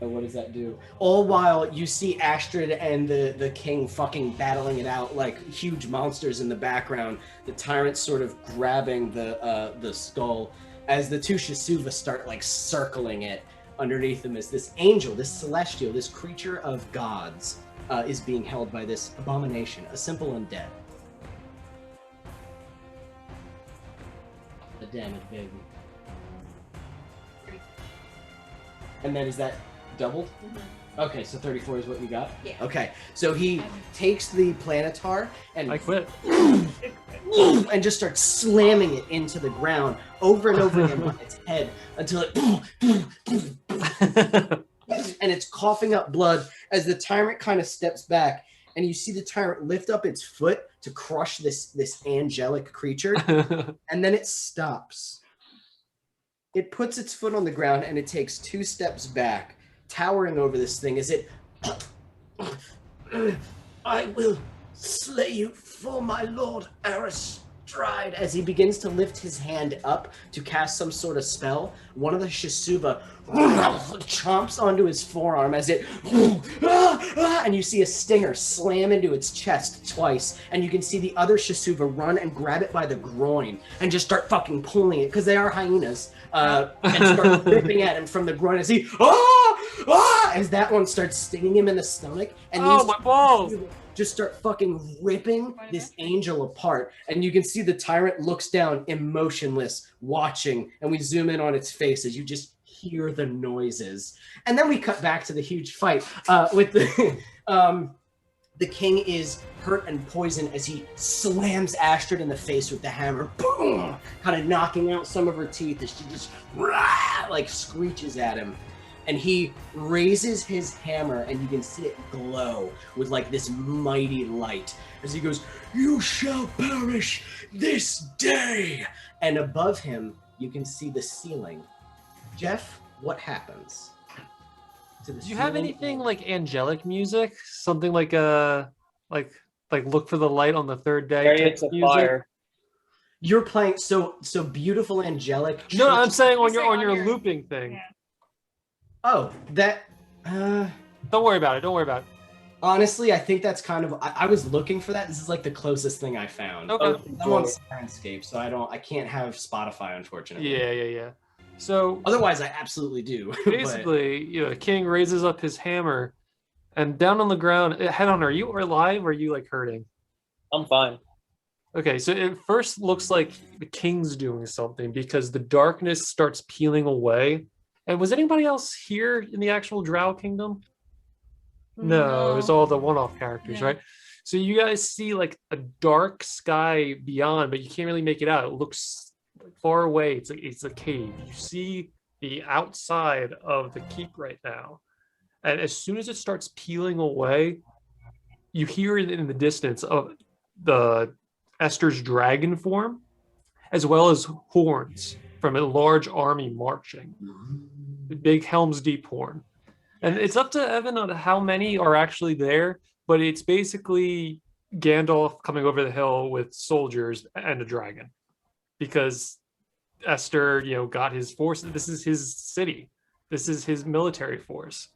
And what does that do? All while you see Astrid and the king fucking battling it out like huge monsters in the background. The tyrant sort of grabbing the skull as the two Shisuva start like circling it. Underneath them is this angel, this celestial, this creature of gods is being held by this abomination, a simple undead. The damage, baby. And then is that doubled? Mm-hmm. Okay, so 34 is what you got? Yeah. Okay, so he takes the planetar and I quit. and just starts slamming it into the ground over and over again on its head until it and it's coughing up blood as the tyrant kind of steps back, and you see the tyrant lift up its foot to crush this angelic creature, and then it stops. It puts its foot on the ground and it takes 2 steps back, towering over this thing as it I will slay you for my lord Astrid. As he begins to lift his hand up to cast some sort of spell, one of the Shisuva chomps onto his forearm as it and you see a stinger slam into its chest twice, and you can see the other Shisuva run and grab it by the groin and just start fucking pulling it, because they are hyenas, and start ripping at him from the groin as he as that one starts stinging him in the stomach, and Oh, my balls! just start fucking ripping this angel apart. And you can see the tyrant looks down, emotionless, watching, and we zoom in on its face as you just hear the noises. And then we cut back to the huge fight with the the king is hurt and poisoned as he slams Astrid in the face with the hammer, boom, kind of knocking out some of her teeth as she just like screeches at him. And he raises his hammer, and you can see it glow with like this mighty light as he goes, "You shall perish this day!" And above him, you can see the ceiling. Jeff, what happens to the Do you have ceiling? anything like angelic music? Something like like look for the light on the third day type Chariots of music? Fire. You're playing so beautiful, angelic. No, I'm church- saying on You're your saying on your- looping thing. Yeah. Oh, that. Don't worry about it. Don't worry about it. Honestly, I think that's kind of. I was looking for that. This is like the closest thing I found. Okay. I'm on Sirenscape, so I can't have Spotify, unfortunately. Yeah. So Otherwise, I absolutely do. but- basically, King raises up his hammer, and down on the ground. Head on, are you alive? Or are you like hurting? I'm fine. Okay, so it first looks like the King's doing something because the darkness starts peeling away. And was anybody else here in the actual Drow Kingdom? No, it was all the one-off characters, Yeah. right? So you guys see like a dark sky beyond, but you can't really make it out. It looks far away. It's a cave. You see the outside of the keep right now, and as soon as it starts peeling away, you hear it in the distance of the Esther's dragon form, as well as horns from a large army marching. The big Helm's Deep horn. And it's up to Evan on how many are actually there, but it's basically Gandalf coming over the hill with soldiers and a dragon. Because Esther, got his force. This is his city. This is his military force.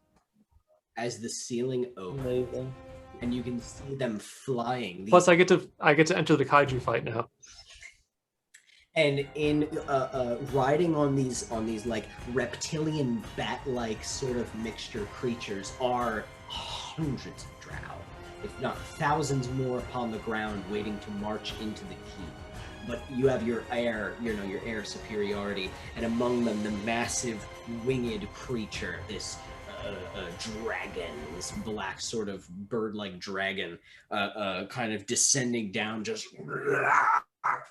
As the ceiling opens, Amazing. and you can see them flying. Plus, I get to enter the kaiju fight now. And in riding on these like reptilian bat-like sort of mixture creatures are hundreds of drow, if not thousands more upon the ground waiting to march into the keep. But you have your air superiority, and among them the massive winged creature, this dragon, this black sort of bird-like dragon, kind of descending down, just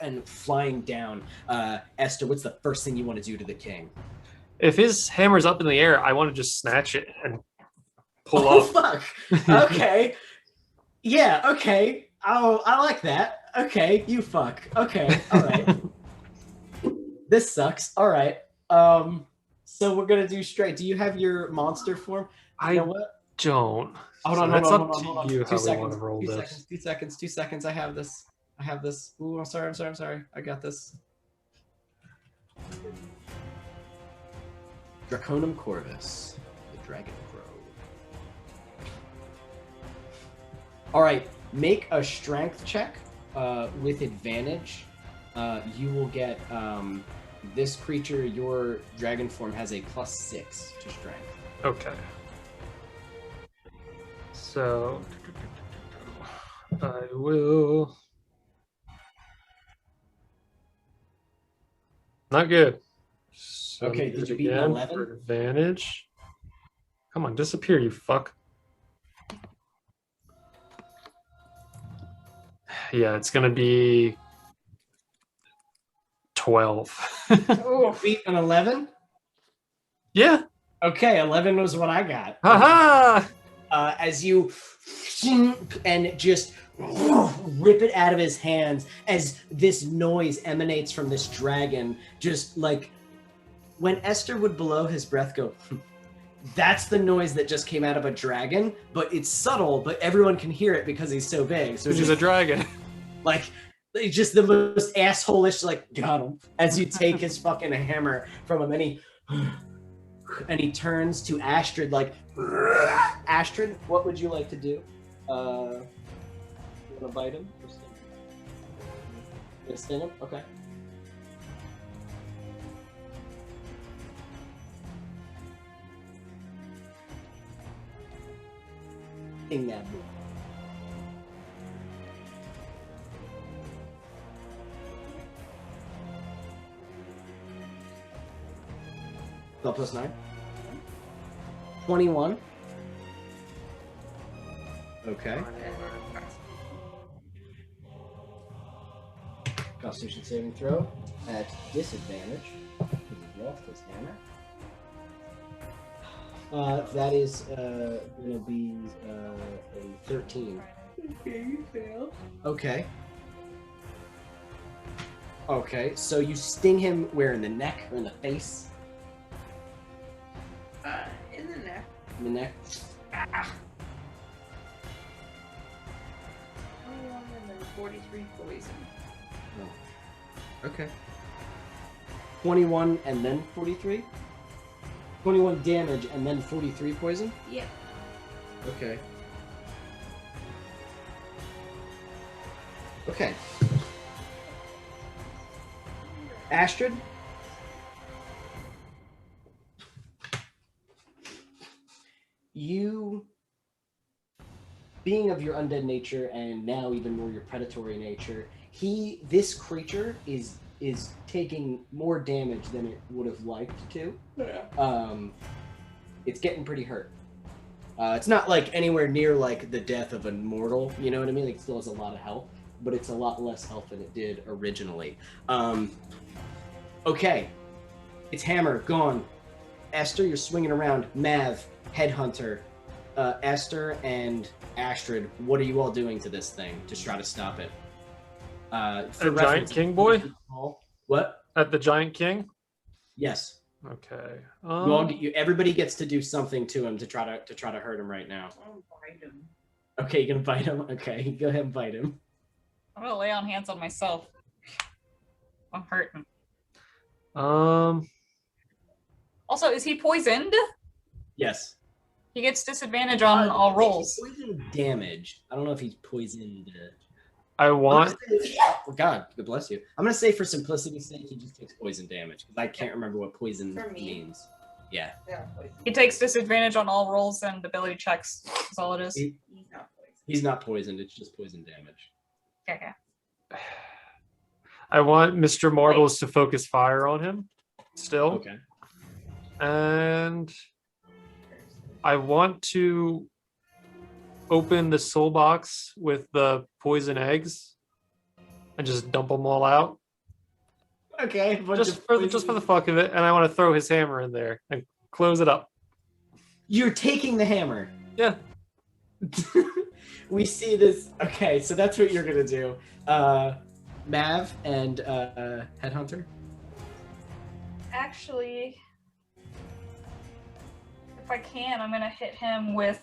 and flying down. Esther, what's the first thing you want to do to the king? If his hammer's up in the air, I want to just snatch it and pull Oh off. fuck! Okay, yeah, okay. Oh, I like that. Okay, you fuck. Okay, all right. This sucks. All right. So we're gonna do straight. Do you have your monster form? You know what? Don't. Hold So on, that's hold up on, to hold on. you 2 how we seconds. want to roll 2 this. seconds. 2 seconds. 2 seconds. I have this. Ooh, I'm sorry. I got this. Draconum Corvus, the dragon All right, make a strength check with advantage. You will get this creature. Your dragon form has a +6 to strength. Okay. So I will. Not good. So Okay, did you beat an again 11? for advantage? Come on, disappear, you fuck. Yeah, it's gonna be 12. Ooh. Beat an 11? Yeah. Okay, 11 was what I got. Haha! As you and just rip it out of his hands as this noise emanates from this dragon, just like when Esther would below his breath go, that's the noise that just came out of a dragon, but it's subtle, but everyone can hear it because he's so big. So Which is a dragon. like just the most asshole-ish, like, got him, as you take his fucking hammer from him, and he turns to Astrid like, Astrid, what would you like to do? You want to bite him? Or sting him? You gonna sting him? Okay. Sting that boy. +9. 21. Okay. Constitution saving throw at disadvantage. Because he lost his hammer. That is gonna be a 13. Okay, you failed. Okay. Okay, so you sting him where, in the neck or in the face? In the neck. In the neck. 21 and then 43 poison. Okay. 21 and then 43? 21 damage and then 43 poison? Yep. Okay. Okay. Astrid? You, being of your undead nature and now even more your predatory nature, this creature is taking more damage than it would have liked to. Yeah. It's getting pretty hurt. It's not like anywhere near like the death of a mortal, you know what I mean? Like, it still has a lot of health, but it's a lot less health than it did originally. Okay. It's hammer, gone. Esther, you're swinging around. Mav, Headhunter, Esther, and Astrid, what are you all doing to this thing to try to stop it? A giant king boy? What? At the giant king? Yes. Okay. Everybody gets to do something to him to try to hurt him right now. I'll bite him. Okay, you're gonna bite him? Okay, go ahead and bite him. I'm gonna lay on hands on myself. I'm hurting. Also, is he poisoned? Yes. He gets disadvantage on all rolls. Poison damage. I don't know if he's poisoned. I want. Oh God, God bless you. I'm gonna say for simplicity's sake, he just takes poison damage because I can't remember what poison For me? means. Yeah. Yeah, poison. He takes disadvantage on all rolls and ability checks. That's all it is. He's not poison. He's not poisoned. It's just poison damage. Okay. I want Mr. Marbles to focus fire on him. Still. Okay. And I want to open the soul box with the poison eggs and just dump them all out. Okay. Just for the fuck of it, and I want to throw his hammer in there and close it up. You're taking the hammer. Yeah. We see this. Okay, so that's what you're gonna do. Mav and Headhunter. Actually, if I can, I'm gonna hit him with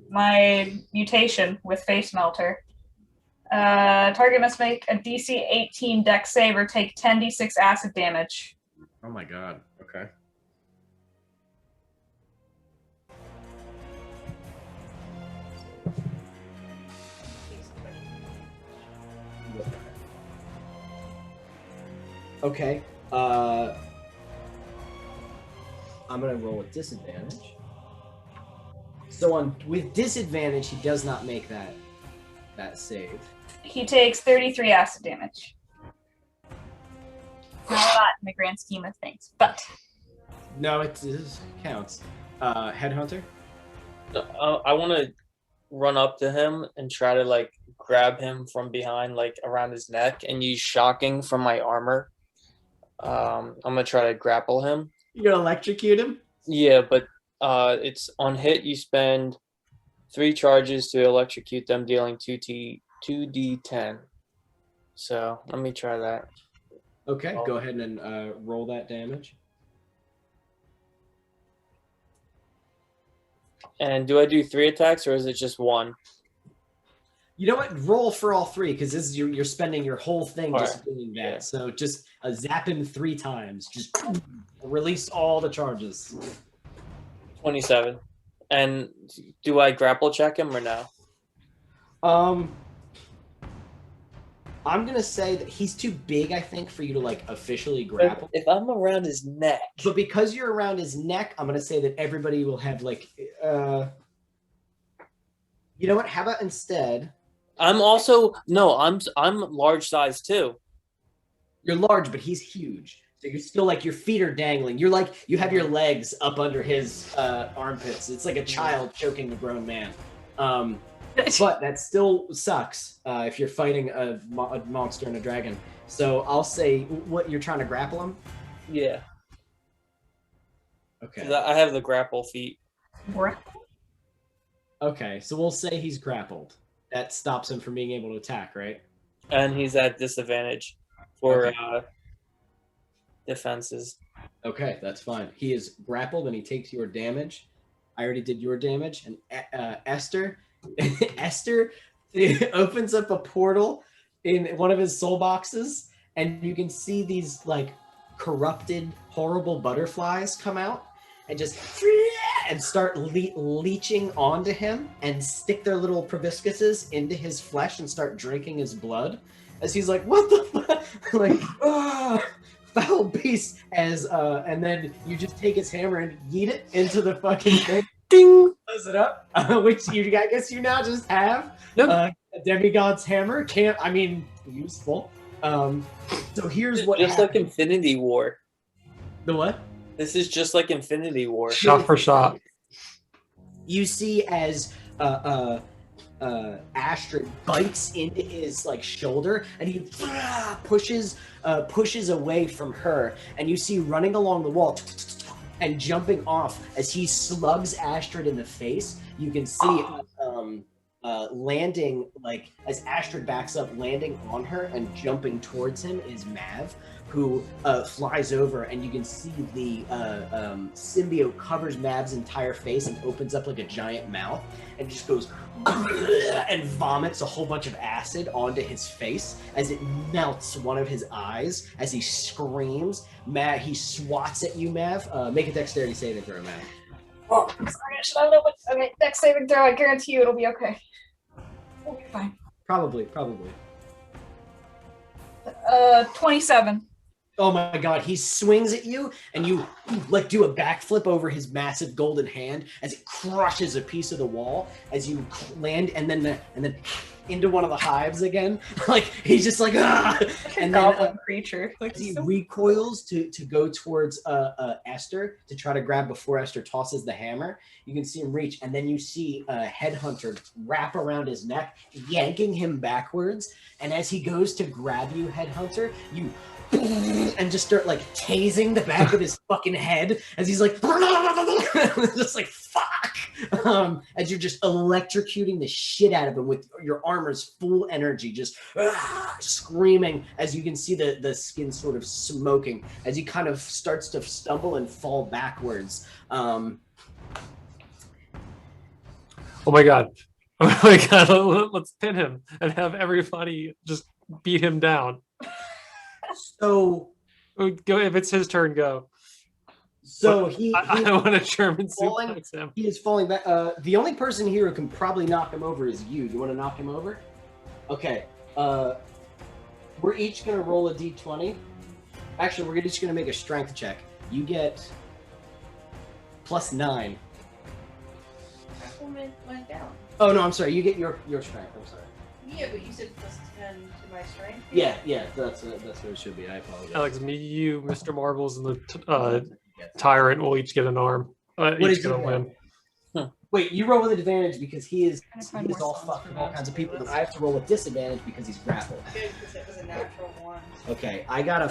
my mutation with Face Melter. Target must make a DC 18 Dex save or take 10d6 acid damage. Oh my God. Okay. Okay. I'm gonna roll with disadvantage. So with disadvantage, he does not make that save. He takes 33 acid damage. Not a lot in the grand scheme of things, but No, it counts. Headhunter. I want to run up to him and try to like grab him from behind, like around his neck, and use shocking from my armor. I'm gonna try to grapple him. You're gonna electrocute him? Yeah, but it's on hit. You spend 3 charges to electrocute them, dealing 2d10. So let me try that. Okay, go ahead and roll that damage. And do I do 3 attacks or is it just 1? You know what? Roll for all 3 because this is you're spending your whole thing All just right. doing that. Yeah. So just zap him 3 times. Just release all the charges. 27. And do I grapple check him or no? I'm gonna say that he's too big, I think, for you to like officially grapple. If I'm around his neck. But because you're around his neck, I'm gonna say that everybody will have like you know what? How about instead? I'm large size too. You're large, but he's huge. So you're still like your feet are dangling. You're like you have your legs up under his armpits. It's like a child choking a grown man. But that still sucks if you're fighting a monster and a dragon. So I'll say, what you're trying to grapple him? Yeah. Okay. 'Cause I have the grapple feat. Okay, so we'll say he's grappled. That stops him from being able to attack, right? And he's at disadvantage for defenses. Okay, that's fine. He is grappled and he takes your damage. I already did your damage. And Esther opens up a portal in one of his soul boxes, and you can see these like corrupted, horrible butterflies come out and just start leeching onto him and stick their little proboscises into his flesh and start drinking his blood. As he's like, "What the fuck?" Like, foul beast! And then you just take his hammer and yeet it into the fucking thing. Ding! Close it up, which I guess you now just have a demigod's hammer. Useful. So here's what just happened. like Infinity War. The what? This is just like Infinity War. Shot for shot. You see as Astrid bites into his like shoulder, and he pushes away from her, and you see running along the wall and jumping off as he slugs Astrid in the face. You can see landing, like as Astrid backs up, landing on her and jumping towards him is Mav, who flies over, and you can see the symbiote covers Mav's entire face and opens up like a giant mouth and just goes and vomits a whole bunch of acid onto his face as it melts one of his eyes as he screams. Mav, he swats at you, Mav. Make a dexterity saving throw, Mav. Oh, sorry, should I know what? Okay, next saving throw. I guarantee you, it'll be okay. We'll be fine. Probably. 27. Oh my god, he swings at you, and you like do a backflip over his massive golden hand as it crushes a piece of the wall as you land, and then into one of the hives again. Like he's just like and then creature. Like as he recoils to go towards Esther to try to grab before Esther tosses the hammer. You can see him reach, and then you see a headhunter wrap around his neck, yanking him backwards. And as he goes to grab you, headhunter, you and just start like tasing the back of his fucking head as he's like just like fuck, as you're just electrocuting the shit out of him with your armor's full energy, just screaming as you can see the skin sort of smoking as he kind of starts to stumble and fall backwards. Oh my god. Oh my god, let's pin him and have everybody just beat him down. So go if it's his turn, go. So I want to German falling, suplex him. He is falling back. The only person here who can probably knock him over is you. You want to knock him over? Okay. We're each gonna roll a d20. Actually, we're just gonna make a strength check. You get +9. Tackle went down. Oh no, I'm sorry. You get your strength. I'm sorry. Yeah, but you said +10 to my strength. Yeah, that's what it should be. I apologize. Alex, me, you, Mr. Marbles, and the Tyrant will each get an arm. What Each is get a he limb. Wait, you roll with advantage because he is find more all songs fucked for with all Matt's kinds of people, and playlist. I have to roll with disadvantage because he's grappled. Good, because it was a natural 1. Okay, I got a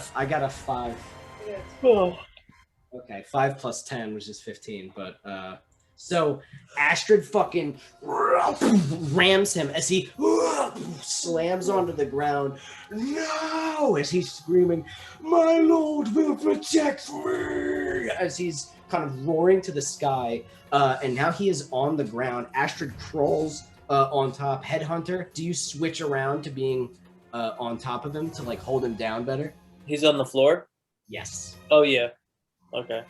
5. Good. Okay, 5 plus 10, which is 15. But so Astrid fucking rams him as he slams onto the ground. No! As he's screaming, "My lord will protect me!" As he's kind of roaring to the sky. And now he is on the ground. Astrid crawls on top. Headhunter, do you switch around to being on top of him to like hold him down better? He's on the floor? Yes. Oh, yeah. Okay.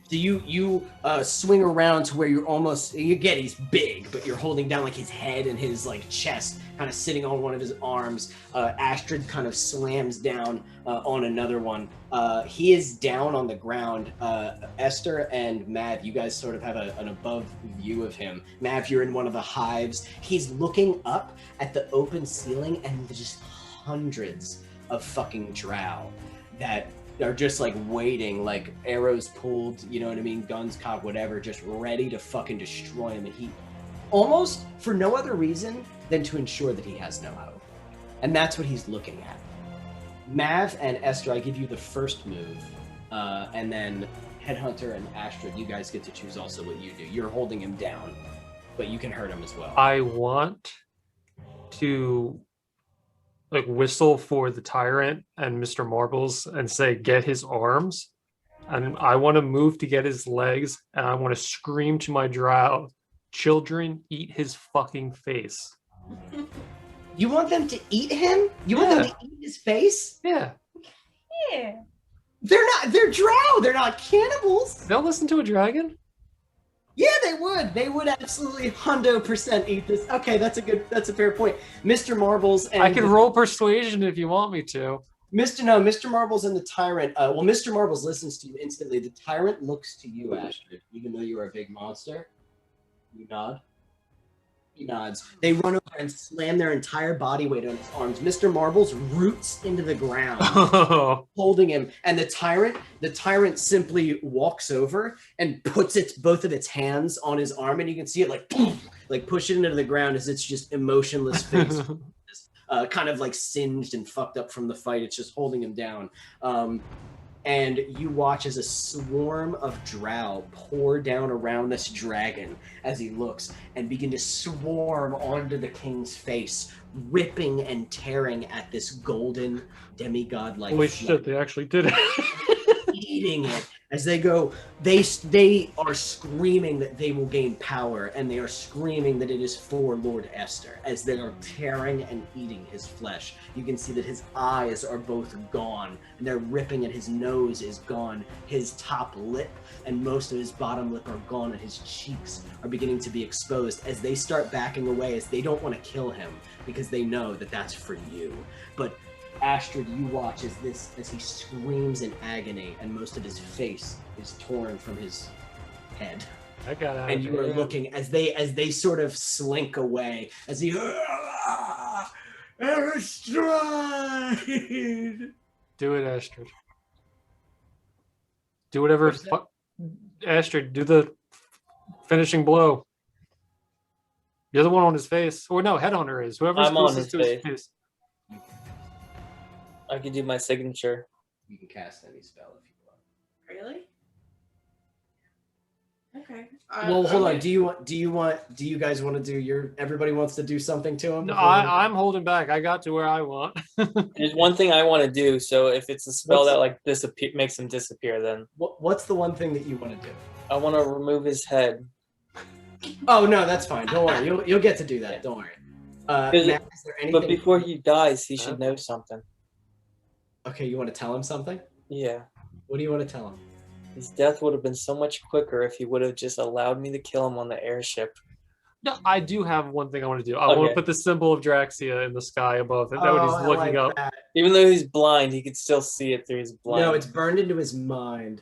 So you swing around to where he's big, but you're holding down like his head and his like chest, kind of sitting on one of his arms. Astrid kind of slams down on another one. He is down on the ground. Esther and Mav, you guys sort of have an above view of him. Mav, you're in one of the hives. He's looking up at the open ceiling, and there's just hundreds of fucking drow that are just like waiting, like arrows pulled, you know what I mean, guns cocked, whatever, just ready to fucking destroy him. And he almost for no other reason than to ensure that he has no hope. And that's what he's looking at. Mav and Esther, I give you the first move, and then Headhunter and Astrid, you guys get to choose also what you do. You're holding him down, but you can hurt him as well. I want to like whistle for the Tyrant and Mr. Marbles and say, "Get his arms." And I want to move to get his legs, and I want to scream to my drow, "Children, eat his fucking face." You want them to eat him? You want them to eat his face? Yeah. Yeah. They're drow. They're not cannibals. They'll listen to a dragon? Yeah, they would. They would absolutely 100% eat this. Okay, that's a fair point. Mr. Marbles and I can roll persuasion if you want me to. Mr. Marbles and the Tyrant. Well, Mr. Marbles listens to you instantly. The Tyrant looks to you, Astrid, even though you are a big monster. You nod. He nods. They run over and slam their entire body weight on his arms. Mr. Marbles roots into the ground, holding him, and the tyrant simply walks over and puts both of its hands on his arm, and you can see it like push it into the ground as it's just emotionless face, kind of like singed and fucked up from the fight. It's just holding him down. And you watch as a swarm of drow pour down around this dragon as he looks and begin to swarm onto the king's face, ripping and tearing at this golden demigod-like Holy flesh. shit, they actually did it. Eating it as they go. They are screaming that they will gain power, and they are screaming that it is for Lord Oestre as they are tearing and eating his flesh. You can see that his eyes are both gone, and they're ripping, and his nose is gone. His top lip and most of his bottom lip are gone, and his cheeks are beginning to be exposed as they start backing away, as they don't want to kill him because they know that that's for you. But Astrid, you watch as he screams in agony, and most of his face is torn from his head. I got out. And you are looking as they sort of slink away as he Astrid. Do it, Astrid. Do whatever. Astrid, do the finishing blow. You're the one on his face. Or no, Headhunter is. Whoever's I'm on closest his to his face. face. I can do my signature. You can cast any spell if you want. Really? Okay. Well, hold on. Do you guys want to do your? Everybody wants to do something to him. No, I'm holding back. I got to where I want. There's one thing I want to do. So if it's a spell that like makes him disappear, then What's the one thing that you want to do? I want to remove his head. Oh no, that's fine. Don't worry. You'll get to do that. Don't worry. Matt, is there anything? But before he dies, he should know something. Okay, you want to tell him something? Yeah. What do you want to tell him? His death would have been so much quicker if he would have just allowed me to kill him on the airship. No, I do have one thing I want to do. I want to put the symbol of Draxia in the sky above it. That when he's looking up. That. Even though he's blind, he can still see it through his blind. No, it's burned into his mind.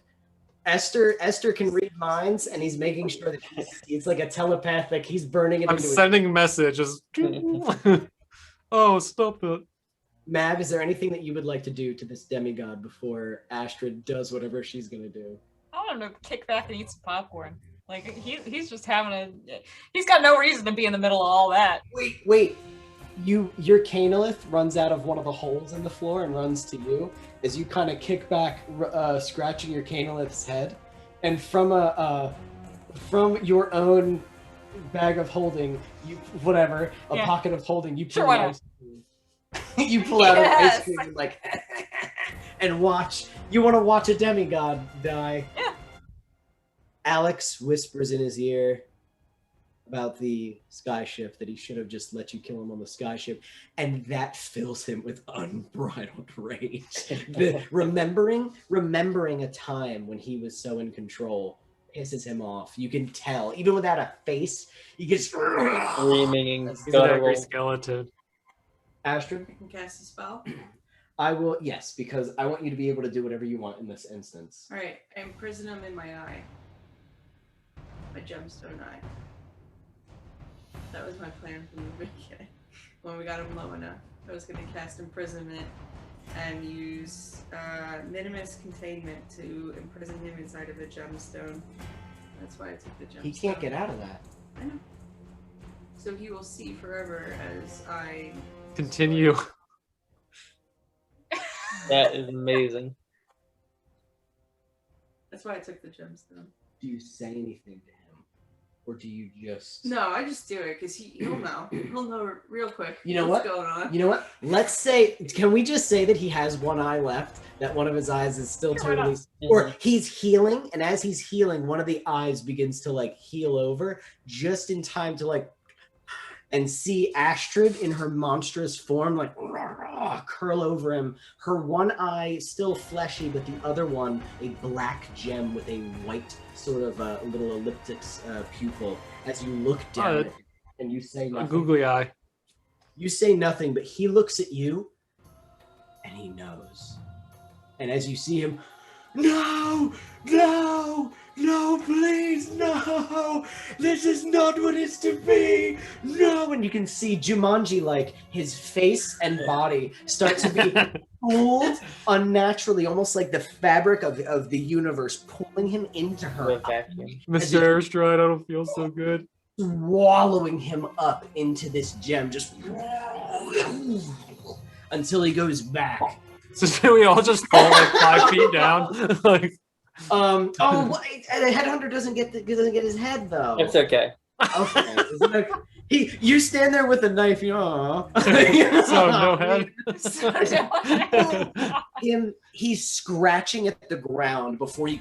Esther can read minds, and he's making sure that it's like a telepathic. He's burning it. I'm sending messages. Oh, stop it. Mav, is there anything that you would like to do to this demigod before Astrid does whatever she's gonna do? I want him to kick back and eat some popcorn. Like he's just he's got no reason to be in the middle of all that. Wait. Your Canolith runs out of one of the holes in the floor and runs to you as you kind of kick back, scratching your Canolith's head, and from your own bag of holding, pocket of holding, you pull out ice cream. You pull out an ice cream and and watch. You want to watch a demigod die. Yeah. Alex whispers in his ear about the skyship, that he should have just let you kill him on the skyship, and that fills him with unbridled rage. Remembering a time when he was so in control pisses him off. You can tell, even without a face, he gets screaming. He's an angry skeleton. Astrid? I can cast a spell. I will, yes, because I want you to be able to do whatever you want in this instance. Alright, I imprison him in my eye. My gemstone eye. That was my plan from the beginning. When we got him low enough, I was going to cast imprisonment and use minimus containment to imprison him inside of a gemstone. That's why I took the gemstone. He can't get out of that. I know. So he will see forever as I continue. That is amazing. That's why I took the gemstone. Do you say anything to him? Or do you just... No, I just do it because he'll know. He'll know real quick. You know what's what? going on. You know what? Let's say, can we just say that he has one eye left? That one of his eyes is still totally... Or he's healing, and as he's healing, one of the eyes begins to heal over just in time to and see Astrid in her monstrous form curl over him. Her one eye still fleshy, but the other one a black gem with a white sort of little elliptic pupil. As you look down at it, and you say nothing. A googly eye. You say nothing, but he looks at you, and he knows. And as you see him, no, please, no, this is not what it's to be, no. And you can see Jumanji, his face and body start to be pulled unnaturally, almost like the fabric of the universe pulling him into her. Mr. Airstride, I don't feel so good. Swallowing him up into this gem, just until he goes back. So we all just fall 5 feet down. The headhunter doesn't get his head though. It's okay. Okay. You stand there with a knife. So no head. He's scratching at the ground before he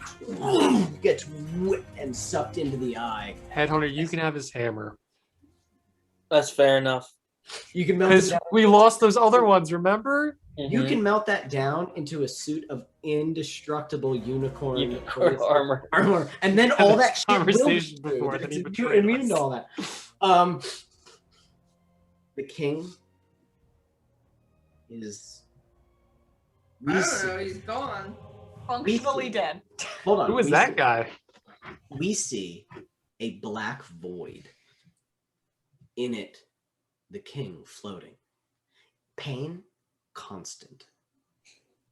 gets whipped and sucked into the eye. Headhunter, you can have his hammer. That's fair enough. You can melt it down. We lost those other ones, remember? You can melt that down into a suit of indestructible unicorn armor, and then all that shit conversation will before be that he you're immune to all that. The king is. I don't know. He's gone. Functionally dead. Hold on. Who is that guy? We see a black void. In it, the king floating. Pain. Constant.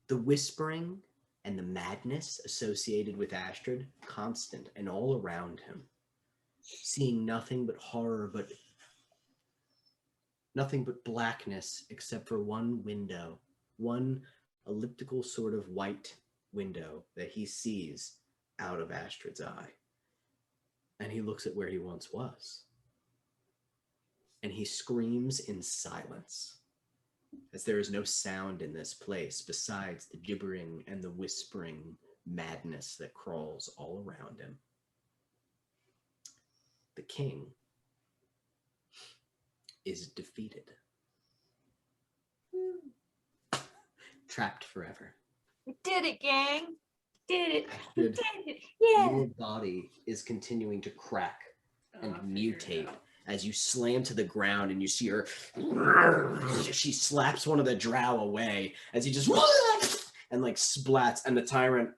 The whispering and the madness associated with Astrid, constant and all around him. Seeing nothing but horror, but nothing but blackness except for one window, one elliptical sort of white window that he sees out of Astrid's eye. And he looks at where he once was. And he screams in silence. As there is no sound in this place besides the gibbering and the whispering madness that crawls all around him. The king is defeated. Trapped forever. We did it, gang. Did it. Astrid, We did it. Yeah. your body is continuing to crack and mutate as you slam to the ground and you see her. She slaps one of the drow away as he just and like splats, and the tyrant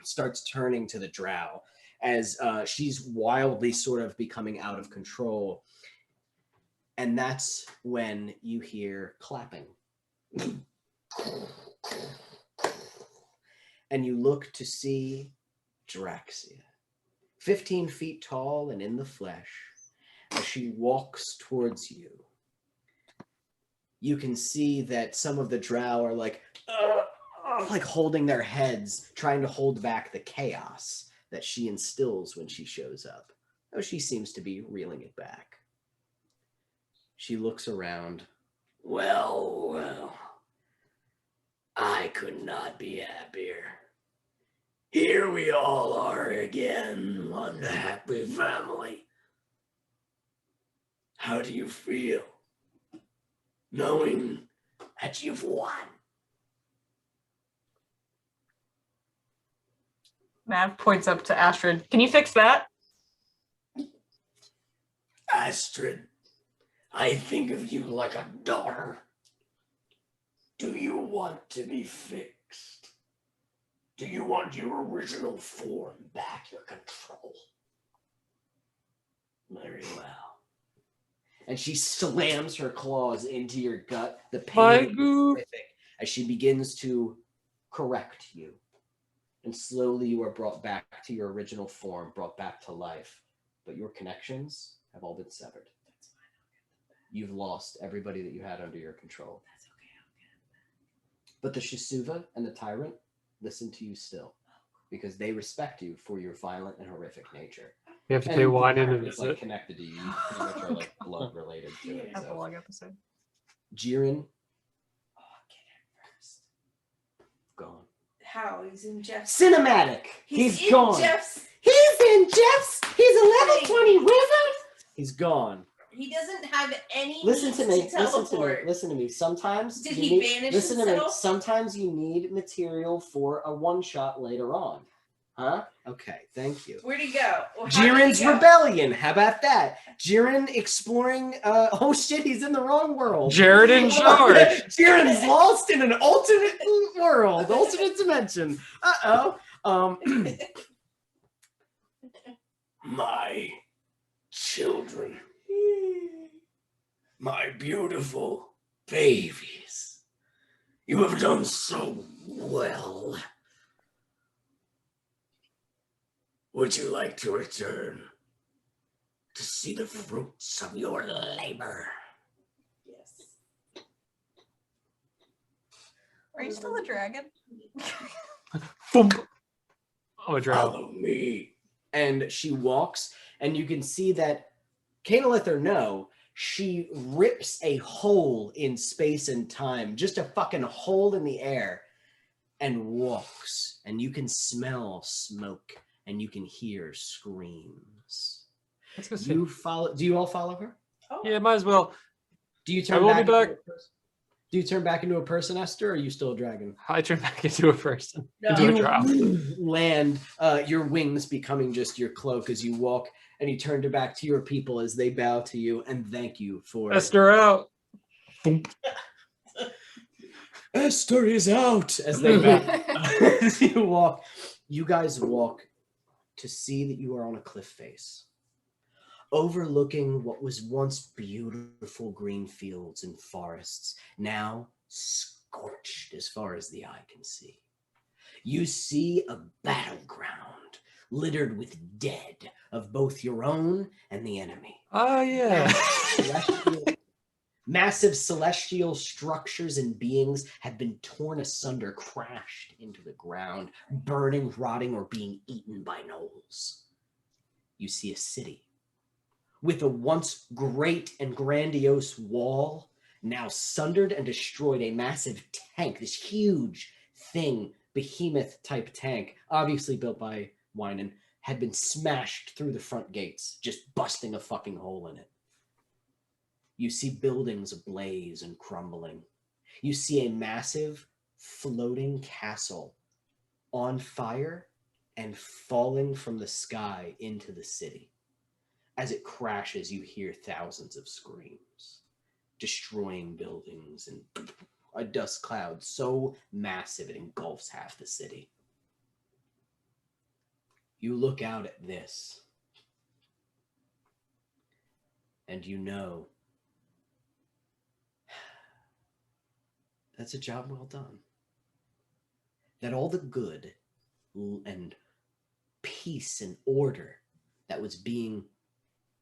starts turning to the drow as she's wildly sort of becoming out of control. And that's when you hear clapping. And you look to see Draxia, 15 feet tall and in the flesh, as she walks towards you. You can see that some of the drow are like holding their heads, trying to hold back the chaos that she instills when she shows up. Though she seems to be reeling it back. She looks around. Well, well. I could not be happier. Here we all are again, one happy family. How do you feel, knowing that you've won? Mav points up to Astrid. Can you fix that? Astrid, I think of you like a daughter. Do you want to be fixed? Do you want your original form back, your control? Very well. And she slams her claws into your gut. The pain is horrific as she begins to correct you. And slowly you are brought back to your original form, brought back to life. But your connections have all been severed. That's fine. You've lost everybody that you had under your control. That's okay. I'll get it back. But the Shisuva and the Tyrant listen to you still, because they respect you for your violent and horrific nature. You have to pay wine in and it's like connected to you. You pretty much are like blood related to it. Epilogue episode. Jiren. Oh, get it first. Gone. How? He's in Jeff's. Cinematic. He's in gone. Jeff's. He's in Jeff's. He's a level 20 wizard. He's gone. He doesn't have any. Listen to me. Teleport. Listen to me. Sometimes Did you he need, banish listen to me. himself? Sometimes you need material for a one shot later on. Huh? Okay, thank you. Where'd he go? Jiren's Rebellion. How about that? Jiren exploring. Oh shit, he's in the wrong world. Jared in charge. Jiren's lost in an alternate world, alternate dimension. My children. My beautiful babies. You have done so well. Would you like to return to see the fruits of your labor? Yes. Are you still a dragon? Boom. Oh, a drow. Follow me. And she walks, and you can see that Canalither know she rips a hole in space and time, just a fucking hole in the air, and walks. And you can smell smoke. And you can hear screams. Let's go see. You follow? Do you all follow her? Oh. Yeah, might as well. Do you turn? I will be into back. a person? Do you turn back into a person, Esther, or are you still a dragon? I turn back into a person. No. Into a You drow. land, your wings becoming just your cloak as you walk, and you turn back to your people as they bow to you and thank you for. Esther out. Boom. Esther is out as they bow. As you walk, you guys walk to see that you are on a cliff face, overlooking what was once beautiful green fields and forests, now scorched as far as the eye can see. You see a battleground littered with dead of both your own and the enemy. Oh, yeah. Massive celestial structures and beings have been torn asunder, crashed into the ground, burning, rotting, or being eaten by gnolls. You see a city with a once great and grandiose wall, now sundered and destroyed. A massive tank, this huge thing, behemoth-type tank, obviously built by Wynan, had been smashed through the front gates, just busting a fucking hole in it. You see buildings ablaze and crumbling. You see a massive floating castle on fire and falling from the sky into the city. As it crashes, you hear thousands of screams, destroying buildings and a dust cloud so massive it engulfs half the city. You look out at this, and you know that's a job well done. That all the good and peace and order that was being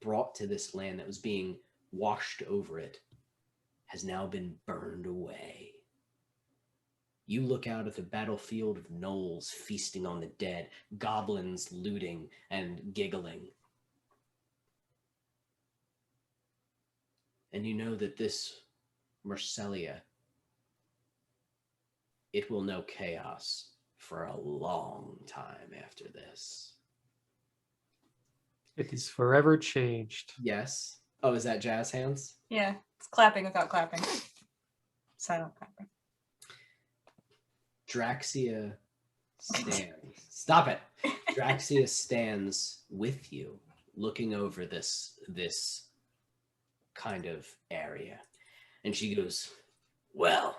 brought to this land, that was being washed over it, has now been burned away. You look out at the battlefield of gnolls feasting on the dead, goblins looting and giggling. And you know that this Mercelia, it will know chaos for a long time after this. It is forever changed. Yes. Oh, is that jazz hands? Yeah, it's clapping without clapping. Silent clapping. Draxia stands. Stop it. Draxia stands with you, looking over this kind of area. And she goes, well,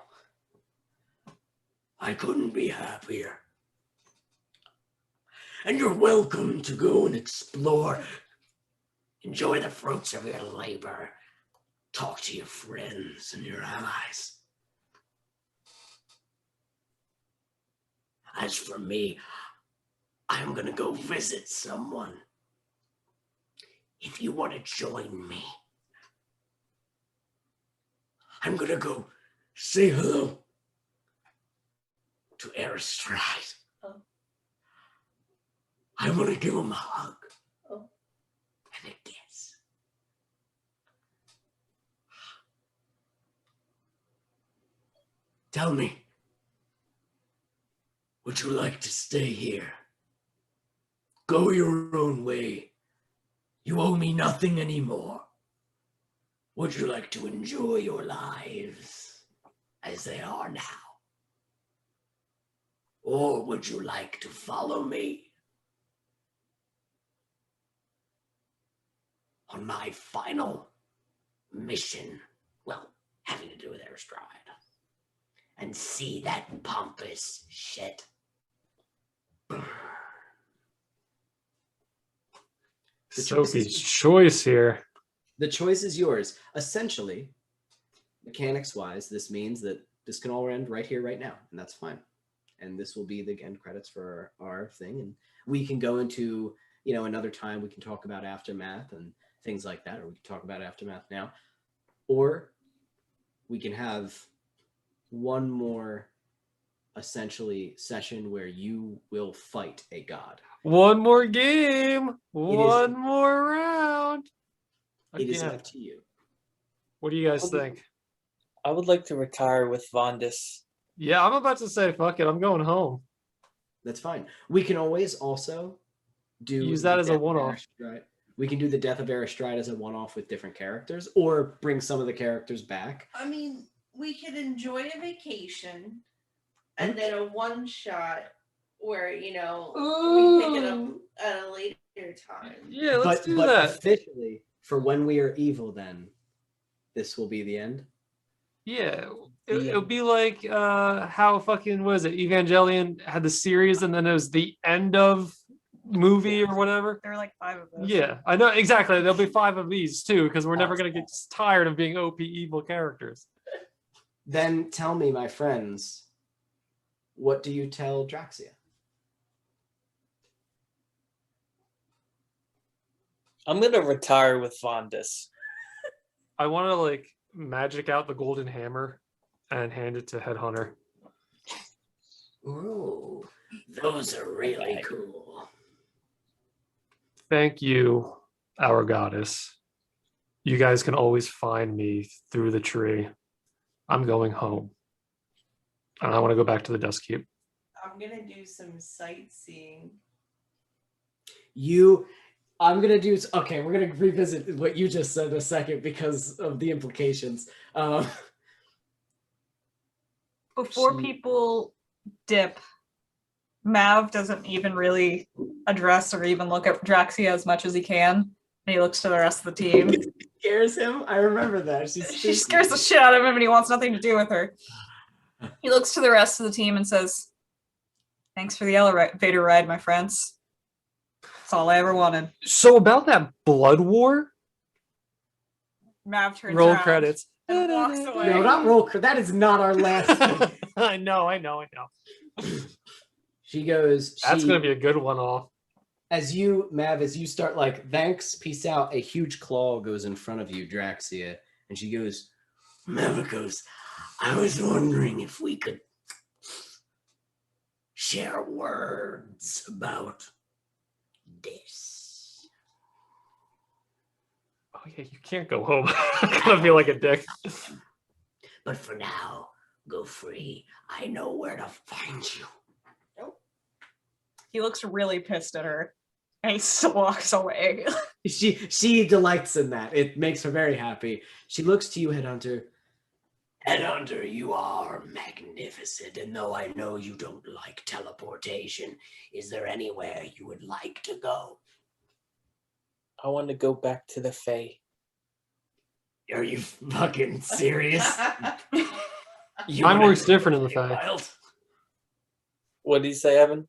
I couldn't be happier. And you're welcome to go and explore. Enjoy the fruits of your labor. Talk to your friends and your allies. As for me, I'm gonna go visit someone. If you want to join me, I'm gonna go say hello to Astrid. Oh. I want to give him a hug. Oh. And a kiss. Tell me, would you like to stay here? Go your own way. You owe me nothing anymore. Would you like to enjoy your lives as they are now? Or would you like to follow me on my final mission? Well, having to do with Astrid. And see that pompous shit. Sophie's choice here. The choice is yours. Essentially, mechanics-wise, this means that this can all end right here, right now, and that's fine. And this will be the end credits for our thing, and we can go into, another time we can talk about Aftermath and things like that, or we can talk about Aftermath now. Or we can have one more, essentially, session where you will fight a god. One more game. One more round. It is up to you. What do you guys think? I would like to retire with Vondis. Yeah, I'm about to say, fuck it, I'm going home. That's fine. We can always also use that as a one-off. We can do the Death of Astrid as a one-off with different characters, or bring some of the characters back. I mean, we could enjoy a vacation, and then a one-shot where, we pick it up at a later time. Yeah, let's do but that. Officially, for When We Are Evil, then, this will be the end? Yeah, it'll be like how fucking, what is it, Evangelion had the series and then it was the end of movie or whatever. There were like 5 of those. Yeah, I know, exactly. There'll be 5 of these too, because we're never going to get tired of being OP evil characters. Then tell me, my friends, what do you tell Draxia? I'm going to retire with Vondis. I want to magic out the golden hammer and hand it to Headhunter. Ooh, those are really cool. Thank you, our goddess. You guys can always find me through the tree. I'm going home. And I want to go back to the Dust Keep. I'm going to do some sightseeing. I'm going to do... Okay, we're going to revisit what you just said in a second because of the implications. Before people dip, Mav doesn't even really address or even look at Draxia as much as he can. And he looks to the rest of the team. Scares him. I remember that. She scares the shit out of him and he wants nothing to do with her. He looks to the rest of the team and says, "Thanks for the elevator ride, my friends. That's all I ever wanted." So about that blood war, Mav turns roll around credits. and walks away. No, not roll. That is not our last thing. I know. She goes. That's gonna be a good one off. As you, Mav, as you start like, thanks, peace out, a huge claw goes in front of you, Draxia, and she goes, Mavicos, I was wondering if we could share words about this. Oh yeah, you can't go home. I'm gonna feel like a dick. But for now, go free. I know where to find you. He looks really pissed at her. And he still walks away. She delights in that. It makes her very happy. She looks to you, Headhunter. Headhunter, you are magnificent, and though I know you don't like teleportation, is there anywhere you would like to go? I want to go back to the Fae. Are you fucking serious? Mine works different in the Fae. Wild? What did you say, Evan?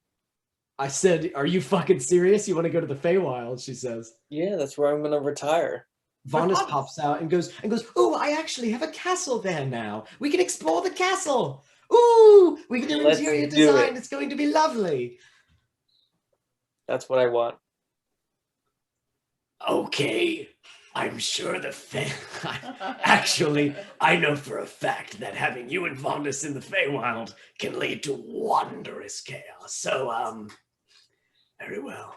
I said, are you fucking serious? You want to go to the Feywild, she says. Yeah, that's where I'm going to retire. Vondis pops out and goes, oh, I actually have a castle there now. We can explore the castle. Ooh, we can do Let's interior do design. it. It's going to be lovely. That's what I want. Okay, I'm sure actually, I know for a fact that having you and Vondis in the Feywild can lead to wondrous chaos. So, very well.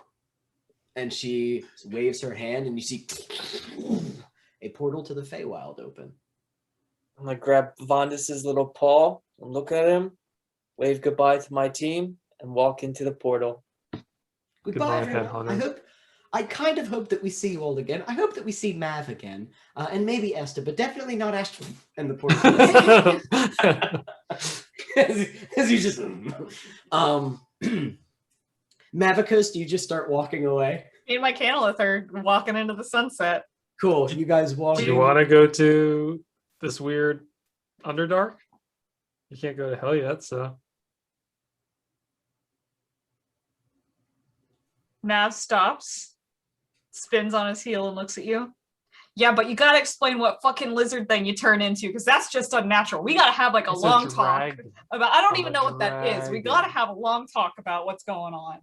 And she waves her hand, and you see a portal to the Feywild open. I'm going to grab Vondis's little paw and look at him, wave goodbye to my team, and walk into the portal. Goodbye, Goodbye, everyone. Headhunter. I kind of hope that we see you all again. I hope that we see Mav again, and maybe Esther, but definitely not Astrid and the portal. as you just, Mavicus, do you just start walking away? Me and my Canolith are walking into the sunset. Cool. You guys walk. Do you want to go to this weird Underdark? You can't go to hell yet, so. Mav stops, spins on his heel and looks at you. Yeah, but you gotta explain what fucking lizard thing you turn into, because that's just unnatural. We gotta have like a It's long talk dragon. about. I don't I'm even a know what that is. We dragon. gotta have a long talk about what's going on.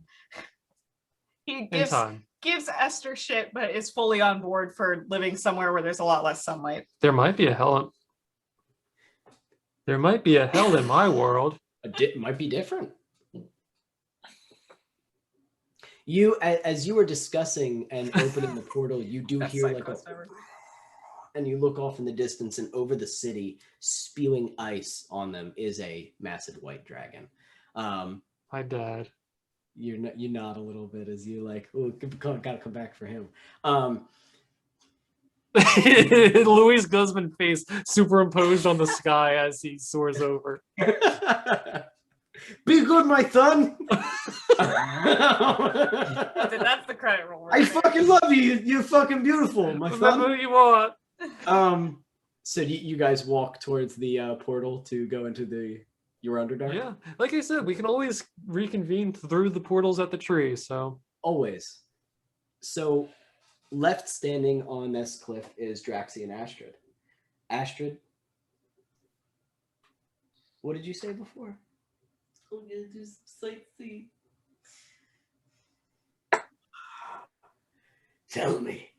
He In gives time. Esther shit, but is fully on board for living somewhere where there's a lot less sunlight. There might be a hell. There might be a hell in my world. Might be different. You, as you were discussing and opening the portal, you do Best hear side like a, quest ever. and you look off in the distance, and over the city, spewing ice on them, is a massive white dragon. My dad. You nod a little bit as you like, oh, gotta come back for him. Louis Guzman face superimposed on the sky as he soars over. Be good, my son. That's the credit roll. I fucking love you. You're fucking beautiful, my Remember son. who you want. So you guys walk towards the portal to go into your Underdark? Yeah, like I said, we can always reconvene through the portals at the tree, so. Always. So left standing on this cliff is Draxi and Astrid. Astrid, what did you say before? I'm gonna do some sightseeing. Tell me,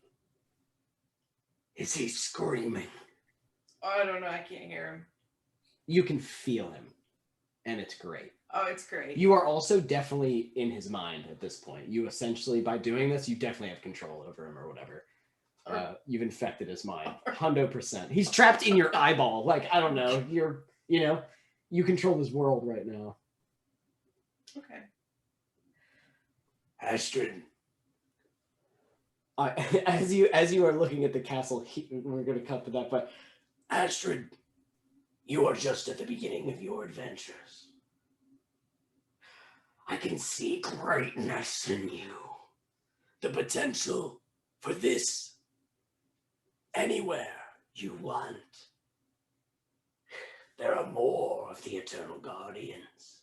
is he screaming? Oh, I don't know. I can't hear him. You can feel him, and it's great. Oh, it's great. You are also definitely in his mind at this point. You essentially, by doing this, you definitely have control over him or whatever. You've infected his mind, 100%. He's trapped in your eyeball. Like, I don't know. You control his world right now. Okay. Astrid, as you are looking at the castle, we're going to cut to that. But Astrid, you are just at the beginning of your adventures. I can see greatness in you, the potential For this, anywhere you want. There are more of the Eternal Guardians.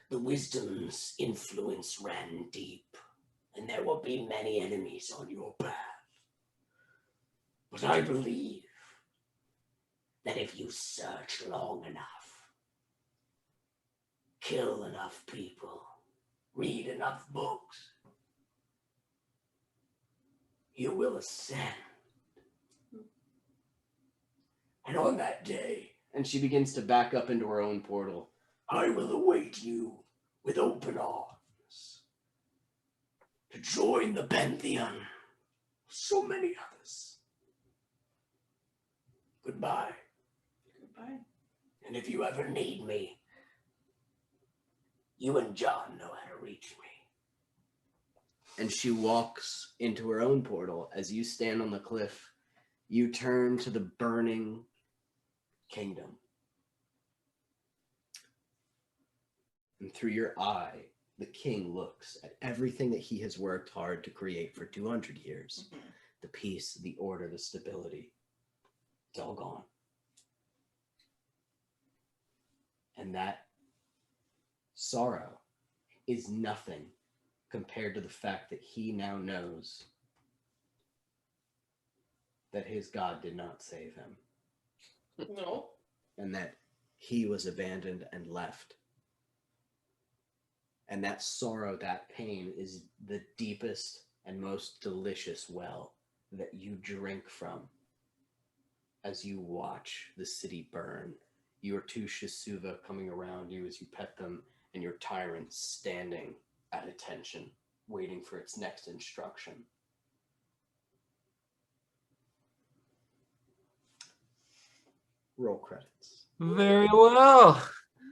The wisdom's influence ran deep, and there will be many enemies on your path. But I believe that if you search long enough, kill enough people, read enough books, you will ascend. And on that day, and she begins to back up into her own portal, I will await you with open arms to join the pantheon of so many others. Goodbye. Goodbye. And if you ever need me, you and John know how to reach me. And she walks into her own portal. As you stand on the cliff, you turn to the burning kingdom. And through your eye, the king looks at everything that he has worked hard to create for 200 years. Mm-hmm. The peace, the order, the stability. It's all gone. And that sorrow is nothing compared to the fact that he now knows that his God did not save him. No. And that he was abandoned and left. And that sorrow, that pain is the deepest and most delicious well that you drink from as you watch the city burn. Your two Shisuva coming around you as you pet them, and your tyrant standing at attention, waiting for its next instruction. Roll credits. Very well.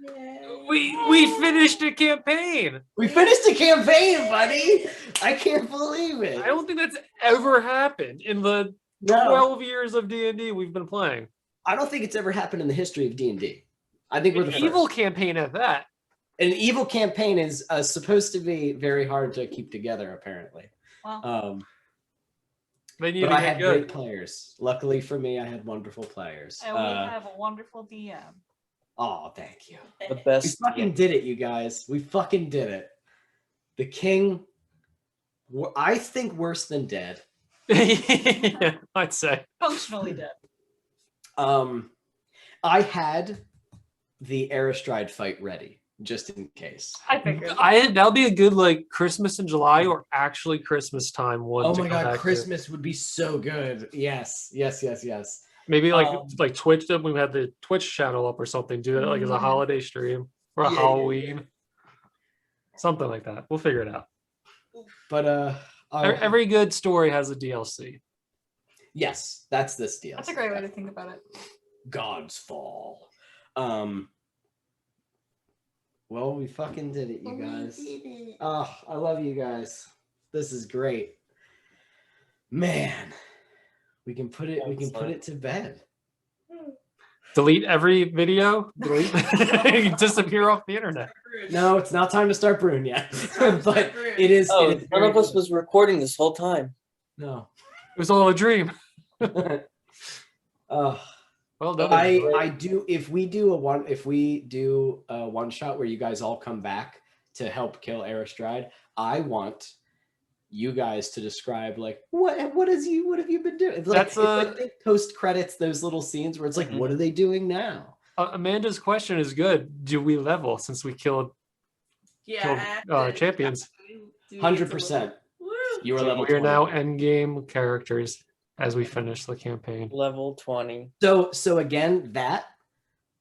Yay. We finished a campaign. We finished a campaign, buddy! I can't believe it! I don't think that's ever happened in the 12 years of D&D we've been playing. I don't think it's ever happened in the history of D&D. I think we're the An evil first. campaign at that. An evil campaign is supposed to be very hard to keep together, apparently. Well, They need But to I get had good. great players. Luckily for me, I had wonderful players. and we have a wonderful DM. Oh, thank you. The We best. fucking did it, you guys. We fucking did it. The king, I think worse than dead. Yeah, I'd say. Functionally dead. I had the Aristride fight ready, just in case. I figured. That'll be a good like Christmas in July or actually Christmas time one. Oh to my come god, back to. Christmas would be so good. Yes. Maybe like Twitch. We had the Twitch channel up or something. Do that like as a holiday stream or a Halloween, something like that. We'll figure it out. But Every good story has a DLC. yes, that's this deal. That's a great way to think about it. God's Fall. Well, we fucking did it, you guys. Oh, I love you guys. This is great. Man, we can put it to bed. Delete every video. Delete. You disappear off the internet. No, it's not time to start brewing yet. But it is. Oh, it is none very of us good. was recording this whole time. No. It was all a dream. Well done. I do if we do a one shot where you guys all come back to help kill Aristride, I want you guys to describe like what have you been doing? It's like, post credits, those little scenes where it's like, what are they doing now? Amanda's question is good. Do we level since we killed champions? 100%. You are level We are 20. now end game characters as we finish the campaign. Level 20. So again, that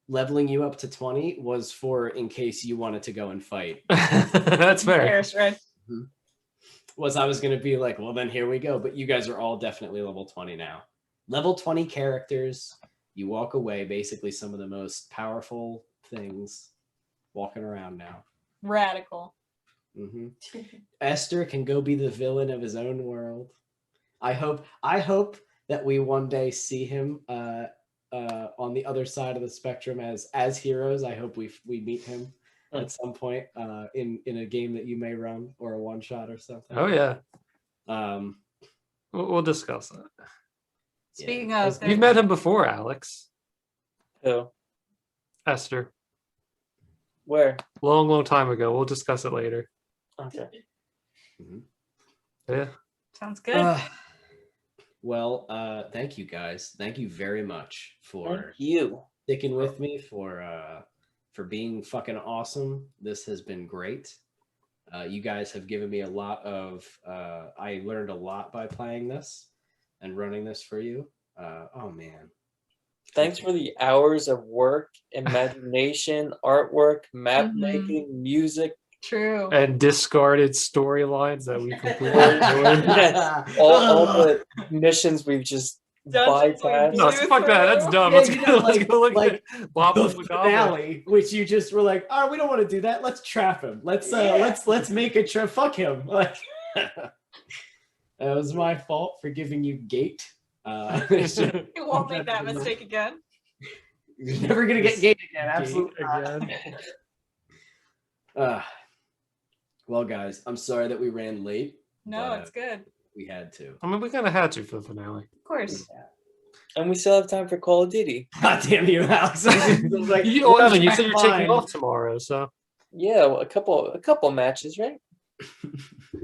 leveling you up to 20 was for in case you wanted to go and fight. That's fair. Right? Was I was going to be like, well, then here we go. But you guys are all definitely level 20 now. Level 20 characters. You walk away, basically some of the most powerful things walking around now. Radical. Mm-hmm. Oestre can go be the villain of his own world. I hope that we one day see him on the other side of the spectrum as heroes. I hope we meet him at some point in a game that you may run or a one shot or something. Oh yeah. We'll discuss that. Speaking of, You've met him before, Alex. Who? Esther. Where? Long time ago. We'll discuss it later. Okay. Yeah. sounds good. Well, thank you guys. Thank you very much for Thank you. sticking with me, for being fucking awesome. This has been great. You guys have given me a lot of I learned a lot by playing this and running this for you. Oh man. Thanks for the hours of work, imagination, artwork, map making, music. True. And discarded storylines that we completely ignored. Yes. All the missions we've just Dungeons we bypassed. No, blew fuck that. That's through. dumb. Yeah, Let's you go, know, let's like- go look like at Bob The the Goblin. finale, which you just were like, "Oh, we don't want to do that. Let's trap him. Let's make a trap. Fuck him." Like, that was my fault for giving you gate. You won't make that mistake again. You're never gonna get gate again. Absolutely not. Again. Well, guys, I'm sorry that we ran late. No, but it's good. We had to. I mean, we kind of had to for the finale. Of course. And we still have time for Call of Duty. God damn you, Alex! I was like, You, Evan, you check said you're taking mine. off tomorrow, so Yeah, well, a couple matches, right?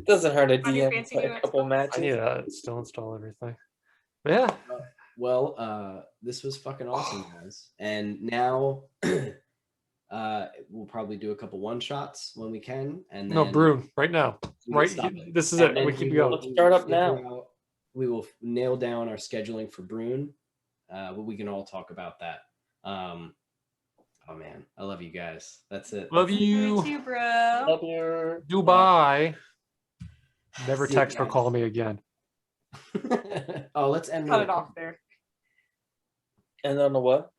Doesn't hurt a On your DM fancy to play new a couple Xbox? matches. I need to still install everything. But yeah, Well, this was fucking awesome, guys. And now we'll probably do a couple one shots when we can. And then no, Broom, right now. we Right, stop it. this is And it. then We keep will- going. Let's start up figure now. out- we will nail down our scheduling for Brune, but we can all talk about that. Oh man, I love you guys. That's it. Love You you, too, bro. Up your Dubai. Never See you text or guys. call me again. Oh, let's end Cut with it off there. and on the what?